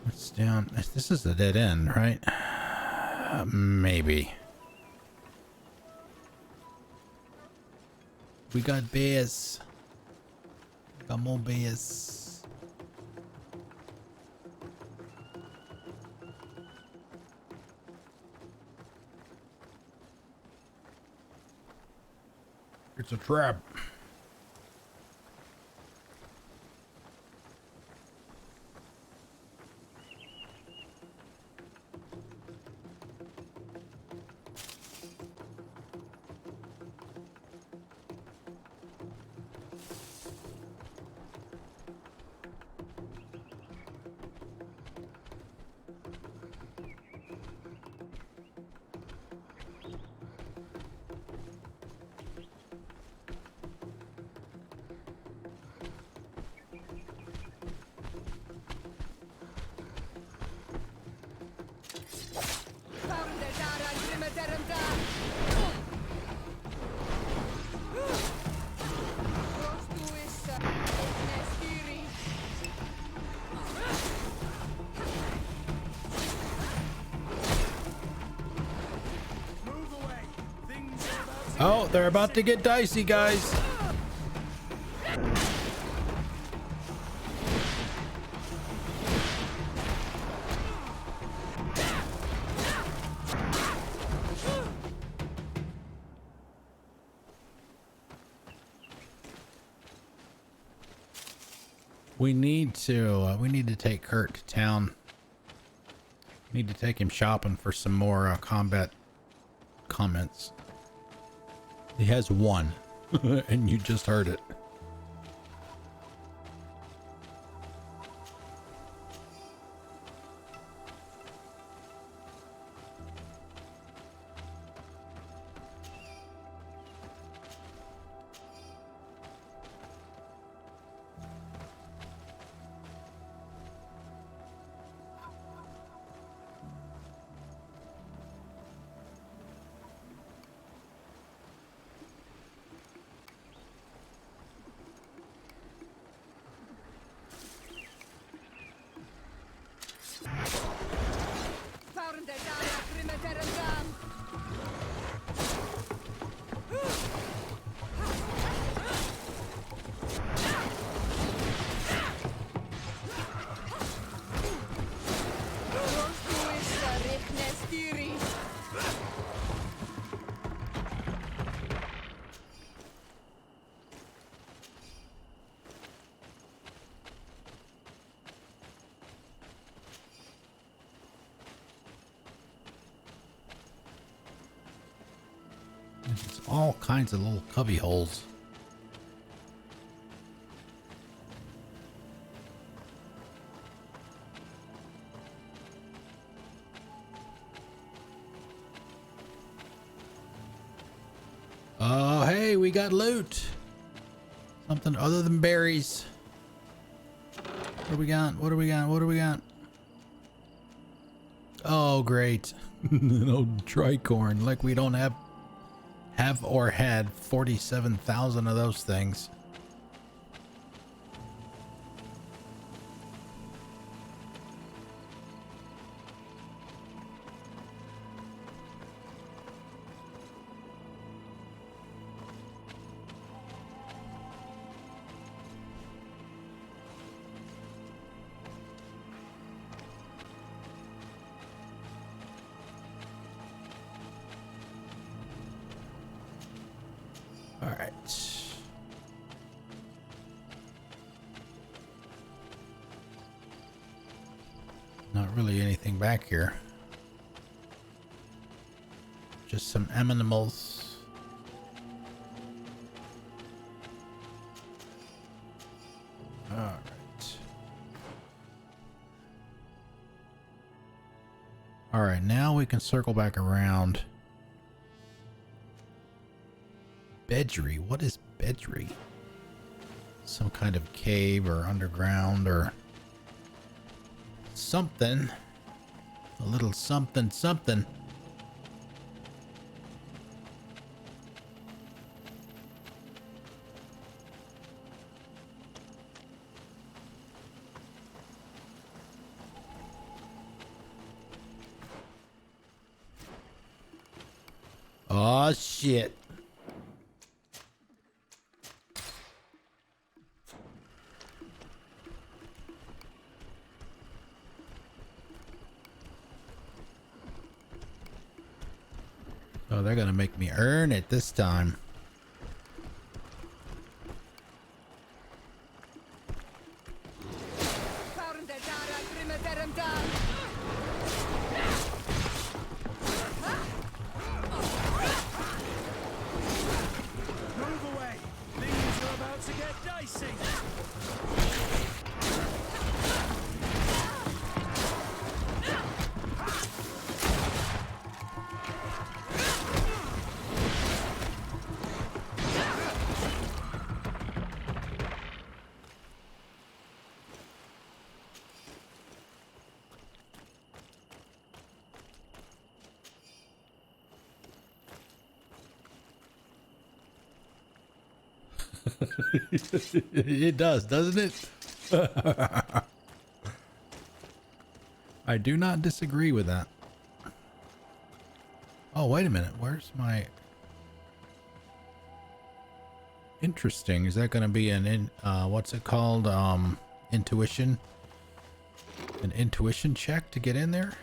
What's down? This is a dead end, right? Maybe. We got bears. Got more bears. It's a trap. Oh, they're about to get dicey, guys. We need to take Kurt to town. Need to take him shopping for some more combat comments. He has one, and you just heard it. There's all kinds of little cubby holes. Oh, hey, we got loot. Something other than berries. What do we got? What do we got? What do we got? Oh, great. An old tricorn. Like we don't have or had 47,000 of those things. All right. Not really anything back here. Just some animals. All right. All right, now we can circle back around. Bedrí. What is Bedrí? some kind of cave or underground or something. A little something something. Oh shit. Oh, they're gonna make me earn it this time. Move away. Things are about to get dicey. It does, doesn't it? I do not disagree with that. Oh, wait a minute. Where's my... Interesting. Is that going to be an what's it called? Intuition? An intuition check to get in there?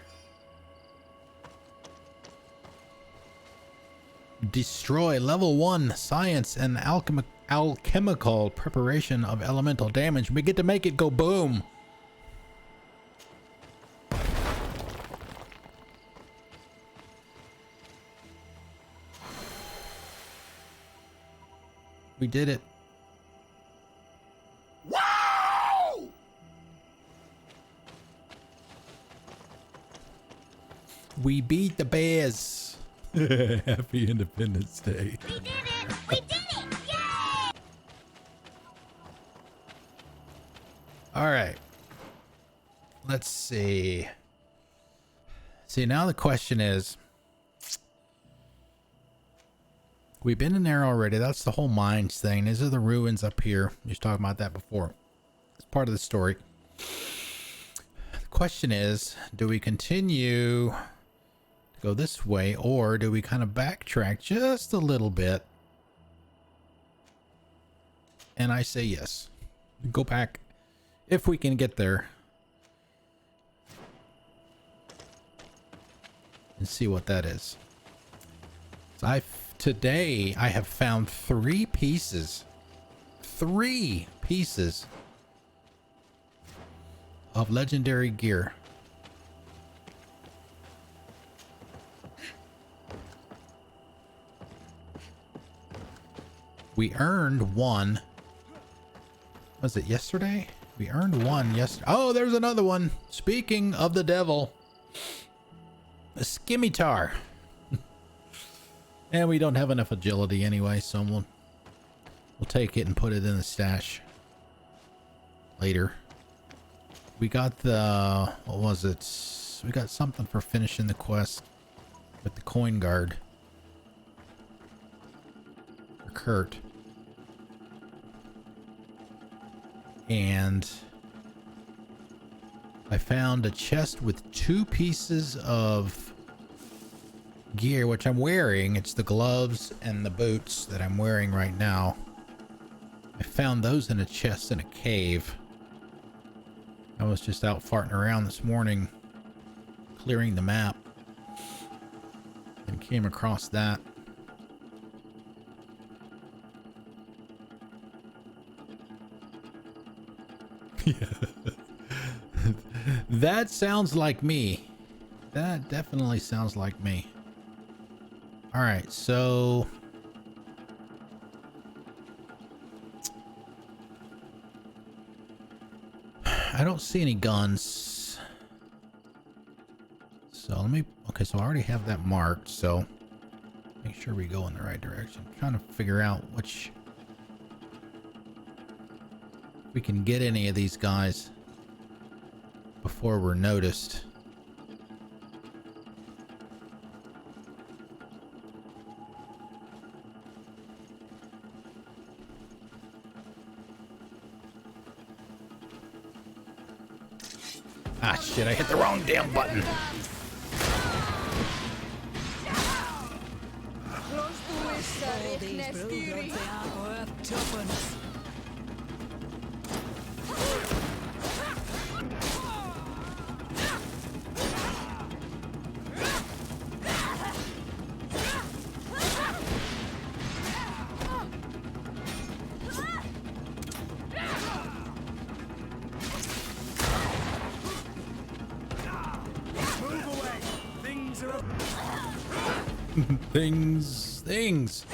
Destroy level 1 science and alchemical preparation of elemental damage. We get to make it go boom. We did it. Wow! We beat the bears. Happy Independence Day. We did it! We did it! Yay! All right. Let's see. See, now the question is, we've been in there already. That's the whole mines thing. These are the ruins up here. We was talking about that before. It's part of the story. The question is, do we continue to go this way, or do we kind of backtrack just a little bit? And I say yes. Go back if we can get there and see what that is. So today I have found 3 pieces of legendary gear. We earned one. Was it yesterday? We earned one yesterday. Oh, there's another one. Speaking of the devil, a scimitar. And we don't have enough agility anyway, so we'll take it and put it in the stash later. We got the, what was it? We got something for finishing the quest with the coin guard. For Kurt. And I found a chest with 2 pieces of gear, which I'm wearing. It's the gloves and the boots that I'm wearing right now. I found those in a chest in a cave. I was just out farting around this morning, clearing the map, and came across that. That sounds like me. That definitely sounds like me. All right, so I don't see any guns. So let me, okay, so I already have that marked, so make sure we go in the right direction. I'm trying to figure out which we can get any of these guys before we're noticed. Ah, shit, I hit the wrong damn button. All these brewdubs, they aren't worth tuppence. Things.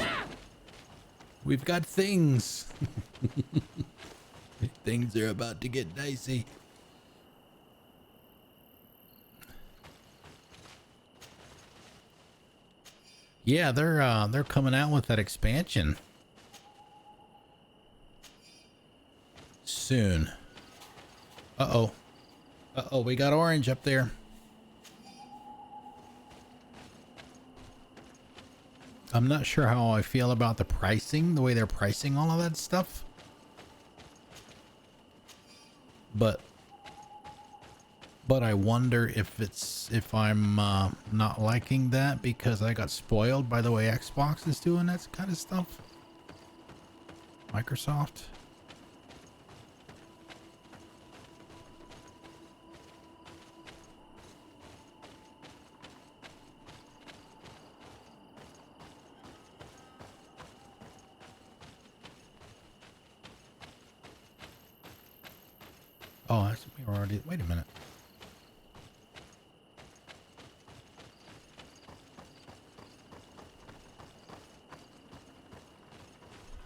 We've got things. Things are about to get dicey. Yeah, they're coming out with that expansion soon. Uh-oh. Uh-oh, we got orange up there. I'm not sure how I feel about the pricing, the way they're pricing all of that stuff. But I wonder if I'm not liking that because I got spoiled by the way Xbox is doing that kind of stuff. Microsoft. Oh, that's, we were already. Wait a minute.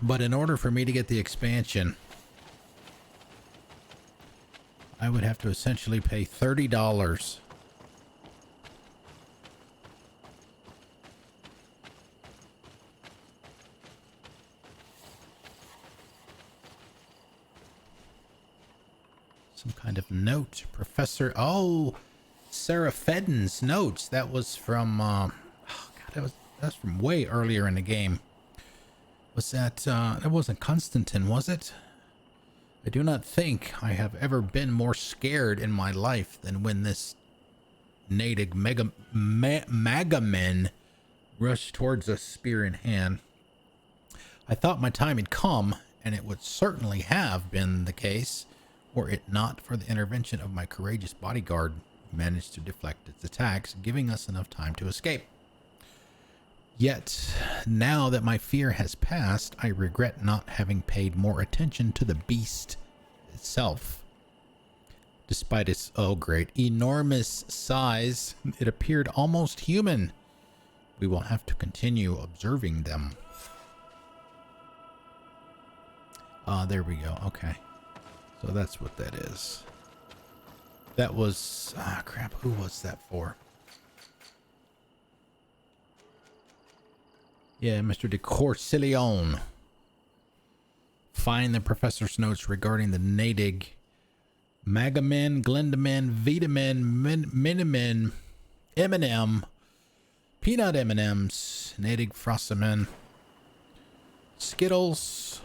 But in order for me to get the expansion, I would have to essentially pay $30. Some kind of note. Professor. Oh, Serafeddin's notes. That was from, oh God, that's from way earlier in the game. Was that wasn't Constantin, was it? I do not think I have ever been more scared in my life than when this native Magamen rushed towards us, spear in hand. I thought my time had come, and it would certainly have been the case, were it not for the intervention of my courageous bodyguard, who managed to deflect its attacks, giving us enough time to escape. Yet, now that my fear has passed, I regret not having paid more attention to the beast itself. Despite its, oh great, enormous size, it appeared almost human. We will have to continue observing them. There we go. Okay. So that's what that is. That was, crap, who was that for? Yeah, Mr. de Corsilion. Find the professor's notes regarding the Nadig, Magamen, Glendamen, Vitamin, Minimin, M&M, Peanut M&Ms, Nadig Frossamen, Skittles,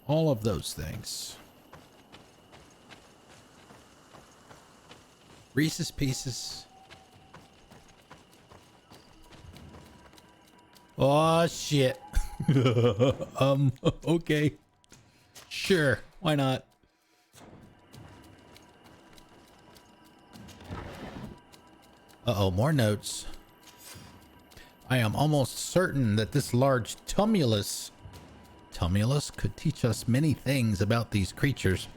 all of those things. Reese's Pieces. Oh shit. Okay. Sure, why not? Uh-oh, more notes. I am almost certain that this large tumulus could teach us many things about these creatures.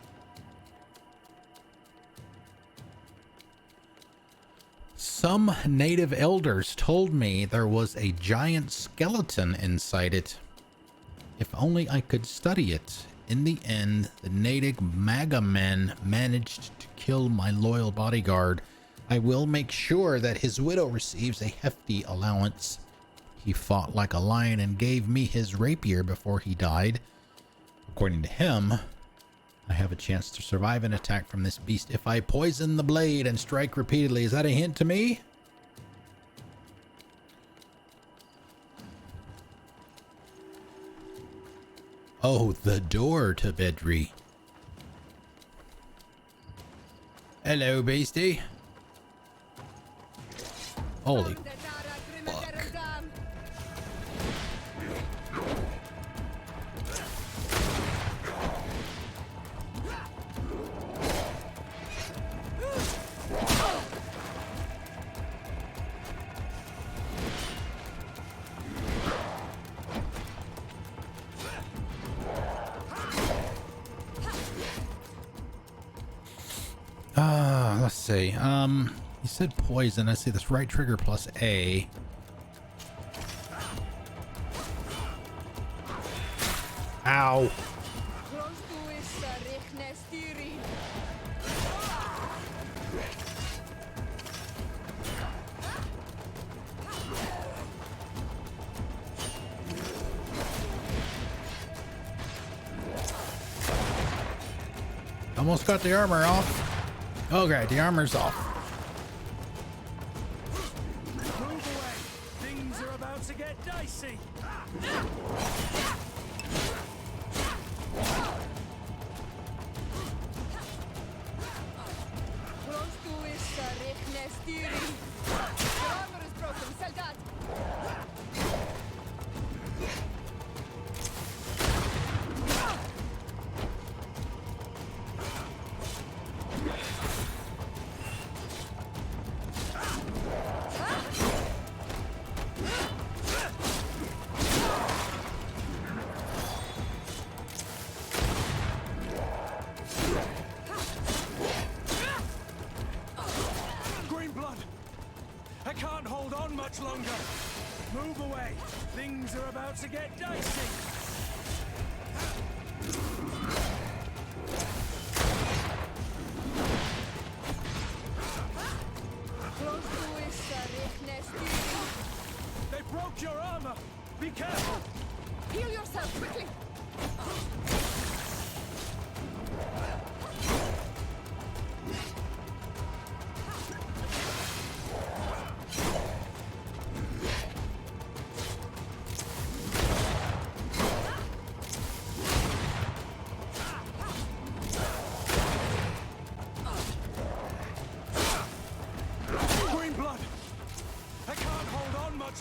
Some native elders told me there was a giant skeleton inside it. If only I could study it. In the end, the native Magamen managed to kill my loyal bodyguard. I will make sure that his widow receives a hefty allowance. He fought like a lion and gave me his rapier before he died. According to him, I have a chance to survive an attack from this beast if I poison the blade and strike repeatedly. Is that a hint to me? Oh, the door to Bedrí. Hello, beastie. Holy fuck. Let's see. You said poison. I see this right trigger plus A. Ow. Almost got the armor off. Okay, the armor's off. Move away. Things are about to get dicey. Longer. Move away. Things are about to get dicey. They broke your armor. Be careful. Heal yourself quickly.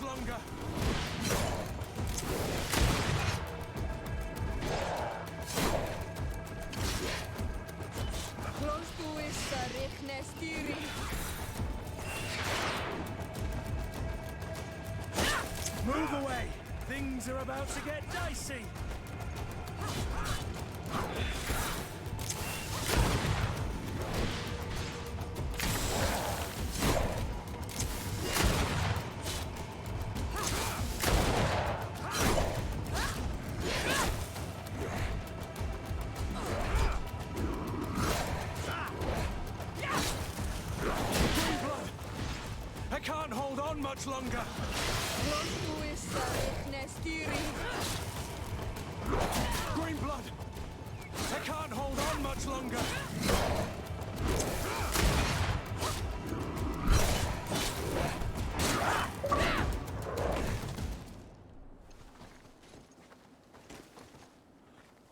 Longer. Move away. Things are about to get dicey. Much longer. Green blood. I can't hold on much longer.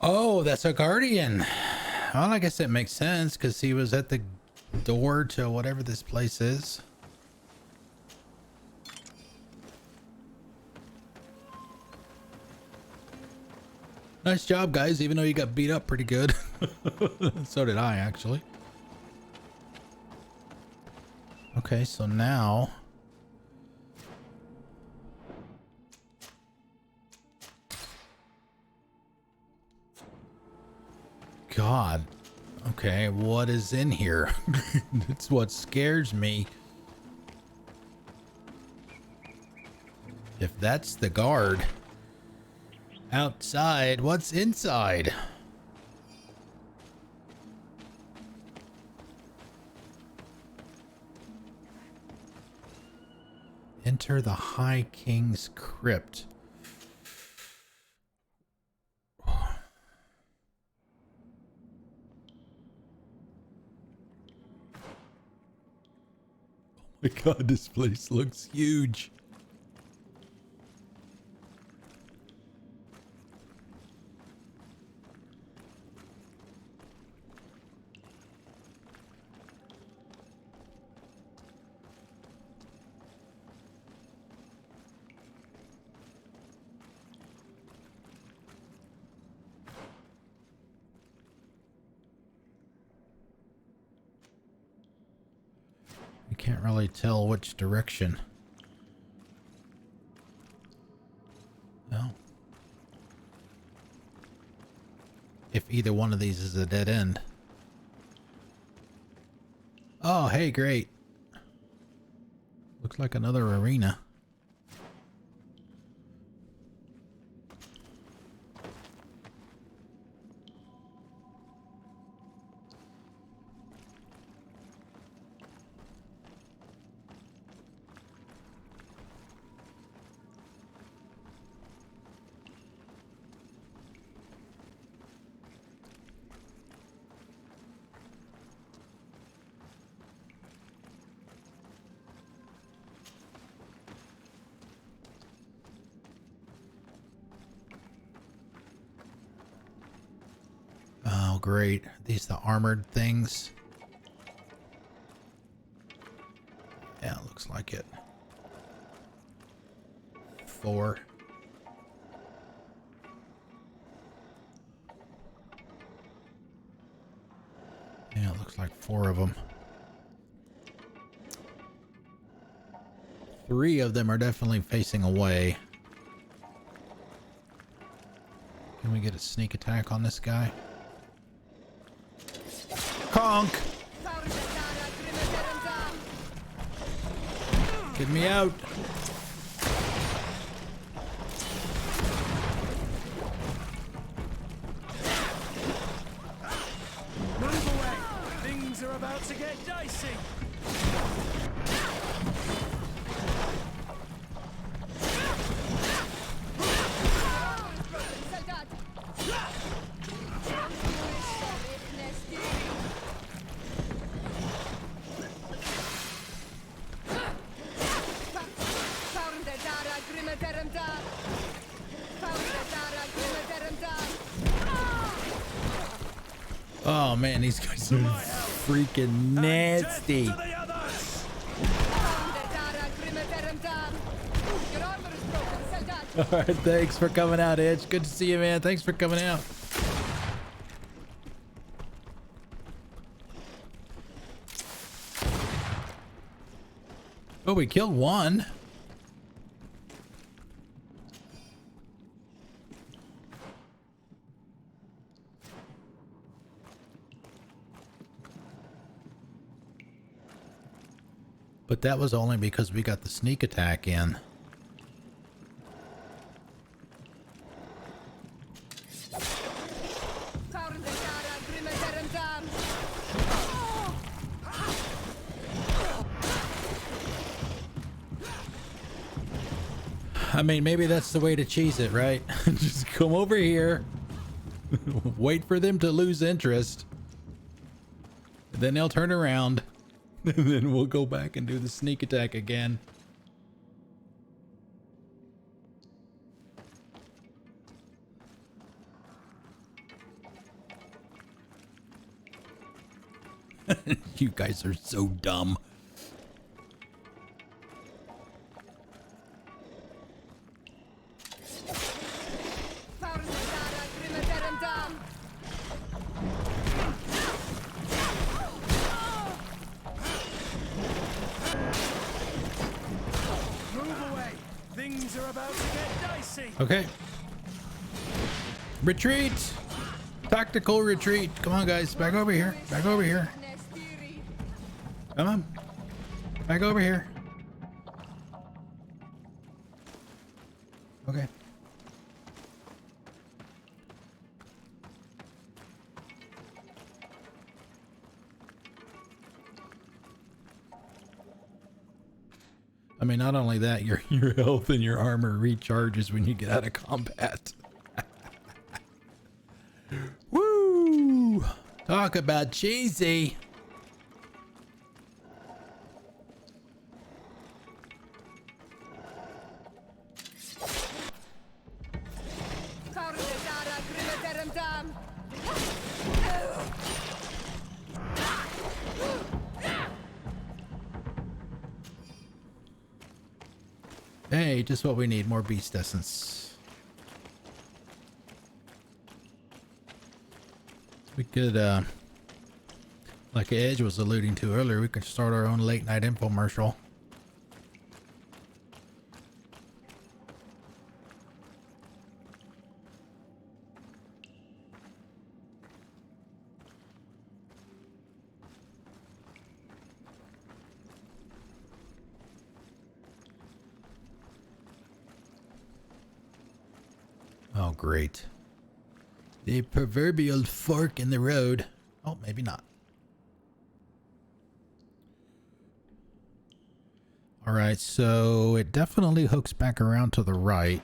Oh, that's a guardian. Well, I guess it makes sense because he was at the door to whatever this place is. Nice job, guys, even though you got beat up pretty good. So did I, actually. Okay, so now... God. Okay, what is in here? It's what scares me. If that's the guard... outside, what's inside? Enter the High King's Crypt. Oh my god, this place looks huge. Can't really tell which direction. No. If either one of these is a dead end. Oh, hey, great. Looks like another arena. Oh, great. These the armored things. Yeah, it looks like it. 4. Yeah, it looks like 4 of them. 3 of them are definitely facing away. Can we get a sneak attack on this guy? Conk! Get me out! Move away! Things are about to get dicey! Oh man, these guys are freaking nasty. Alright, thanks for coming out, Edge. Good to see you, man. Thanks for coming out. Oh, we killed one. But that was only because we got the sneak attack in. I mean, maybe that's the way to cheese it, right? Just come over here, wait for them to lose interest, and then they'll turn around, and then we'll go back and do the sneak attack again. You guys are so dumb. Okay. Retreat! Tactical retreat. Come on, guys. Back over here. Back over here. Come on. Back over here. Okay. I mean, not only that, your health and your armor recharges when you get out of combat. Woo! Talk about cheesy. Hey, just what we need, more beast essence. We could, like Edge was alluding to earlier, we could start our own late night infomercial. Oh, great. The proverbial fork in the road. Oh, maybe not. All right, so it definitely hooks back around to the right.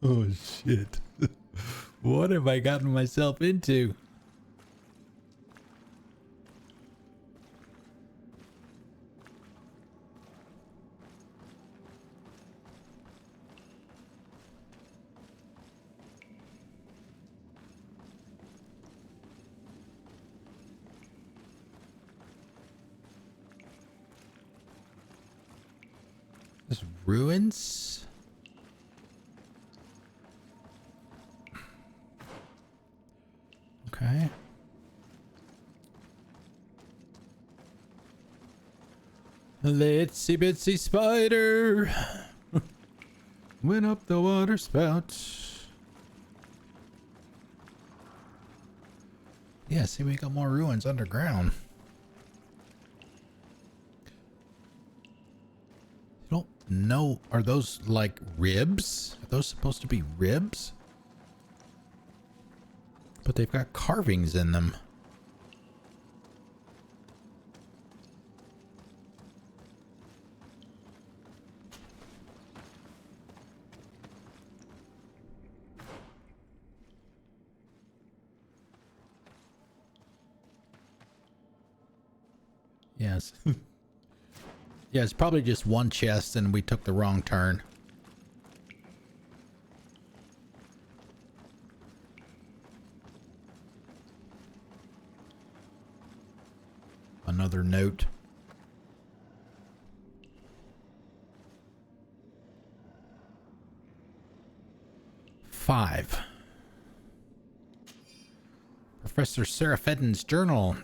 Oh shit. What have I gotten myself into? There's ruins? Okay. Litsy bitsy spider went up the water spout. Yeah, see, we got more ruins underground. I don't know. Are those like ribs? Are those supposed to be ribs? But they've got carvings in them. Yes. Yeah, it's probably just one chest and we took the wrong turn. Another note. Five. Professor Serafeddin's journal.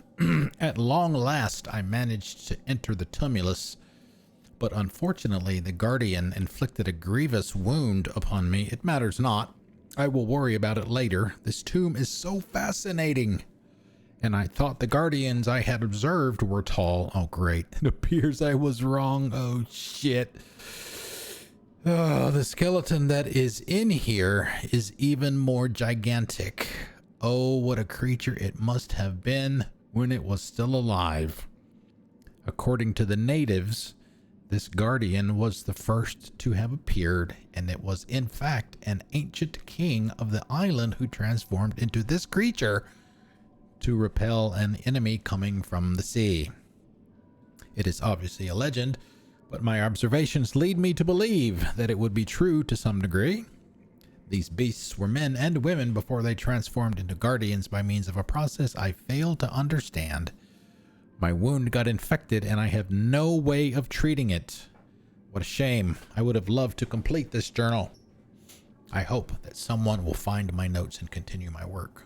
At long last, I managed to enter the tumulus, but unfortunately the guardian inflicted a grievous wound upon me. It matters not. I will worry about it later. This tomb is so fascinating. And I thought the guardians I had observed were tall. Oh, great. It appears I was wrong. Oh, shit. Oh, the skeleton that is in here is even more gigantic. Oh, what a creature it must have been when it was still alive. According to the natives, this guardian was the first to have appeared, and it was in fact an ancient king of the island who transformed into this creature to repel an enemy coming from the sea. It is obviously a legend, but my observations lead me to believe that it would be true to some degree. These beasts were men and women before they transformed into guardians by means of a process I fail to understand. My wound got infected and I have no way of treating it. What a shame. I would have loved to complete this journal. I hope that someone will find my notes and continue my work.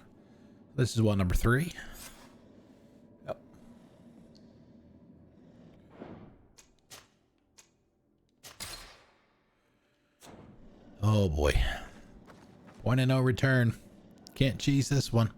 This is one, number 3. Yep. Oh boy. Point of no return. Can't cheese this one.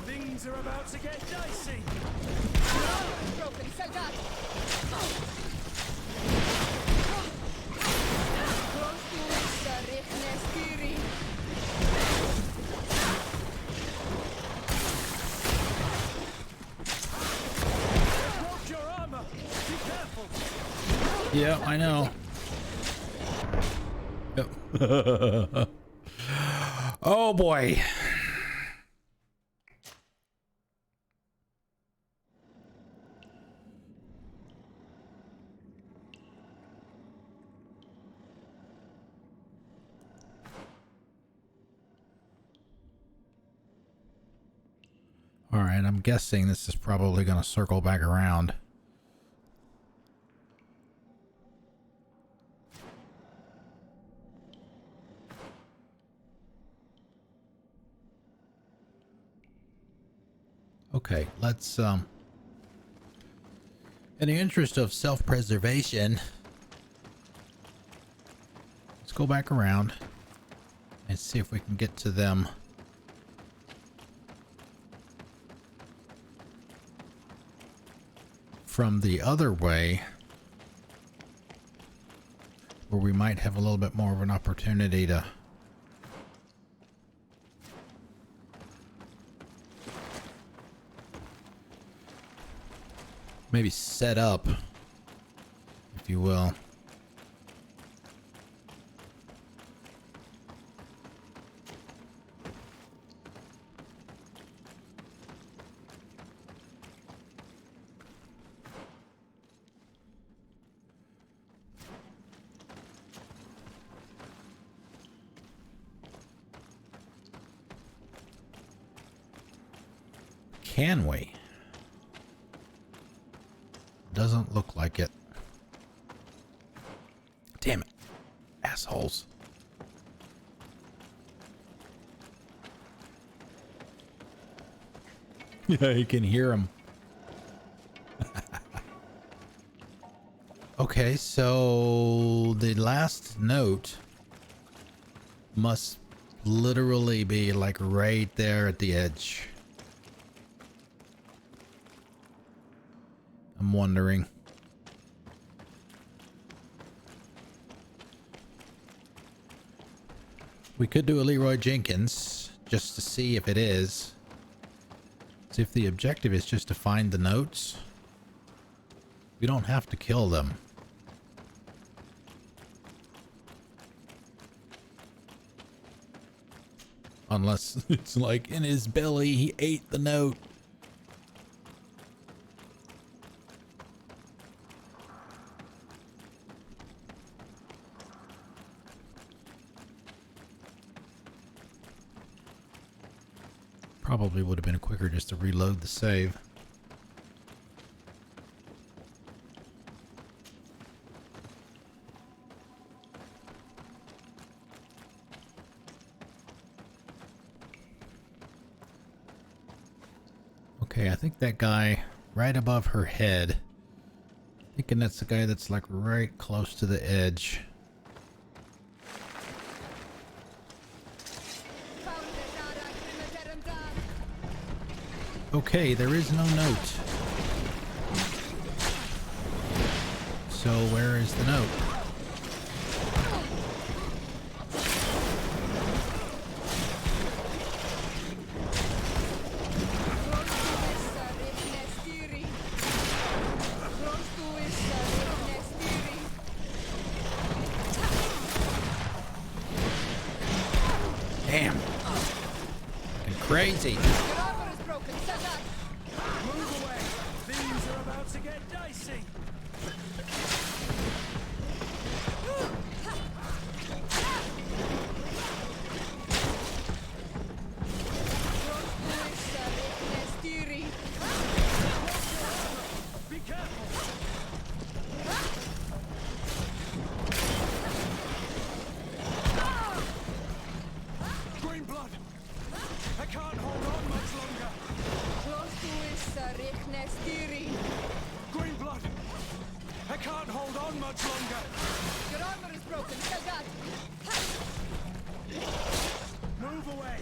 Things are about to get dicey. Broke your armor. Be careful. Yeah, I know. Yep. Oh boy. All right, I'm guessing this is probably going to circle back around. Okay, let's in the interest of self-preservation, let's go back around and see if we can get to them from the other way, where we might have a little bit more of an opportunity to maybe set up, if you will. Can we? Doesn't look like it. Damn it. Assholes. Yeah, you can hear them. Okay, so the last note must literally be like right there at the edge. I'm wondering. We could do a Leroy Jenkins just to see if it is. See if the objective is just to find the notes. We don't have to kill them. Unless it's like in his belly, he ate the note. Probably would have been quicker just to reload the save. Okay, I think that guy right above her head. Thinking that's the guy that's like right close to the edge. Okay, there is no note. So where is the note? Damn. Fucking crazy. Your armor is broken. Move away. Things are about to get dicey. Be careful. Green blood. I can't hold on much longer. Green blood. I can't hold on much longer. Your armor is broken. Move away.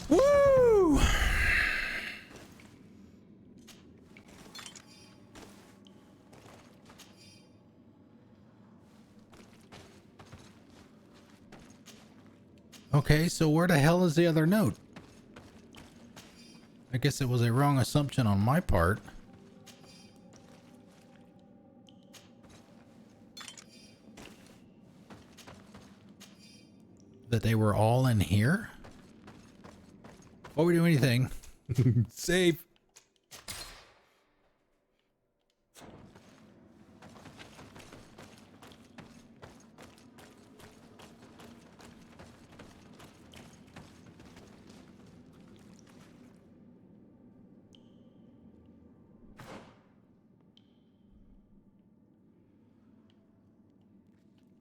Woo! Okay, so where the hell is the other note? I guess it was a wrong assumption on my part. That they were all in here? Before we do anything, save.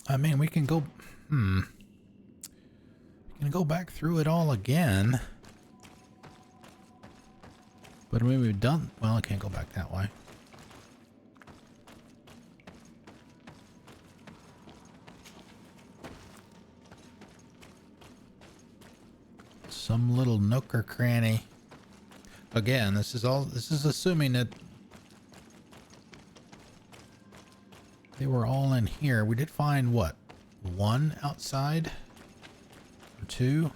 I mean, we can go, we can go back through it all again. But I mean, we've done, well, I can't go back that way. Some little nook or cranny. Again, this is assuming that they were all in here. We did find what? One outside? Or two?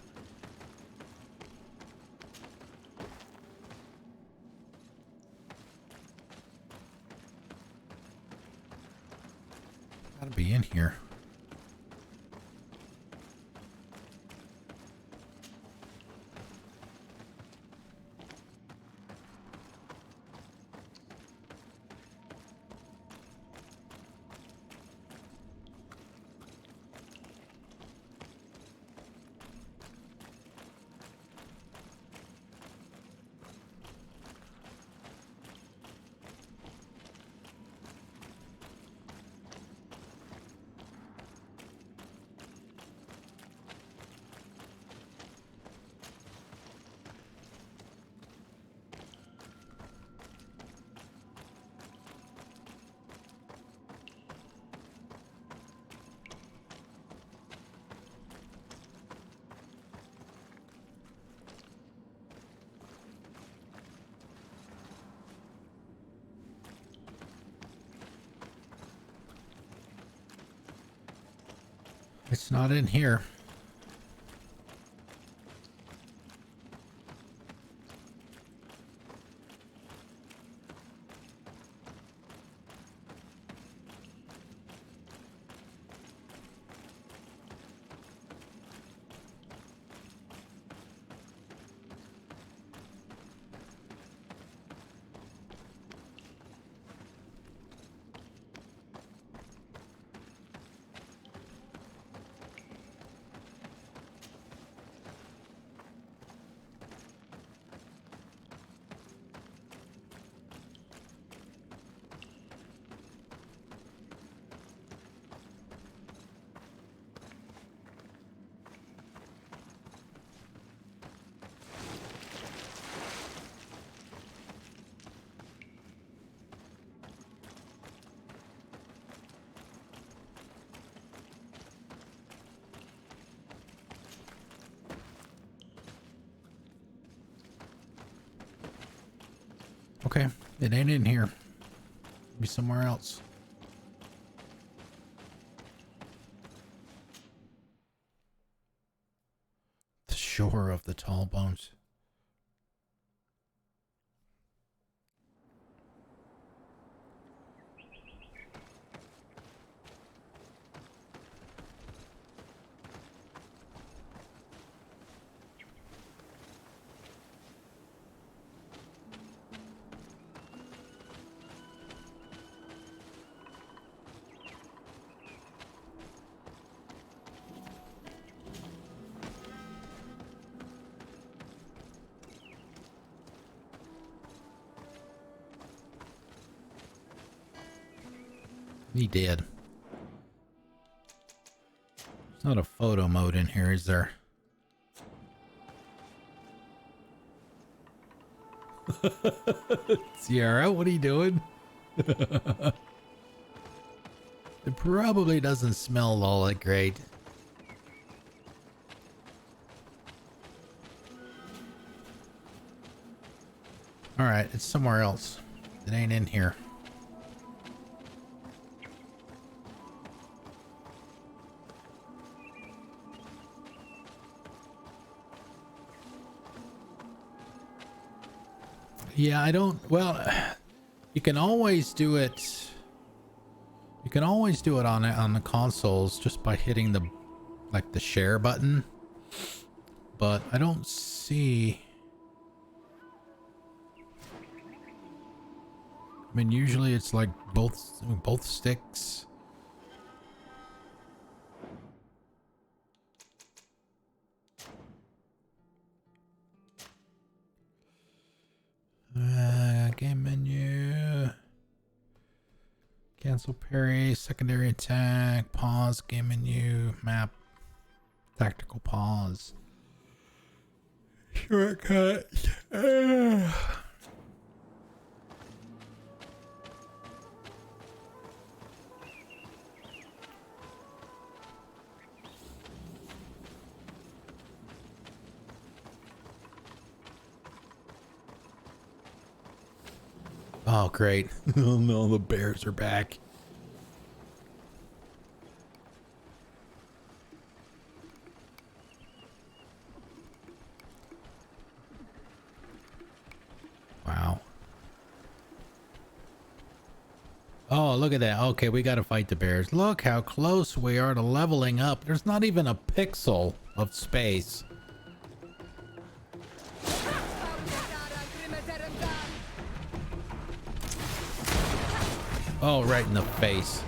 Gotta be in here. It's not in here. Okay, it ain't in here. Be somewhere else. The shore of the tall bones. He did. There's not a photo mode in here, is there? Sierra, what are you doing? It probably doesn't smell all that great. Alright, it's somewhere else. It ain't in here. Yeah, I don't, well, you can always do it. You can always do it on the consoles just by hitting the, like, the share button. But I don't see. I mean, usually it's like both sticks. Game menu. Cancel parry, secondary attack, pause, game menu, map, tactical pause. Shortcut. Oh, great. Oh no, the bears are back. Wow. Oh, look at that. Okay, we got to fight the bears. Look how close we are to leveling up. There's not even a pixel of space. Oh, right in the face.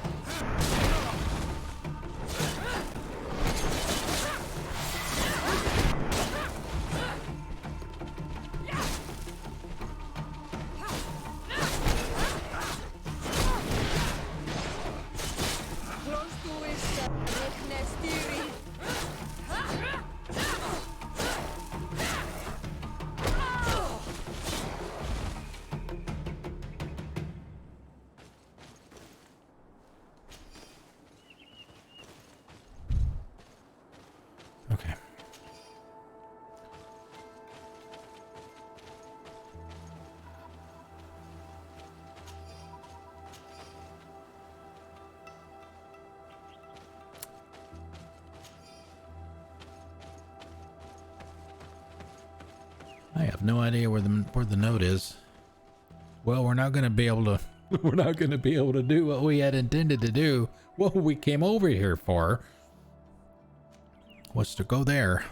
Okay. I have no idea where the note is. Well, we're not going to be able to do what we had intended to do. What we came over here for was to go there.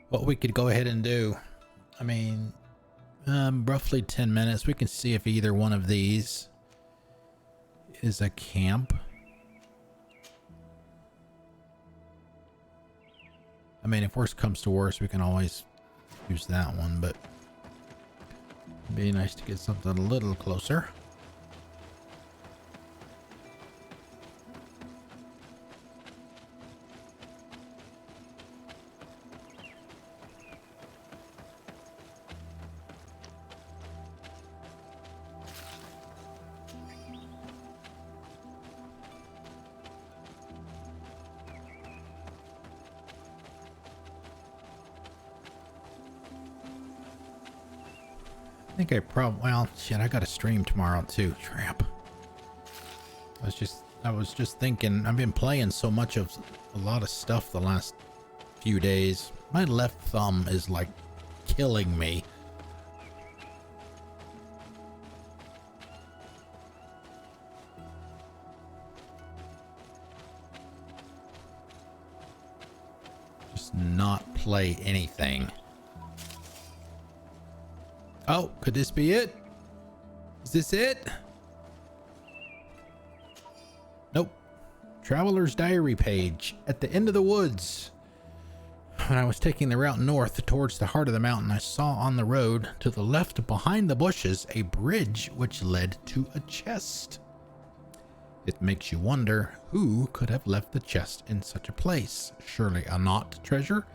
What we could go ahead and do. I mean, roughly 10 minutes. We can see if either one of these is a camp. I mean, if worst comes to worst, we can always use that one, but it'd be nice to get something a little closer. I think I probably, well, shit, I got a stream tomorrow too. Crap. I was just thinking, I've been playing so much of a lot of stuff the last few days. My left thumb is like killing me. Just not play anything. Oh, could this be it? Is this it? Nope. Traveler's Diary page. At the end of the woods. When I was taking the route north towards the heart of the mountain, I saw on the road to the left behind the bushes a bridge which led to a chest. It makes you wonder who could have left the chest in such a place. Surely a not treasure?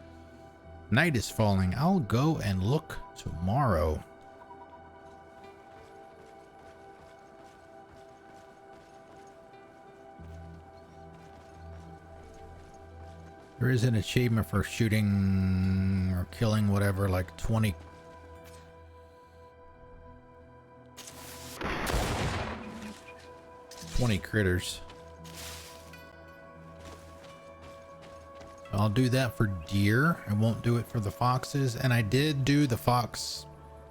Night is falling. I'll go and look tomorrow. There is an achievement for shooting or killing whatever, like 20 critters. I'll do that for deer. I won't do it for the foxes. And I did do the fox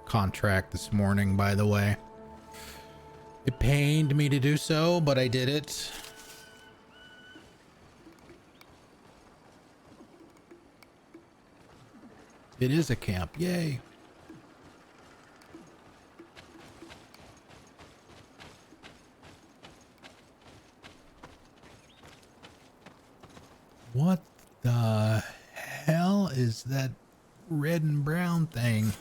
contract this morning, by the way. It pained me to do so, but I did it. It is a camp. Yay. What the hell is that red and brown thing?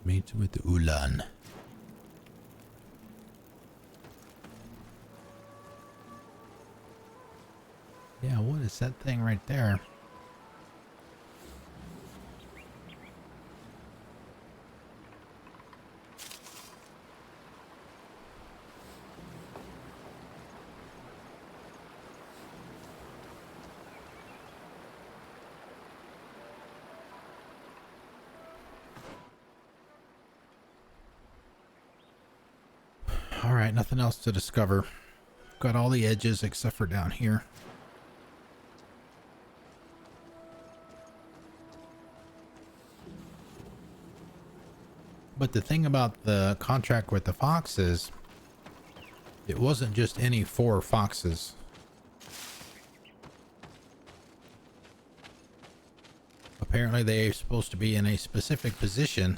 Meet with Ulan. Yeah, what is that thing right there? Alright, nothing else to discover. Got all the edges except for down here. But the thing about the contract with the foxes, it wasn't just any 4 foxes. Apparently they're supposed to be in a specific position.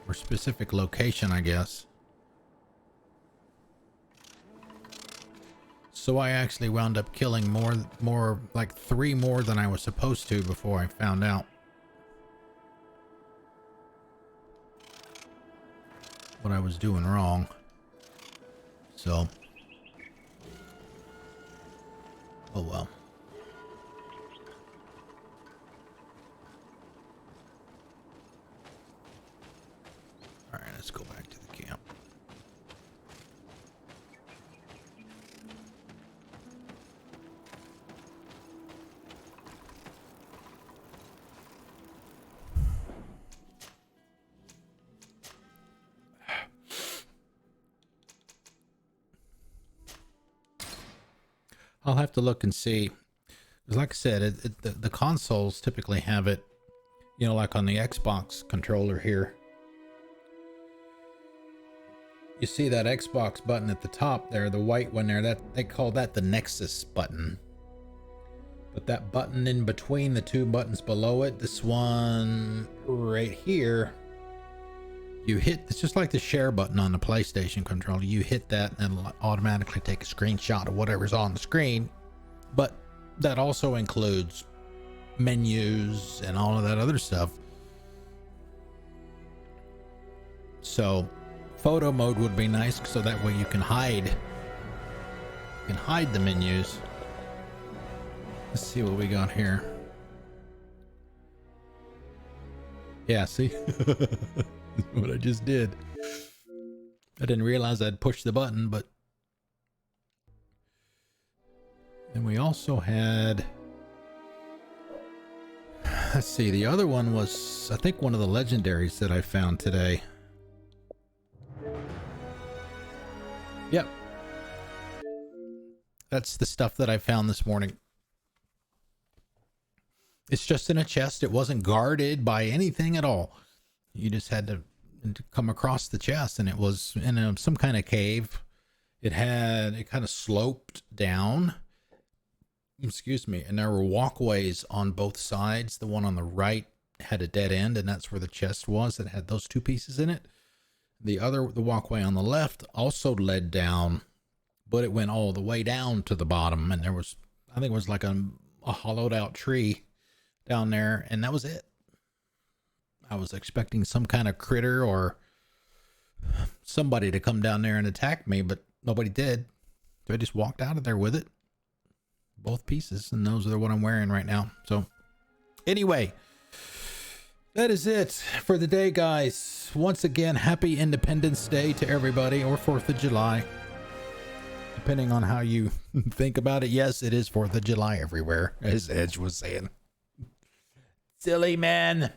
Or specific location, I guess. So I actually wound up killing more like 3 more than I was supposed to before I found out what I was doing wrong. So, oh well. All right, let's go back to the camp. I'll have to look and see. Because like I said, the consoles typically have it, you know, like on the Xbox controller here. You see that Xbox button at the top there, the white one there, that they call that the Nexus button. But that button in between the 2 buttons below it, this one right here, you hit, it's just like the share button on the PlayStation controller. You hit that and it'll automatically take a screenshot of whatever's on the screen. But that also includes menus and all of that other stuff. So photo mode would be nice, so that way you can hide the menus. Let's see what we got here. Yeah, see? What I just did. I didn't realize I'd pushed the button, but... And we also had... Let's see, the other one was, I think, one of the legendaries that I found today. Yep. That's the stuff that I found this morning. It's just in a chest. It wasn't guarded by anything at all. You just had to come across the chest, and it was in some kind of cave. It kind of sloped down. Excuse me. And there were walkways on both sides. The one on the right had a dead end, and that's where the chest was. It had those two pieces in it. The walkway on the left also led down, but it went all the way down to the bottom. And there was, I think it was like a hollowed out tree down there, and that was it. I was expecting some kind of critter or somebody to come down there and attack me, but nobody did. So I just walked out of there with it. Both pieces, and those are what I'm wearing right now. So anyway, that is it for the day, guys. Once again, happy Independence Day to everybody, or 4th of July, depending on how you think about it. Yes, it is 4th of July everywhere, as Edge was saying. Silly man.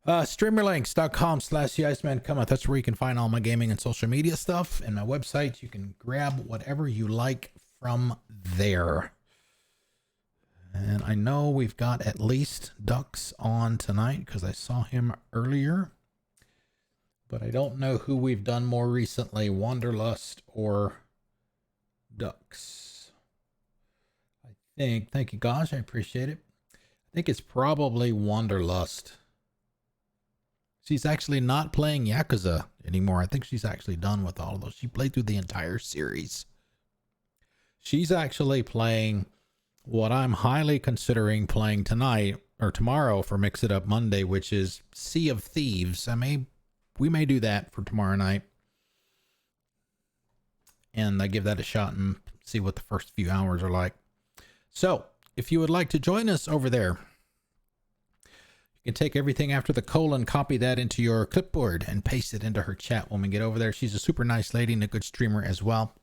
Streamerlinks.com/TheIcemanCometh. That's where you can find all my gaming and social media stuff, and my website. You can grab whatever you like from there. And I know we've got at least Ducks on tonight because I saw him earlier, but I don't know who we've done more recently, Wanderlust or Ducks. I think, thank you, gosh, I appreciate it. I think it's probably Wanderlust. She's actually not playing Yakuza anymore. I think she's actually done with all of those. She played through the entire series. She's actually playing what I'm highly considering playing tonight or tomorrow for Mix It Up Monday, which is Sea of Thieves. We may do that for tomorrow night. And I give that a shot and see what the first few hours are like. So, if you would like to join us over there, you can take everything after the colon, copy that into your clipboard, and paste it into her chat when we get over there. She's a super nice lady and a good streamer as well.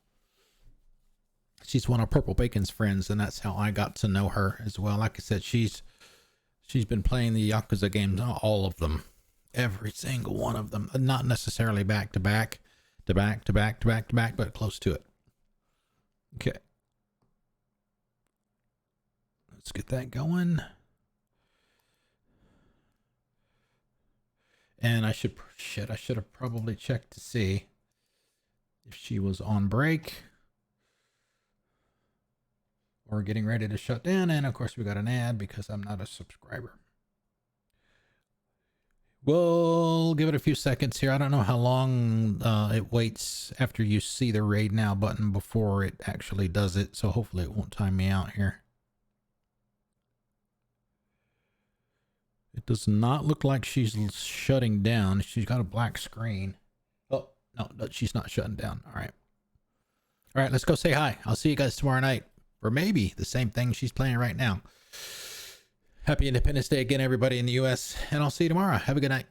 She's one of Purple Bacon's friends, and that's how I got to know her as well. Like I said, she's been playing the Yakuza games, all of them, every single one of them. Not necessarily back to back, but close to it. Okay. Let's get that going. And I should have probably checked to see if she was on break or getting ready to shut down. And of course we got an ad because I'm not a subscriber. We'll give it a few seconds here. I don't know how long it waits after you see the raid now button before it actually does it. So hopefully it won't time me out here. It does not look like she's shutting down. She's got a black screen. Oh, no, she's not shutting down. All right. All right, let's go say hi. I'll see you guys tomorrow night. Or maybe the same thing she's playing right now. Happy Independence Day again, everybody in the U.S. And I'll see you tomorrow. Have a good night.